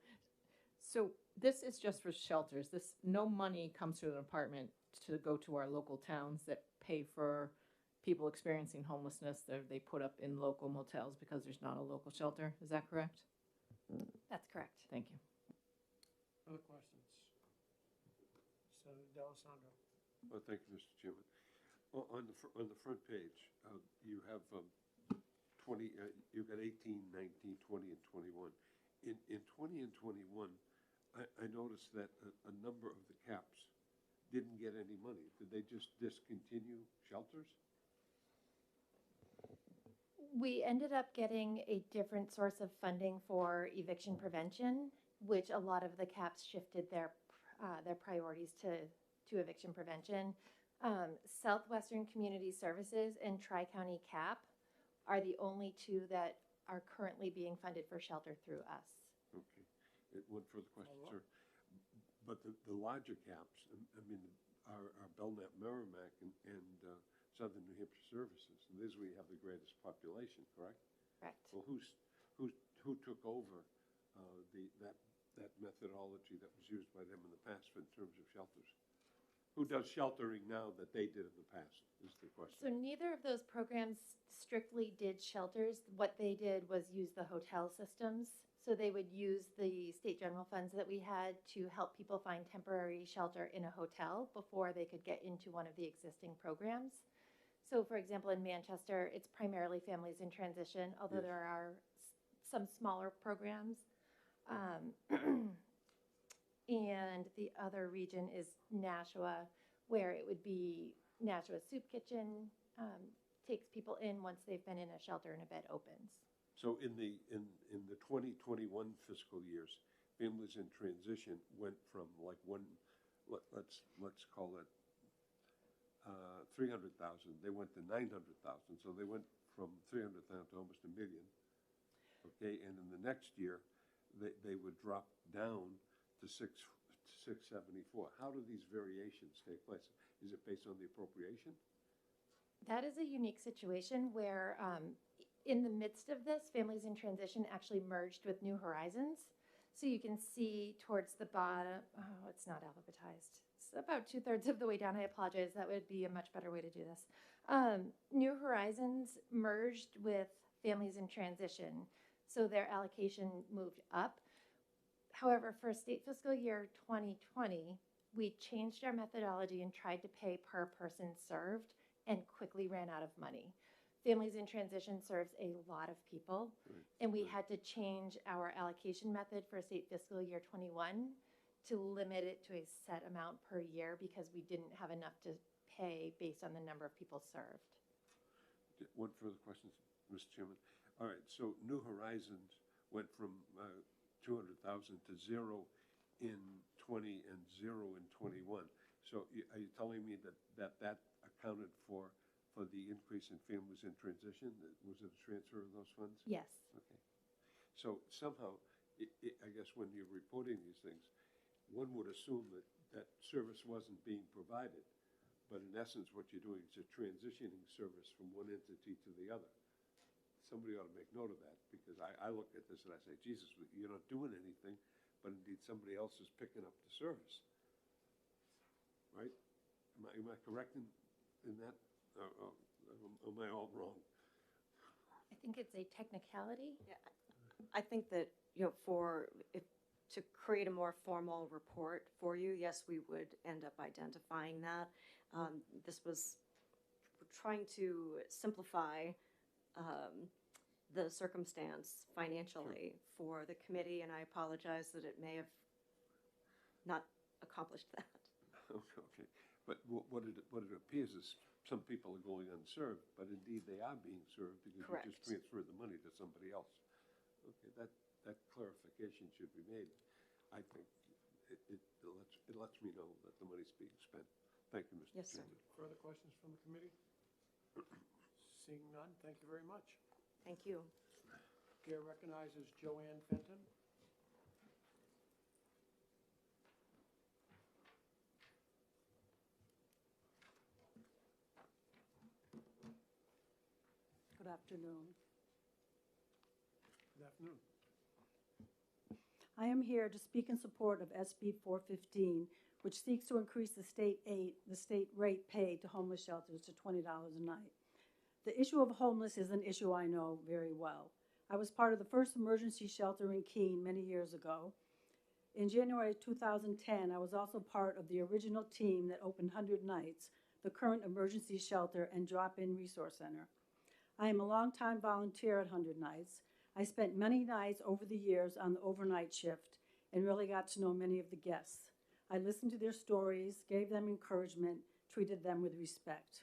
So this is just for shelters. No money comes to the department to go to our local towns that pay for people experiencing homelessness that they put up in local motels because there's not a local shelter. Is that correct? That's correct. Thank you. Other questions? Senator D'Alessandro? Well, thank you, Mr. Chairman. On the front page, you have 20. You've got 18, 19, 20, and 21. In 20 and 21, I noticed that a number of the caps didn't get any money. Did they just discontinue shelters? We ended up getting a different source of funding for eviction prevention, which a lot of the caps shifted their priorities to eviction prevention. Southwestern Community Services and Tri-County CAP are the only two that are currently being funded for shelter through us. Okay. One further question, sir. But the larger caps, I mean, are Belknap, Merrimack, and Southern New Hampshire Services. And these where you have the greatest population, correct? Correct. Well, who took over that methodology that was used by them in the past in terms of shelters? Who does sheltering now that they did in the past is the question. So neither of those programs strictly did shelters. What they did was use the hotel systems. So they would use the state general funds that we had to help people find temporary shelter in a hotel before they could get into one of the existing programs. So for example, in Manchester, it's primarily families in transition, although Yes. there are some smaller programs. And the other region is Nashua, where it would be Nashua Soup Kitchen, takes people in once they've been in a shelter and a bed opens. So in the 2021 fiscal years, families in transition went from like let's call it 300,000. They went to 900,000. So they went from 300,000 to almost $1 million. Okay, and in the next year, they would drop down to 674. How do these variations take place? Is it based on the appropriation? That is a unique situation where in the midst of this, Families in Transition actually merged with New Horizons. So you can see towards the bottom, oh, it's not alphabetized. It's about 2/3 of the way down. I apologize. That would be a much better way to do this. New Horizons merged with Families in Transition, so their allocation moved up. However, for state fiscal year 2020, we changed our methodology and tried to pay per person served and quickly ran out of money. Families in Transition serves a lot of people, and we had to change our allocation method for state fiscal year 21 to limit it to a set amount per year because we didn't have enough to pay based on the number of people served. One further question, Mr. Chairman. All right, so New Horizons went from 200,000 to 0 in 20 and 0 in 21. So are you telling me that accounted for the increase in families in transition? Was it a transfer of those funds? Yes. Okay. So somehow, I guess when you're reporting these things, one would assume that service wasn't being provided. But in essence, what you're doing is you're transitioning service from one entity to the other. Somebody ought to make note of that, because I look at this and I say, Jesus, you're not doing anything, but indeed somebody else is picking up the service. Right? Am I correct in that? Am I all wrong? I think it's a technicality. Yeah, I think that, you know, to create a more formal report for you, yes, we would end up identifying that. This was trying to simplify the circumstance financially for the committee, and I apologize that it may have not accomplished that. Okay, but what it appears is some people are going unserved, but indeed they are being served because Correct. you just transferred the money to somebody else. Okay, that clarification should be made. I think it lets me know that the money's being spent. Thank you, Mr. Yes, sir. Chairman. Further questions from the committee? Seeing none, thank you very much. Thank you. Chair recognizes Joanne Fenton. Good afternoon. Good afternoon. I am here to speak in support of SB 415, which seeks to increase the state rate paid to homeless shelters to $20 a night. The issue of homeless is an issue I know very well. I was part of the first emergency shelter in Keene many years ago. In January 2010, I was also part of the original team that opened 100 Nights, the current emergency shelter and drop-in resource center. I am a longtime volunteer at 100 Nights. I spent many nights over the years on the overnight shift and really got to know many of the guests. I listened to their stories, gave them encouragement, treated them with respect.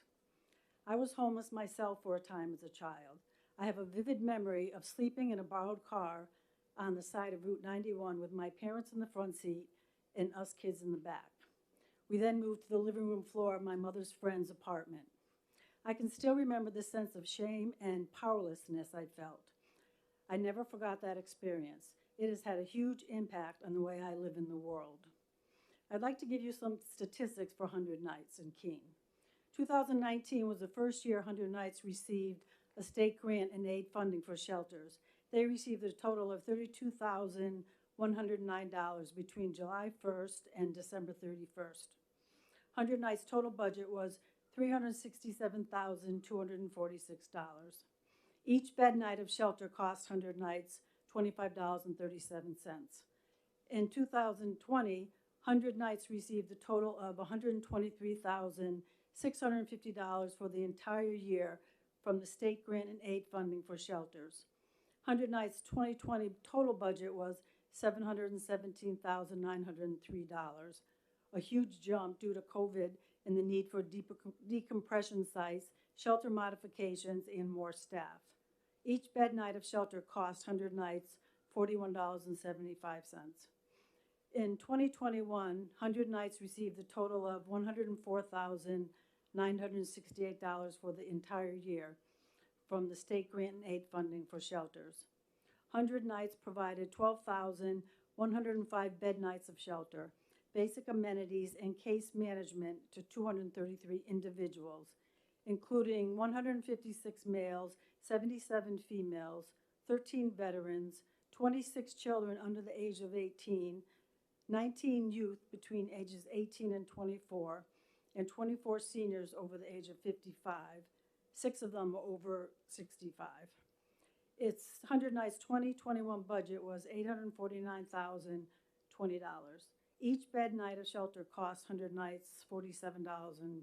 I was homeless myself for a time as a child. I have a vivid memory of sleeping in a borrowed car on the side of Route 91 with my parents in the front seat and us kids in the back. We then moved to the living room floor of my mother's friend's apartment. I can still remember the sense of shame and powerlessness I felt. I never forgot that experience. It has had a huge impact on the way I live in the world. I'd like to give you some statistics for 100 Nights in Keene. 2019 was the first year 100 Nights received a state grant and aid funding for shelters. They received a total of $32,109 between July 1st and December 31st. 100 Nights' total budget was $367,246. Each bed night of shelter cost 100 Nights $25.37. In 2020, 100 Nights received a total of $123,650 for the entire year from the state grant and aid funding for shelters. 100 Nights' 2020 total budget was $717,903, a huge jump due to COVID and the need for decompression sites, shelter modifications, and more staff. Each bed night of shelter cost 100 Nights $41.75. In 2021, 100 Nights received a total of $104,968 for the entire year from the state grant and aid funding for shelters. 100 Nights provided 12,105 bed nights of shelter, basic amenities, and case management to 233 individuals, including 156 males, 77 females, 13 veterans, 26 children under the age of 18, 19 youth between ages 18 and 24, and 24 seniors over the age of 55. 6 of them over 65. Its 100 Nights 2021 budget was $849,020. Each bed night of shelter cost 100 Nights $47.15.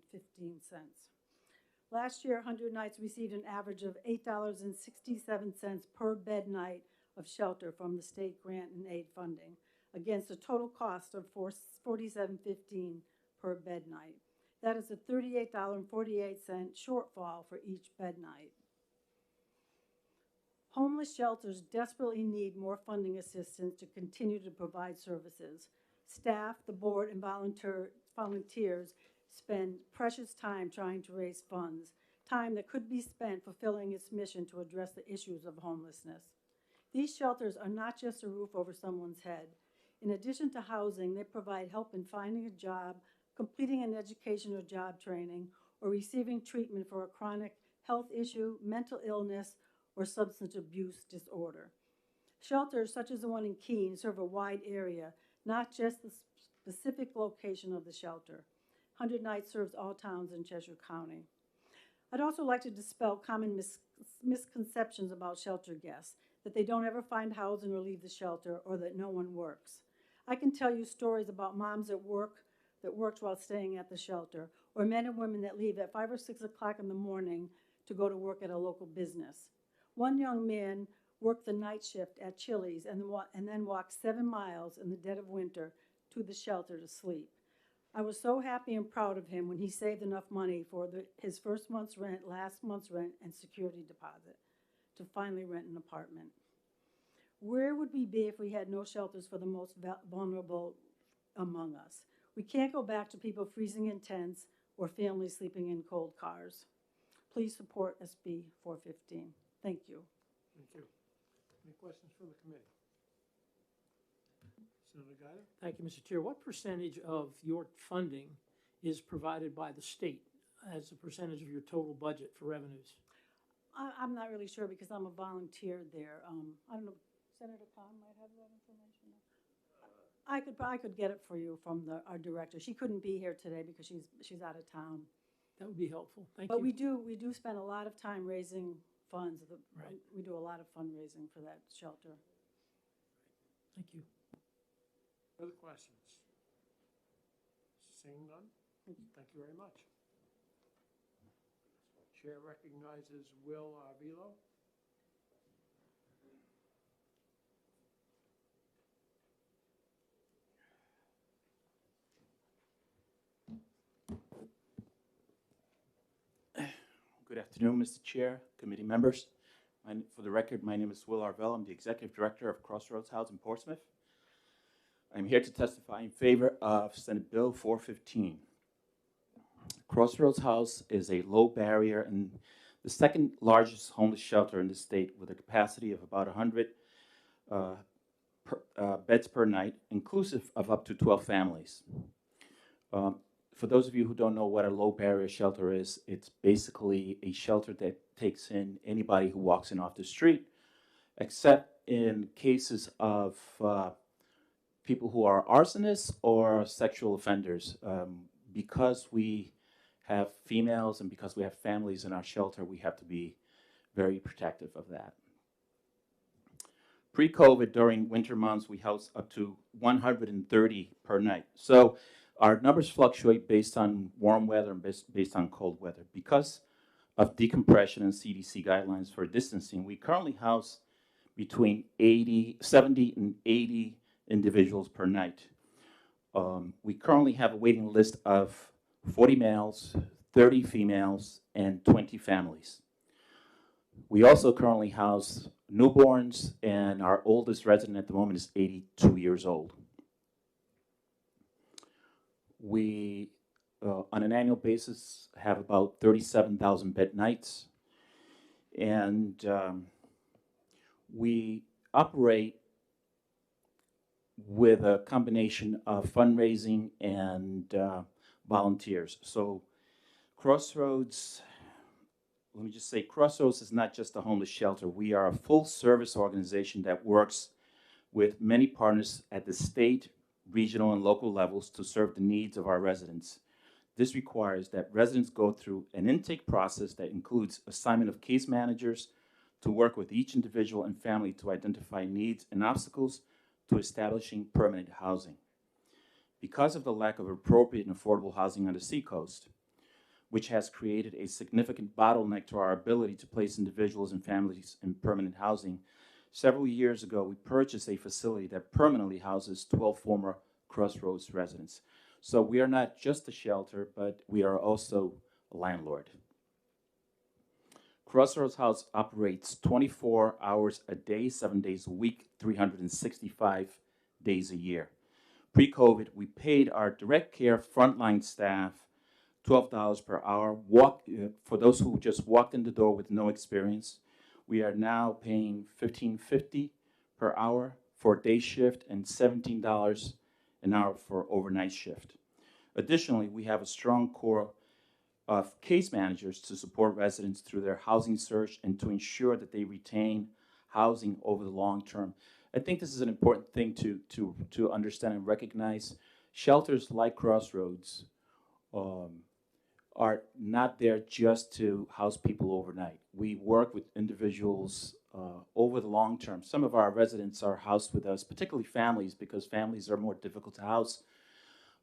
Last year, 100 Nights received an average of $8.67 per bed night of shelter from the state grant and aid funding, against a total cost of $47.15 per bed night. That is a $38.48 shortfall for each bed night. Homeless shelters desperately need more funding assistance to continue to provide services. Staff, the board, and volunteers spend precious time trying to raise funds, time that could be spent fulfilling its mission to address the issues of homelessness. These shelters are not just a roof over someone's head. In addition to housing, they provide help in finding a job, completing an education or job training, or receiving treatment for a chronic health issue, mental illness, or substance abuse disorder. Shelters such as the one in Keene serve a wide area, not just the specific location of the shelter. 100 Nights serves all towns in Cheshire County. I'd also like to dispel common misconceptions about shelter guests, that they don't ever find housing or leave the shelter, or that no one works. I can tell you stories about moms at work that worked while staying at the shelter, or men and women that leave at 5 or 6 o'clock in the morning to go to work at a local business. One young man worked the night shift at Chili's and then walked 7 miles in the dead of winter to the shelter to sleep. I was so happy and proud of him when he saved enough money for his first month's rent, last month's rent, and security deposit to finally rent an apartment. Where would we be if we had no shelters for the most vulnerable among us? We can't go back to people freezing in tents or families sleeping in cold cars. Please support SB 415. Thank you. Thank you. Any questions from the committee? Senator Guida? Thank you, Mr. Chair. What percentage of your funding is provided by the state as a percentage of your total budget for revenues? I'm not really sure because I'm a volunteer there. I don't know, Senator Khan might have that information. I could get it for you from our director. She couldn't be here today because she's out of town. That would be helpful. Thank But you. we do spend a lot of time raising funds. Right. We do a lot of fundraising for that shelter. Thank you. Other questions? Seeing none? Thank you very much. Chair recognizes Will Arvilo. Good afternoon, Mr. Chair, committee members. For the record, my name is Will Arvell. I'm the Executive Director of Crossroads House in Portsmouth. I'm here to testify in favor of Senate Bill 415. Crossroads House is a low barrier and the second largest homeless shelter in the state with a capacity of about 100 beds per night, inclusive of up to 12 families. For those of you who don't know what a low barrier shelter is, it's basically a shelter that takes in anybody who walks in off the street, except in cases of people who are arsonists or sexual offenders. Because we have females and because we have families in our shelter, we have to be very protective of that. Pre-COVID, during winter months, we housed up to 130 per night. So our numbers fluctuate based on warm weather and based on cold weather. Because of decompression and CDC guidelines for distancing, we currently house between 70 and 80 individuals per night. We currently have a waiting list of 40 males, 30 females, and 20 families. We also currently house newborns, and our oldest resident at the moment is 82 years old. We, on an annual basis, have about 37,000 bed nights, and we operate with a combination of fundraising and volunteers. So Crossroads, let me just say, Crossroads is not just a homeless shelter. We are a full service organization that works with many partners at the state, regional, and local levels to serve the needs of our residents. This requires that residents go through an intake process that includes assignment of case managers to work with each individual and family to identify needs and obstacles to establishing permanent housing. Because of the lack of appropriate and affordable housing on the seacoast, which has created a significant bottleneck to our ability to place individuals and families in permanent housing, several years ago we purchased a facility that permanently houses 12 former Crossroads residents. So we are not just a shelter, but we are also a landlord. Crossroads House operates 24 hours a day, 7 days a week, 365 days a year. Pre-COVID, we paid our direct care frontline staff $12 per hour. For those who just walked in the door with no experience, we are now paying $15.50 per hour for day shift and $17 an hour for overnight shift. Additionally, we have a strong core of case managers to support residents through their housing search and to ensure that they retain housing over the long term. I think this is an important thing to understand and recognize. Shelters like Crossroads are not there just to house people overnight. We work with individuals over the long term. Some of our residents are housed with us, particularly families, because families are more difficult to house,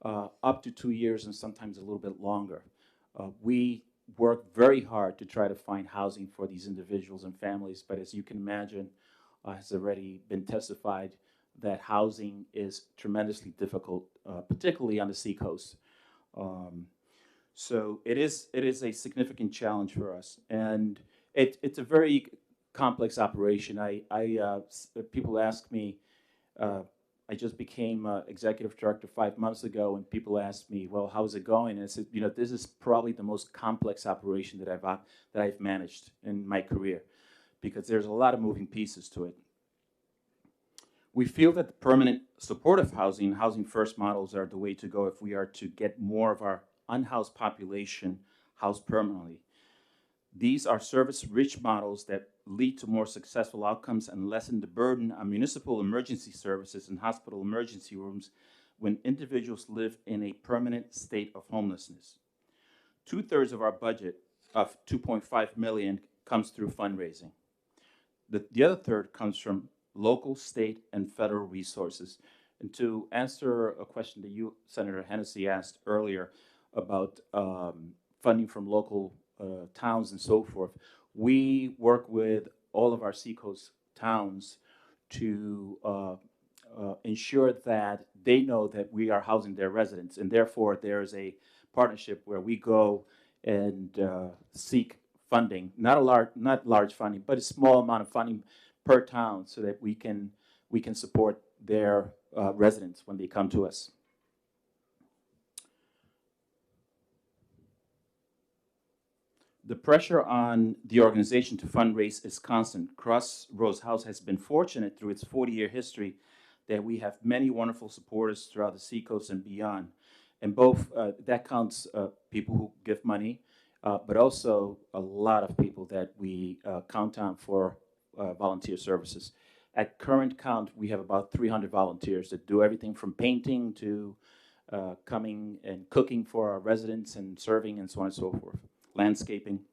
up to 2 years and sometimes a little bit longer. We work very hard to try to find housing for these individuals and families, but as you can imagine, has already been testified that housing is tremendously difficult, particularly on the seacoast. So it is a significant challenge for us, and it's a very complex operation. People ask me, I just became executive director 5 months ago, and people ask me, well, how's it going? And I said, this is probably the most complex operation that I've managed in my career, because there's a lot of moving pieces to it. We feel that the permanent supportive housing, housing first models are the way to go if we are to get more of our unhoused population housed permanently. These are service-rich models that lead to more successful outcomes and lessen the burden on municipal emergency services and hospital emergency rooms when individuals live in a permanent state of homelessness. 2/3 of our budget of $2.5 million comes through fundraising. The other third comes from local, state, and federal resources. And to answer a question that you, Senator Hennessy, asked earlier about funding from local towns and so forth, we work with all of our seacoast towns to ensure that they know that we are housing their residents, and therefore there is a partnership where we go and seek funding, not large funding, but a small amount of funding per town, so that we can support their residents when they come to us. The pressure on the organization to fundraise is constant. Crossroads House has been fortunate through its 40-year history that we have many wonderful supporters throughout the seacoast and beyond. And both, that counts people who give money, but also a lot of people that we count on for volunteer services. At current count, we have about 300 volunteers that do everything from painting to coming and cooking for our residents and serving and so on and so forth. Landscaping.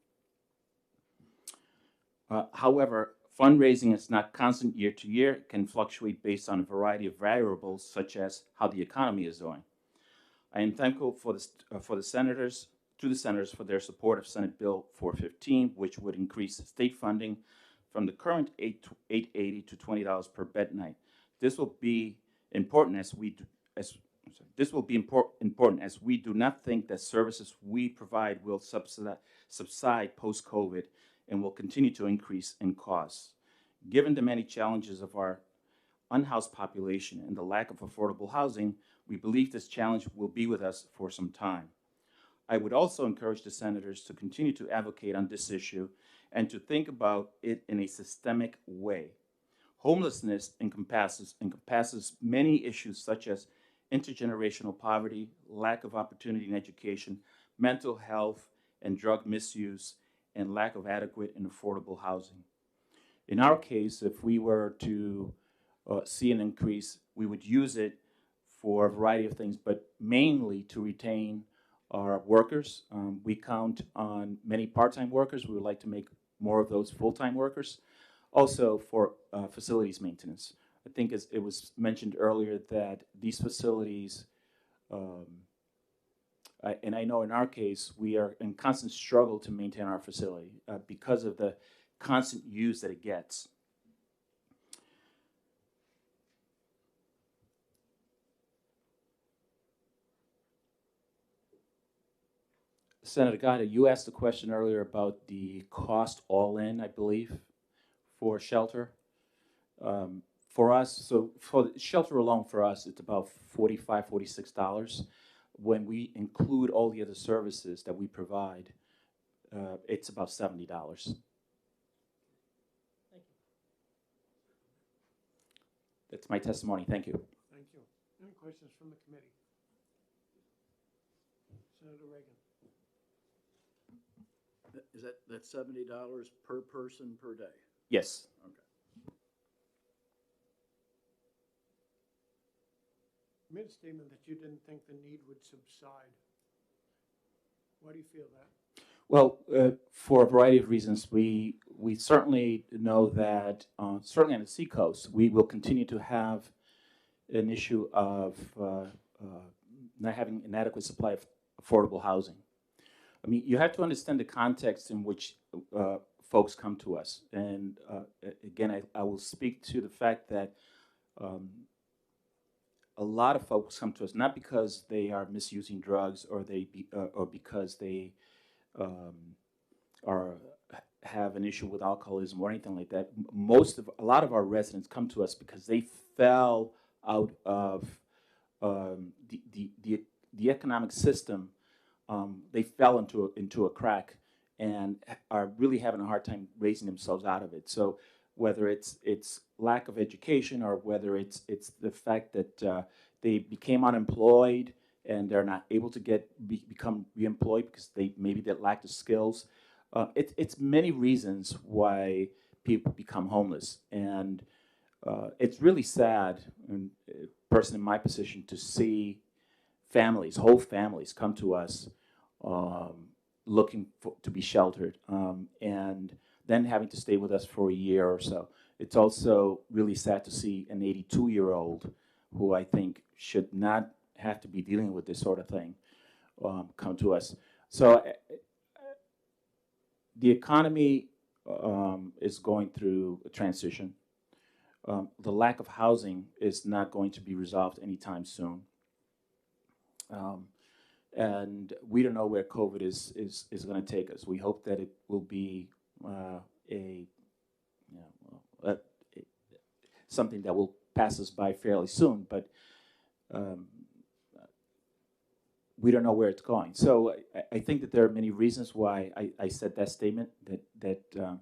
However, fundraising is not constant year to year. It can fluctuate based on a variety of variables, such as how the economy is doing. I am thankful for the senators for their support of Senate Bill 415, which would increase state funding from the current $8.80 to $20 per bed night. This will be important as we do not think that services we provide will subside post-COVID and will continue to increase in costs. Given the many challenges of our unhoused population and the lack of affordable housing, we believe this challenge will be with us for some time. I would also encourage the senators to continue to advocate on this issue and to think about it in a systemic way. Homelessness encompasses many issues such as intergenerational poverty, lack of opportunity in education, mental health and drug misuse, and lack of adequate and affordable housing. In our case, if we were to see an increase, we would use it for a variety of things, but mainly to retain our workers. We count on many part-time workers. We would like to make more of those full-time workers. Also for facilities maintenance. I think as it was mentioned earlier that these facilities, and I know in our case, we are in constant struggle to maintain our facility because of the constant use that it gets. Senator Gatta, you asked a question earlier about the cost all in, I believe, for shelter. For us, so for shelter alone for us, it's about $45, $46. When we include all the other services that we provide, it's about $70. Thank you. That's my testimony. Thank you. Thank you. Any questions from the committee? Senator Reagan. Is that's $70 per person per day? Yes. Okay. You made a statement that you didn't think the need would subside. Why do you feel that? Well, for a variety of reasons, we certainly know that certainly on the seacoast, we will continue to have an issue of not having an adequate supply of affordable housing. I mean, you have to understand the context in which folks come to us. And again, I will speak to the fact that a lot of folks come to us not because they are misusing drugs or or because they have an issue with alcoholism or anything like that. A lot of our residents come to us because they fell out of the economic system. They fell into a crack and are really having a hard time raising themselves out of it. So whether it's lack of education or whether it's the fact that they became unemployed and they're not able to become reemployed because they lack the skills. It's many reasons why people become homeless, and it's really sad, and a person in my position, to see whole families come to us looking to be sheltered, and then having to stay with us for a year or so. It's also really sad to see an 82-year-old who I think should not have to be dealing with this sort of thing come to us. So the economy is going through a transition. The lack of housing is not going to be resolved anytime soon. And we don't know where COVID is going to take us. We hope that it will be something that will pass us by fairly soon, but we don't know where it's going. So I think that there are many reasons why I said that statement, that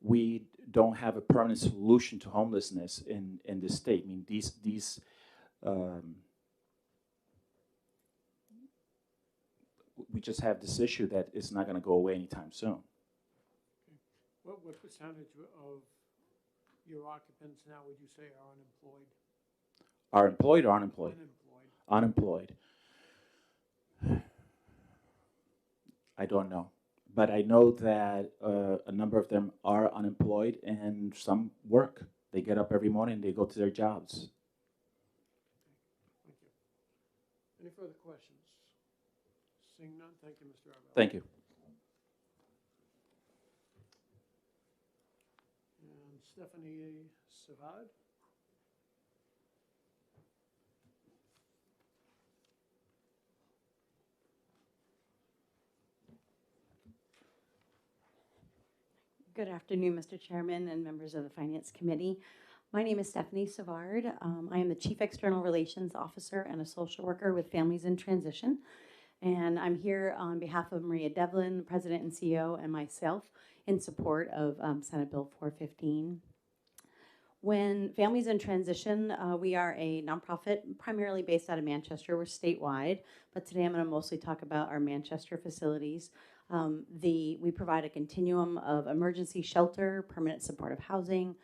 we don't have a permanent solution to homelessness in this state. I mean, we just have this issue that is not going to go away anytime soon. What percentage of your occupants now would you say are unemployed? Are employed or unemployed? Unemployed. Unemployed. I don't know. But I know that a number of them are unemployed and some work. They get up every morning and they go to their jobs. Thank you. Any further questions? Seeing none, thank you, Mr. Arvell. Thank you. And Stephanie Savard. Good afternoon, Mr. Chairman and members of the Finance Committee. My name is Stephanie Savard. I am the Chief External Relations Officer and a social worker with Families in Transition. And I'm here on behalf of Maria Devlin, President and CEO, and myself in support of Senate Bill 415. When Families in Transition, we are a nonprofit primarily based out of Manchester. We're statewide, but today I'm going to mostly talk about our Manchester facilities. We provide a continuum of emergency shelter, permanent supportive housing,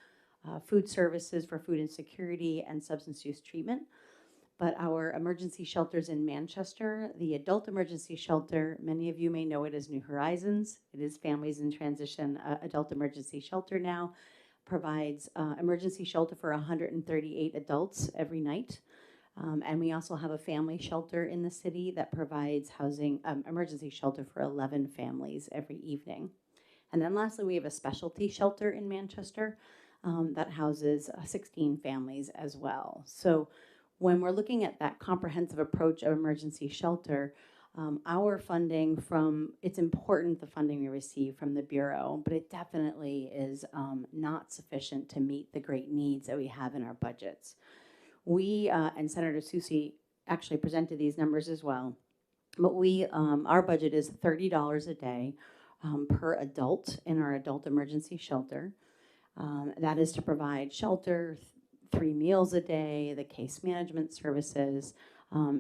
food services for food insecurity, and substance use treatment. But our emergency shelters in Manchester, the adult emergency shelter, many of you may know it as New Horizons. It is Families in Transition adult emergency shelter now. Provides emergency shelter for 138 adults every night. And we also have a family shelter in the city that provides housing, emergency shelter for 11 families every evening. And then lastly, we have a specialty shelter in Manchester that houses 16 families as well. So when we're looking at that comprehensive approach of emergency shelter, our funding it's important the funding we receive from the Bureau, but it definitely is not sufficient to meet the great needs that we have in our budgets. We, and Senator Soucy actually presented these numbers as well, but our budget is $30 a day per adult in our adult emergency shelter. That is to provide shelter, 3 meals a day, the case management services,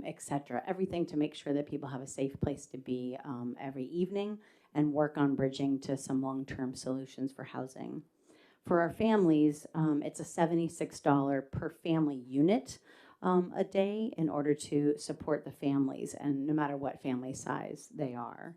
etc. Everything to make sure that people have a safe place to be every evening and work on bridging to some long-term solutions for housing. For our families, it's a $76 per family unit a day in order to support the families, and no matter what family size they are.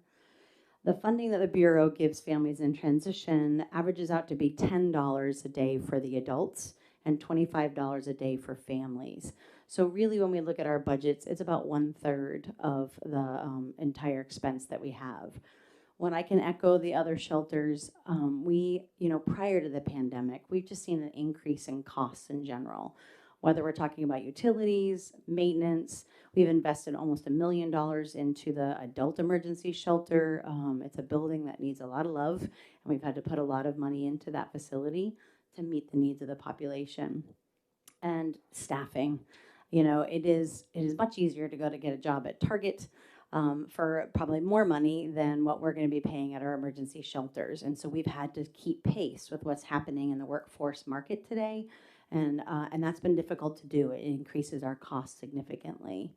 The funding that the Bureau gives families in transition averages out to be $10 a day for the adults and $25 a day for families. So really, when we look at our budgets, it's about 1/3 of the entire expense that we have. When I can echo the other shelters, prior to the pandemic, we've just seen an increase in costs in general. Whether we're talking about utilities, maintenance, we've invested almost $1 million into the adult emergency shelter. It's a building that needs a lot of love, and we've had to put a lot of money into that facility to meet the needs of the population. And staffing. It is much easier to go to get a job at Target for probably more money than what we're going to be paying at our emergency shelters. And so we've had to keep pace with what's happening in the workforce market today. And that's been difficult to do. It increases our costs significantly.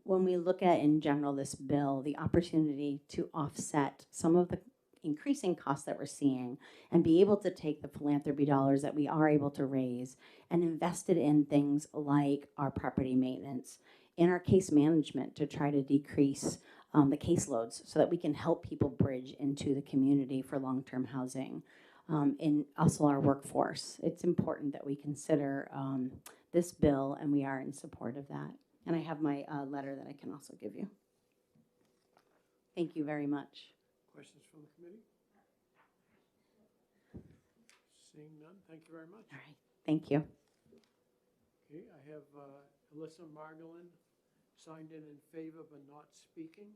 When we look at, in general, this bill, the opportunity to offset some of the increasing costs that we're seeing and be able to take the philanthropy dollars that we are able to raise and invest it in things like our property maintenance, in our case management to try to decrease the caseloads so that we can help people bridge into the community for long-term housing. And also our workforce. It's important that we consider this bill, and we are in support of that. And I have my letter that I can also give you. Thank you very much. Questions from the committee? Seeing none, thank you very much. All right, thank you. Okay, I have Alyssa Margolin signed in favor but not speaking.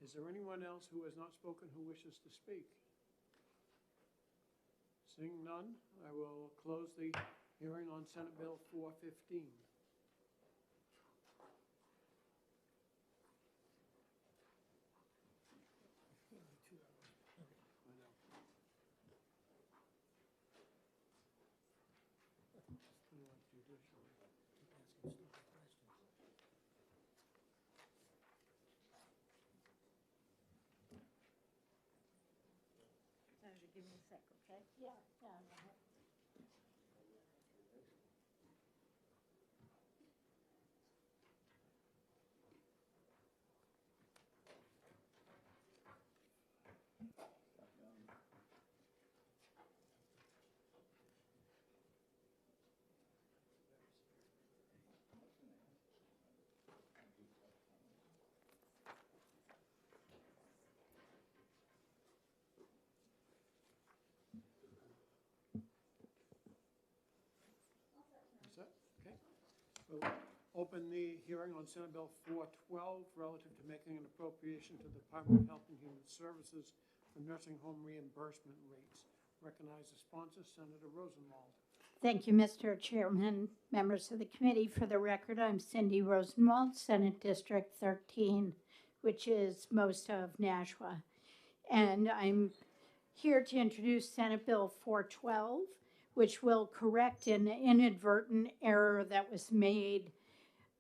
Is there anyone else who has not spoken who wishes to speak? Seeing none, I will close the hearing on Senate Bill 415. Give me a sec, okay? Yeah. Is that okay? So open the hearing on Senate Bill 412 relative to making an appropriation to the Department of Health and Human Services for nursing home reimbursement rates. Recognize the sponsor, Senator Rosenwald. Thank you, Mr. Chairman, members of the committee. For the record, I'm Cindy Rosenwald, Senate District 13, which is most of Nashua. And I'm here to introduce Senate Bill 412, which will correct an inadvertent error that was made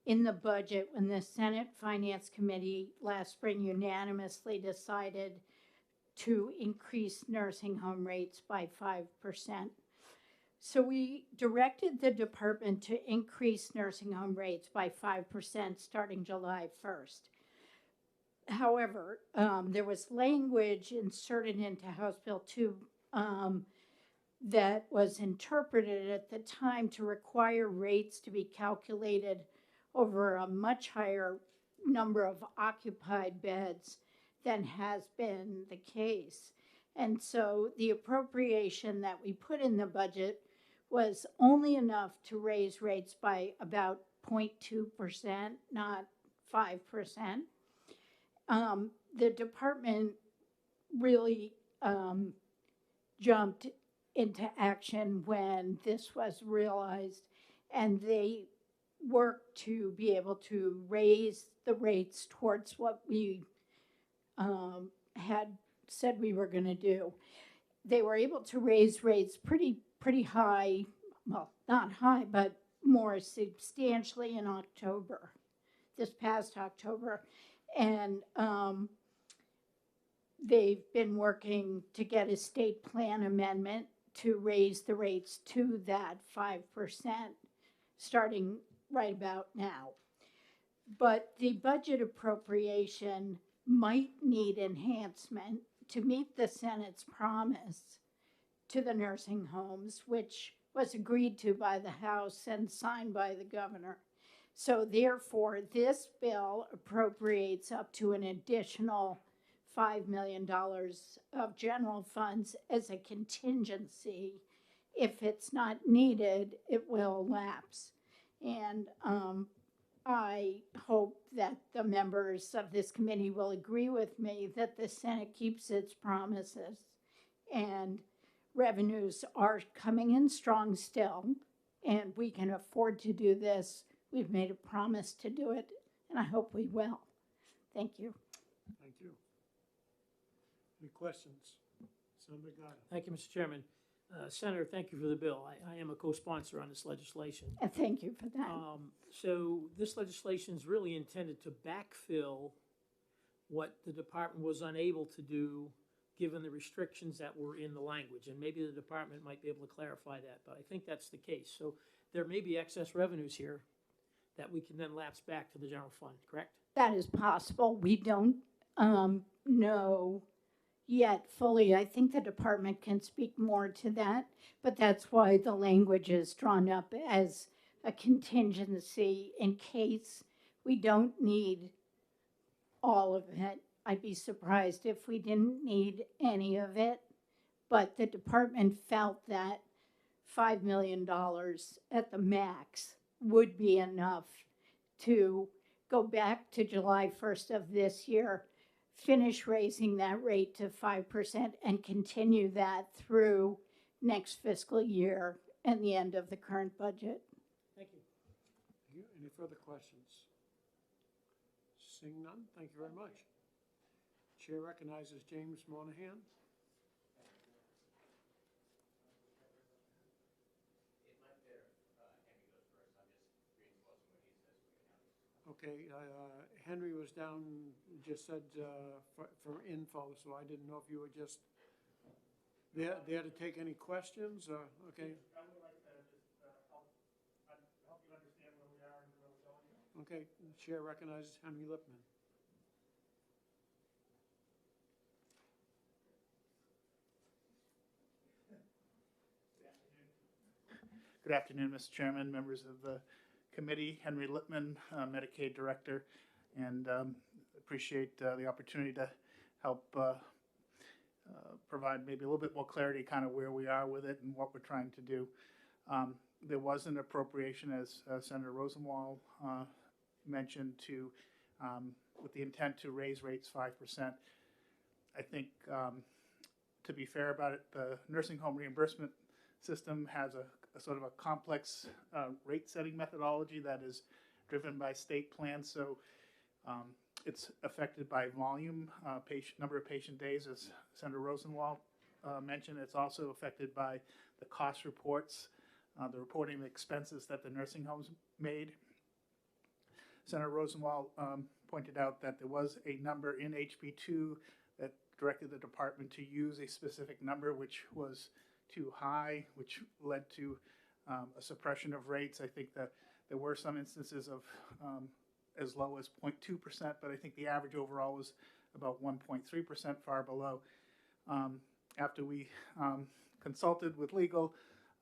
in the budget when the Senate Finance Committee last spring unanimously decided to increase nursing home rates by 5%. So we directed the department to increase nursing home rates by 5% starting July 1st. However, there was language inserted into House Bill 2 that was interpreted at the time to require rates to be calculated over a much higher number of occupied beds than has been the case. And so the appropriation that we put in the budget was only enough to raise rates by about 0.2%, not 5%. The department really jumped into action when this was realized, and they worked to be able to raise the rates towards what we had said we were going to do. They were able to raise rates pretty high, well, not high, but more substantially in October, this past October. And they've been working to get a state plan amendment to raise the rates to that 5% starting right about now. But the budget appropriation might need enhancement to meet the Senate's promise to the nursing homes, which was agreed to by the House and signed by the governor. So therefore, this bill appropriates up to an additional $5 million of general funds as a contingency. If it's not needed, it will lapse. And I hope that the members of this committee will agree with me that the Senate keeps its promises and revenues are coming in strong still, and we can afford to do this. We've made a promise to do it, and I hope we will. Thank you. Thank you. Any questions? Senator Gatto. Thank you, Mr. Chairman. Senator, thank you for the bill. I am a co-sponsor on this legislation. And thank you for that. So this legislation is really intended to backfill what the department was unable to do given the restrictions that were in the language. And maybe the department might be able to clarify that, but I think that's the case. So there may be excess revenues here that we can then lapse back to the general fund, correct? That is possible. We don't know yet fully. I think the department can speak more to that, but that's why the language is drawn up as a contingency in case we don't need all of it. I'd be surprised if we didn't need any of it, but the department felt that $5 million at the max would be enough to go back to July 1st of this year, finish raising that rate to 5% and continue that through next fiscal year and the end of the current budget. Thank you. Any further questions? Seeing none, thank you very much. Chair recognizes James Monahan. Okay, Henry was down, just said for info, so I didn't know if you were just there to take any questions, or, okay. I would like to just help you understand where we are and where we're going. Okay, the chair recognizes Henry Lipman. Good afternoon, Mr. Chairman, members of the committee. Henry Lipman, Medicaid Director, and appreciate the opportunity to help provide maybe a little bit more clarity kind of where we are with it and what we're trying to do. There was an appropriation, as Senator Rosenwald mentioned, with the intent to raise rates 5%. I think, to be fair about it, the nursing home reimbursement system has a sort of a complex rate-setting methodology that is driven by state plans. So it's affected by volume, number of patient days, as Senator Rosenwald mentioned. It's also affected by the cost reports, the reporting of expenses that the nursing homes made. Senator Rosenwald pointed out that there was a number in HB2 that directed the department to use a specific number, which was too high, which led to a suppression of rates. I think that there were some instances of as low as 0.2%, but I think the average overall was about 1.3%, far below. After we consulted with legal,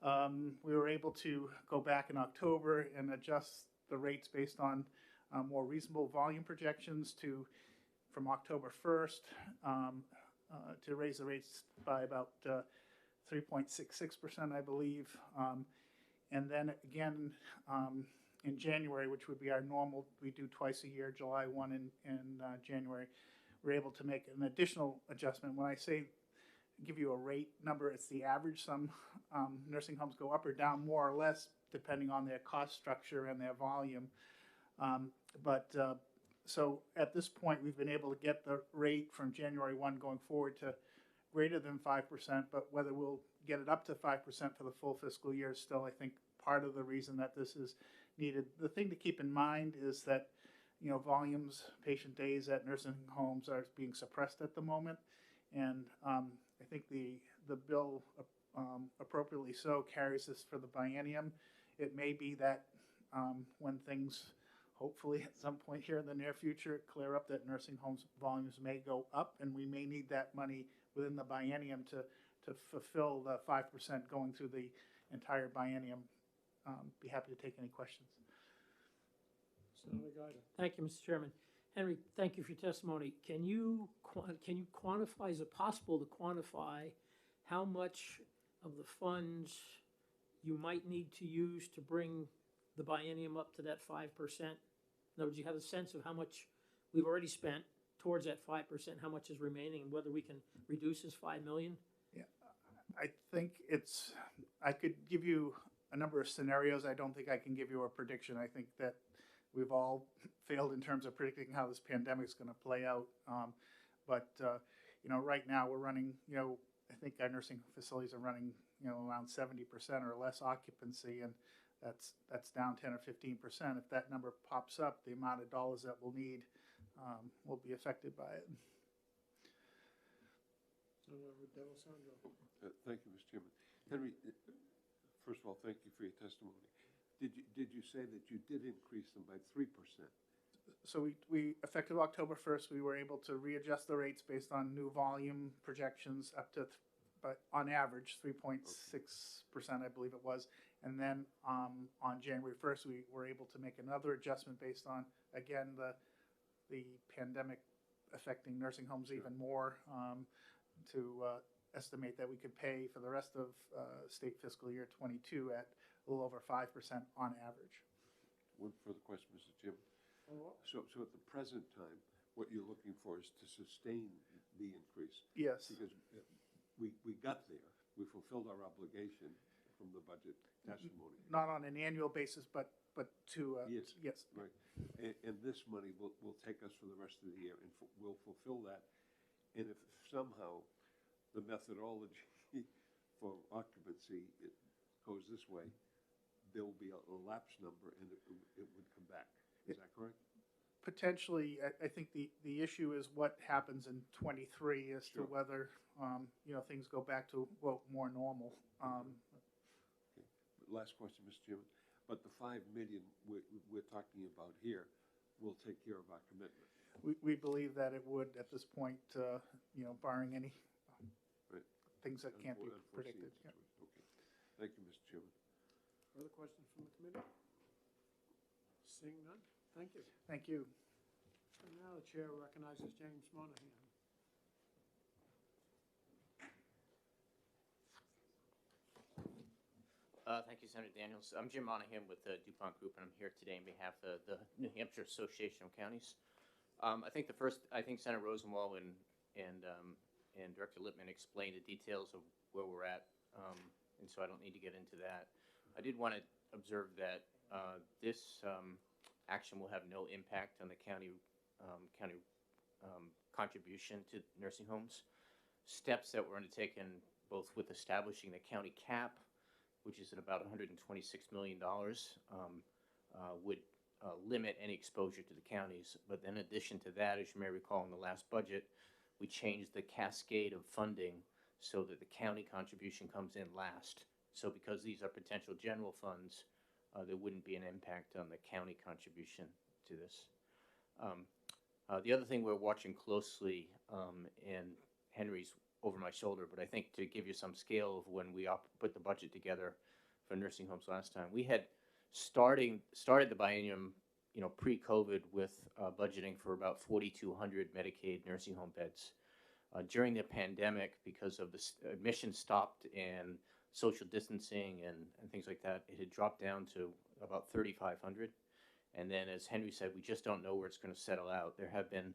we were able to go back in October and adjust the rates based on more reasonable volume projections from October 1st to raise the rates by about 3.66%, I believe. And then again, in January, which would be our normal, we do twice a year, July 1 and January, we're able to make an additional adjustment. When I say give you a rate number, it's the average. Some nursing homes go up or down more or less depending on their cost structure and their volume. So at this point, we've been able to get the rate from January 1 going forward to greater than 5%, but whether we'll get it up to 5% for the full fiscal year is still, I think, part of the reason that this is needed. The thing to keep in mind is that, volumes, patient days at nursing homes are being suppressed at the moment, and I think the bill, appropriately so, carries this for the biennium. It may be that when things hopefully at some point here in the near future, clear up that nursing homes volumes may go up, and we may need that money within the biennium to fulfill the 5% going through the entire biennium. Be happy to take any questions. Senator Guyton. Thank you, Mr. Chairman. Henry, thank you for your testimony. Can you quantify, is it possible to quantify how much of the funds you might need to use to bring the biennium up to that 5%? In other words, you have a sense of how much we've already spent towards that 5%, how much is remaining, and whether we can reduce this 5 million? Yeah, I think I could give you a number of scenarios. I don't think I can give you a prediction. I think that we've all failed in terms of predicting how this pandemic is going to play out. Right now we're running, I think our nursing facilities are running, around 70% or less occupancy, and that's down 10 or 15%. If that number pops up, the amount of dollars that we'll need will be affected by it. Senator D'Alessandro. Thank you, Mr. Chairman. Henry, first of all, thank you for your testimony. Did you say that you did increase them by 3%? So we effective October 1st, we were able to readjust the rates based on new volume projections up to, but on average, 3.6%, I believe it was. And then on January 1st, we were able to make another adjustment based on, again, the pandemic affecting nursing homes even more, to estimate that we could pay for the rest of state fiscal year 22 at a little over 5% on average. One further question, Mr. Chairman. So at the present time, what you're looking for is to sustain the increase? Yes. Because we got there. We fulfilled our obligation from the budget testimony. Not on an annual basis, but to, yes. Right. And this money will take us for the rest of the year, and we'll fulfill that. And if somehow the methodology for occupancy goes this way, there will be a lapse number, and it would come back. Is that correct? Potentially, I think the issue is what happens in 23 as to whether things go back to more normal. Okay. Last question, Mr. Chairman. But the $5 million we're talking about here will take care of our commitment. We believe that it would at this point, barring any things that can't be predicted. Yeah. Okay. Thank you, Mr. Chairman. Further questions from the committee? Seeing none, thank you. Thank you. And now the chair recognizes James Monahan. Thank you, Senator Daniels. I'm Jim Monahan with the DuPont Group, and I'm here today on behalf of the New Hampshire Association of Counties. I think Senator Rosenwald and Director Lippman explained the details of where we're at, and so I don't need to get into that. I did want to observe that this action will have no impact on the county contribution to nursing homes. Steps that were undertaken both with establishing the county cap, which is at about $126 million, would limit any exposure to the counties. But in addition to that, as you may recall in the last budget, we changed the cascade of funding so that the county contribution comes in last. So because these are potential general funds, there wouldn't be an impact on the county contribution to this. The other thing we're watching closely, and Henry's over my shoulder, but I think to give you some scale of when we put the budget together for nursing homes last time, we had started the biennium, pre-COVID with budgeting for about 4,200 Medicaid nursing home beds. During the pandemic, because of the admission stopped and social distancing and things like that, it had dropped down to about 3,500. And then, as Henry said, we just don't know where it's going to settle out. There have been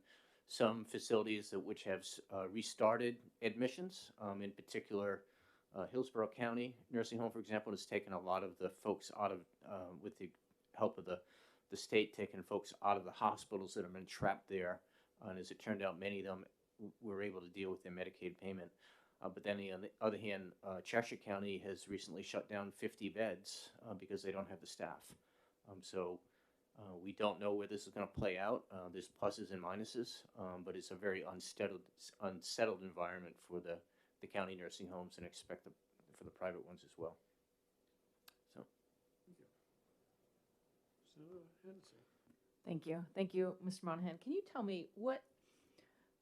some facilities which have restarted admissions. In particular, Hillsborough County Nursing Home, for example, has taken a lot of the folks out of, with the help of the state, taken folks out of the hospitals that have been trapped there. And as it turned out, many of them were able to deal with their Medicaid payment. But then on the other hand, Cheshire County has recently shut down 50 beds because they don't have the staff. So we don't know where this is going to play out. There's pluses and minuses, but it's a very unsettled environment for the county nursing homes, and expect for the private ones as well. So. Thank you. Senator Hennessy. Thank you. Thank you, Mr. Monahan. Can you tell me what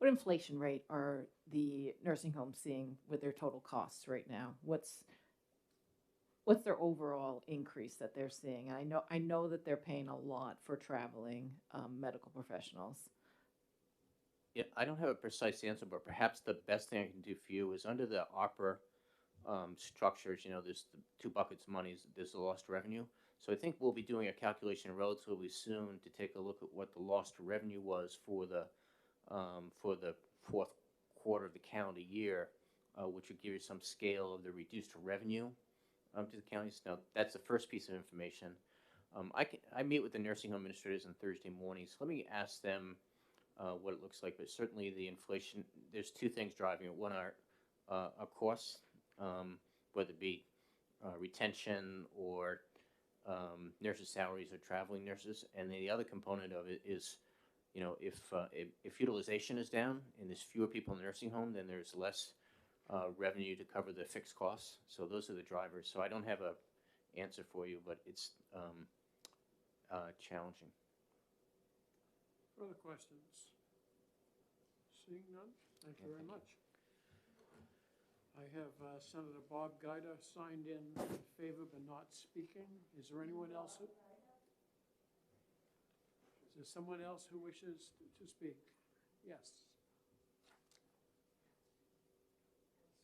inflation rate are the nursing homes seeing with their total costs right now? What's their overall increase that they're seeing? And I know that they're paying a lot for traveling medical professionals. Yeah, I don't have a precise answer, but perhaps the best thing I can do for you is under the ARPA structures, there's the two buckets of money. There's the lost revenue. So I think we'll be doing a calculation relatively soon to take a look at what the lost revenue was for the fourth quarter of the calendar year, which would give you some scale of the reduced revenue to the counties. Now, that's the first piece of information. I meet with the nursing home administrators on Thursday mornings. Let me ask them what it looks like, but certainly the inflation, there's two things driving it. One are costs, whether it be retention or nurses' salaries or traveling nurses, and the other component of it is, if utilization is down and there's fewer people in the nursing home, then there's less revenue to cover the fixed costs. So those are the drivers. So I don't have a answer for you, but it's challenging. Further questions? Seeing none, thank you very much. I have Senator Bob Guida signed in favor but not speaking. Is there anyone else? Is there someone else who wishes to speak? Yes.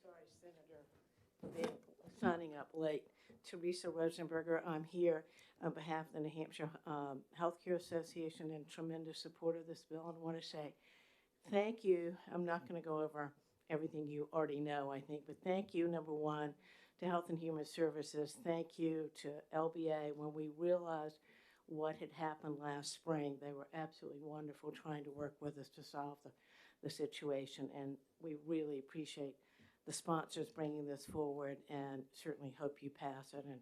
Sorry, Senator, for signing up late. Teresa Rosenberger, I'm here on behalf of the New Hampshire Healthcare Association and tremendous support of this bill. And I want to say thank you. I'm not going to go over everything you already know, I think, but thank you, number one, to Health and Human Services. Thank you to LBA. When we realized what had happened last spring, they were absolutely wonderful trying to work with us to solve the situation. And we really appreciate the sponsors bringing this forward and certainly hope you pass it. And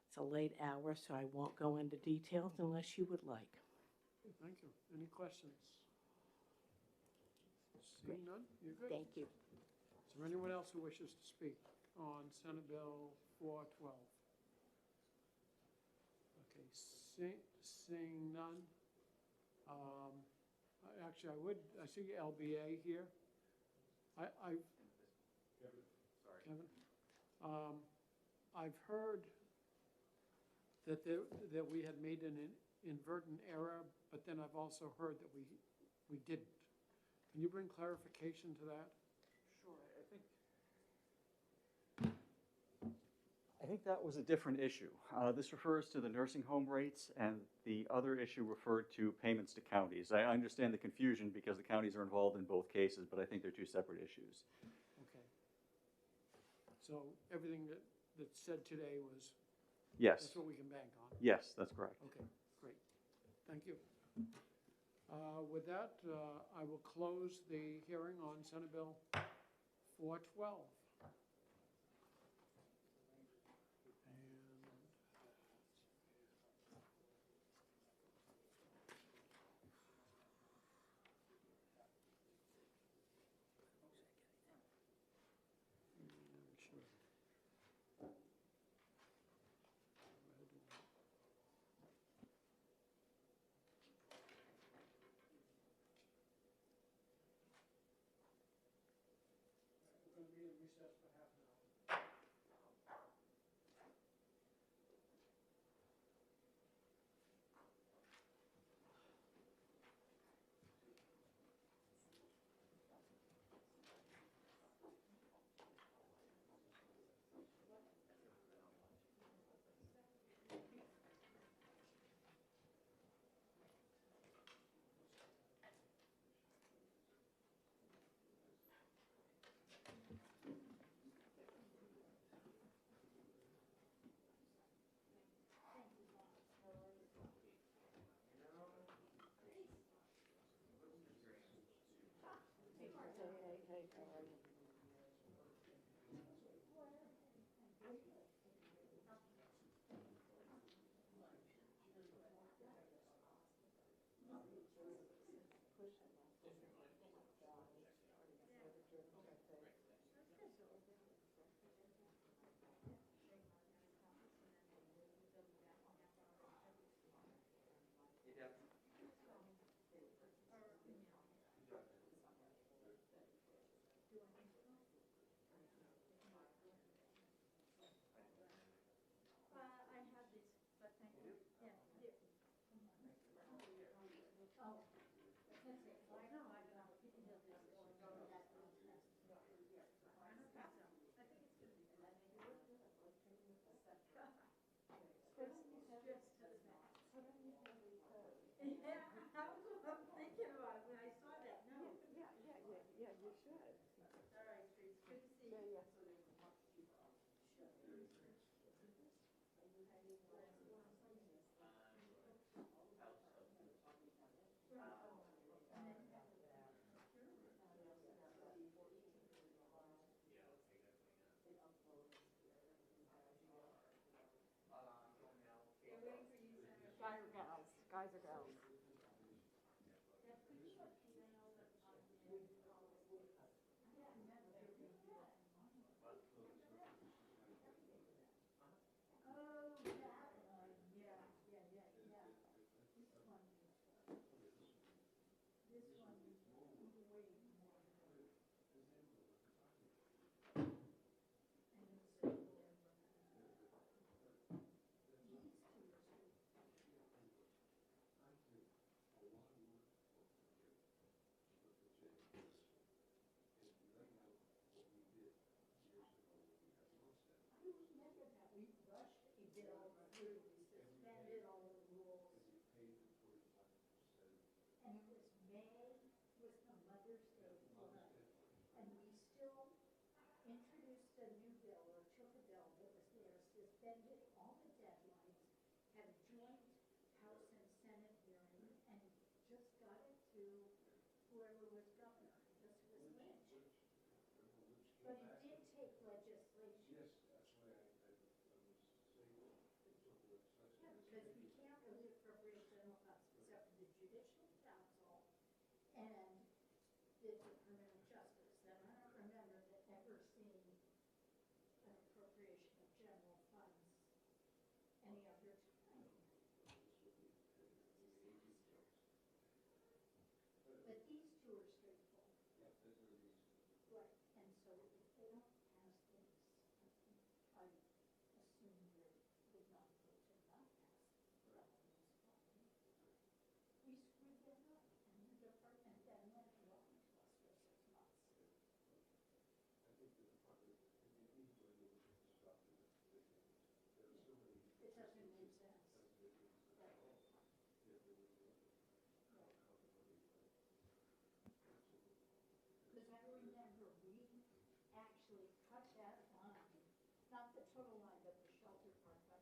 it's a late hour, so I won't go into details unless you would like. Okay, thank you. Any questions? Seeing none, you're good. Thank you. Is there anyone else who wishes to speak on Senate Bill 412? Okay, seeing none. Actually, I see LBA here. Kevin, I've heard that we had made an inadvertent error, but then I've also heard that we didn't. Can you bring clarification to that? Sure. I think that was a different issue. This refers to the nursing home rates, and the other issue referred to payments to counties. I understand the confusion because the counties are involved in both cases, but I think they're two separate issues. Okay. So everything that's said today was, yes, that's what we can bank on? Yes, that's correct. Okay, great. Thank you. With that, I will close the hearing on Senate Bill 412. Oh, that's it. I know, I know. You can do this. I'm thinking about it when I saw that note. Yeah, you should. All right, Teresa, good to see you. Yeah. Guys or gals? Guys or gals? Oh, that one, yeah. This one, way more. And it's so these two are so. I remember that we rushed a bill through, we suspended all the rules. And it was May, was the Mother's Day flood. And we still introduced a new bill or took a bill that was there, suspended all the deadlines, had a joint House and Senate hearing, and just got it to whoever was governor. I guess it was Lynch. But it did take legislation. Yes, that's why I was saying yeah, because we can't really appropriate general funds except for the judicial council and the Department of Justice. And I don't remember that ever seeing an appropriation of general funds any other time. But these two are straightforward. Right, and so if they don't pass this, I assume they would not vote to not pass the municipality. We screwed them up, and the department then went along to us for 6 months. It doesn't make sense. Right. Because I remember we actually cut that line, not the total line, but the shelter part by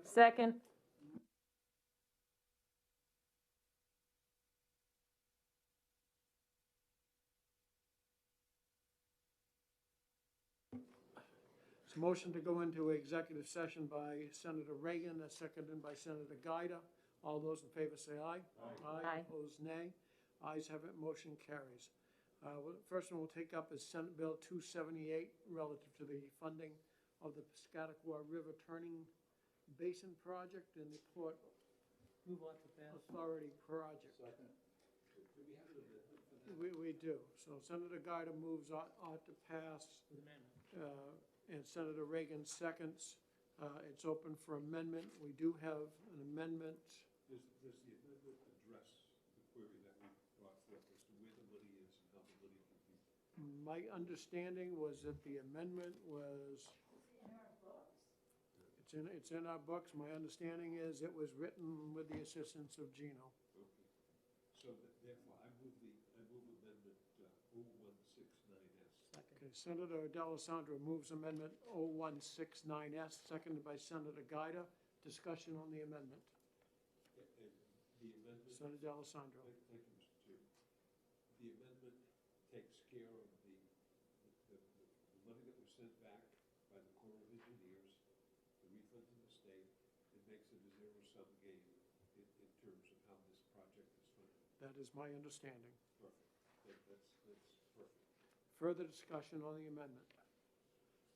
Second. It's a motion to go into executive session by Senator Reagan, that's seconded by Senator Gaida. All those in favor say aye. Aye. Opposed, nay. Ayes have it, motion carries. First one we'll take up is Senate Bill 278, relative to the funding of the Piscataqua River Turning Basin Project and the Port Move on to pass. Authority Project. We do. So Senator Gaida moves ought to pass, With amendment. and Senator Reagan seconds. It's open for amendment. We do have an amendment. Does the amendment address the query that we brought forth as to where the money is and how the money can be? My understanding was that the amendment was. It's in our books. My understanding is it was written with the assistance of Gino. Okay. So therefore, I move amendment 0169S. Okay, Senator D'Alessandro moves amendment 0169S, seconded by Senator Gaida. Discussion on the amendment. And the amendment. Senator D'Alessandro. Thank you, Mr. Chairman. The amendment takes care of the money that was sent back by the Corps of Engineers, the refund to the state. It makes it a zero-sum game in terms of how this project is funded. That is my understanding. Perfect. That's perfect. Further discussion on the amendment?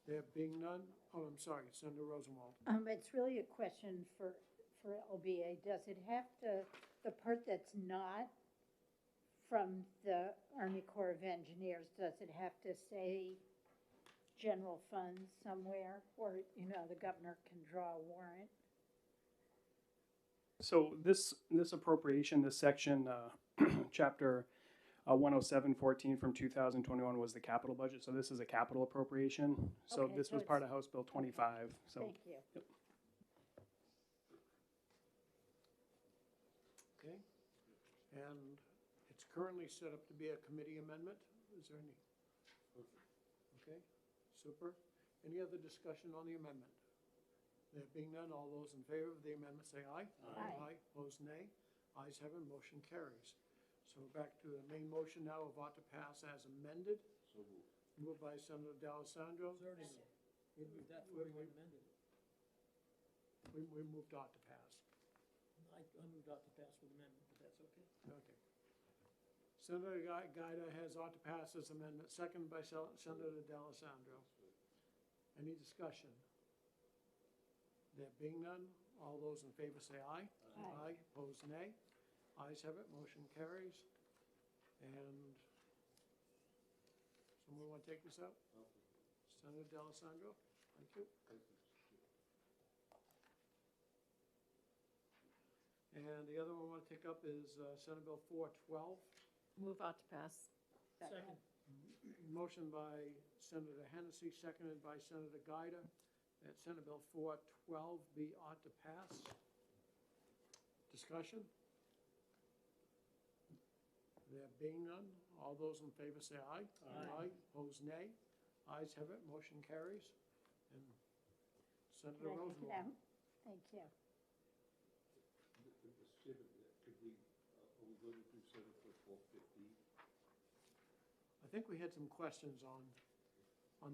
There being none, oh, I'm sorry, Senator Rosenwald. It's really a question for LBA. Does it have to, the part that's not from the Army Corps of Engineers, does it have to say general funds somewhere? Or, the governor can draw a warrant? So this appropriation, this section, chapter 10714 from 2021 was the capital budget. So this is a capital appropriation. So Okay, this so was part of it's- House Bill 25. So Thank you. Yep. Okay. And it's currently set up to be a committee amendment. Is there any? Okay, super. Any other discussion on the amendment? There being none, all those in favor of the amendment say aye. Aye. Opposed, nay. Ayes have it, motion carries. So back to the main motion now of ought to pass as amended. So moved. Moved by Senator D'Alessandro. We moved that before we amended it. We moved ought to pass. I moved out to pass with amendment, but that's okay. Okay. Senator Gaida has ought to pass this amendment, seconded by Senator D'Alessandro. Any discussion? There being none, all those in favor say aye. Aye. Opposed, nay. Ayes have it, motion carries. And someone want to take this out? Senator D'Alessandro, thank you. And the other one I want to take up is Senate Bill 412. Move out to pass. Second. Motion by Senator Hennessy, seconded by Senator Gaida, that Senate Bill 412 be ought to pass. Discussion? There being none, all those in favor say aye. Aye. Opposed, nay. Ayes have it, motion carries. And Senator Can I take it Rosenwald. out? Thank you. Mr. Chairman, are we going to do Senate Bill 415? I think we had some questions on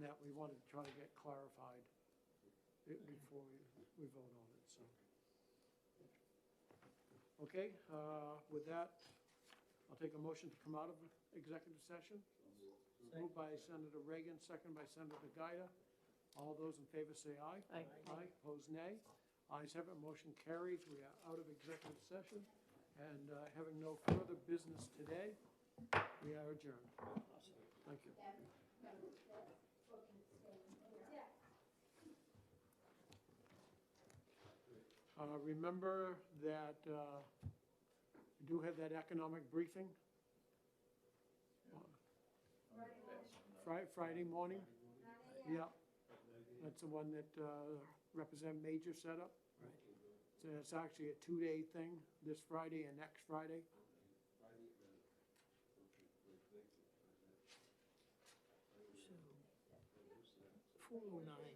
that we wanted to try to get clarified before we vote on it, so. Okay, with that, I'll take a motion to come out of executive session. Moved by Senator Reagan, second by Senator Gaida. All those in favor say aye. Aye. Aye, opposed nay. Ayes have it, motion carries. We are out of executive session. And having no further business today, we are adjourned. Thank you. Remember that we do have that economic briefing. Friday morning? Yeah. That's the one that Representative Major set up. So it's actually a 2-day thing, this Friday and next Friday. 409.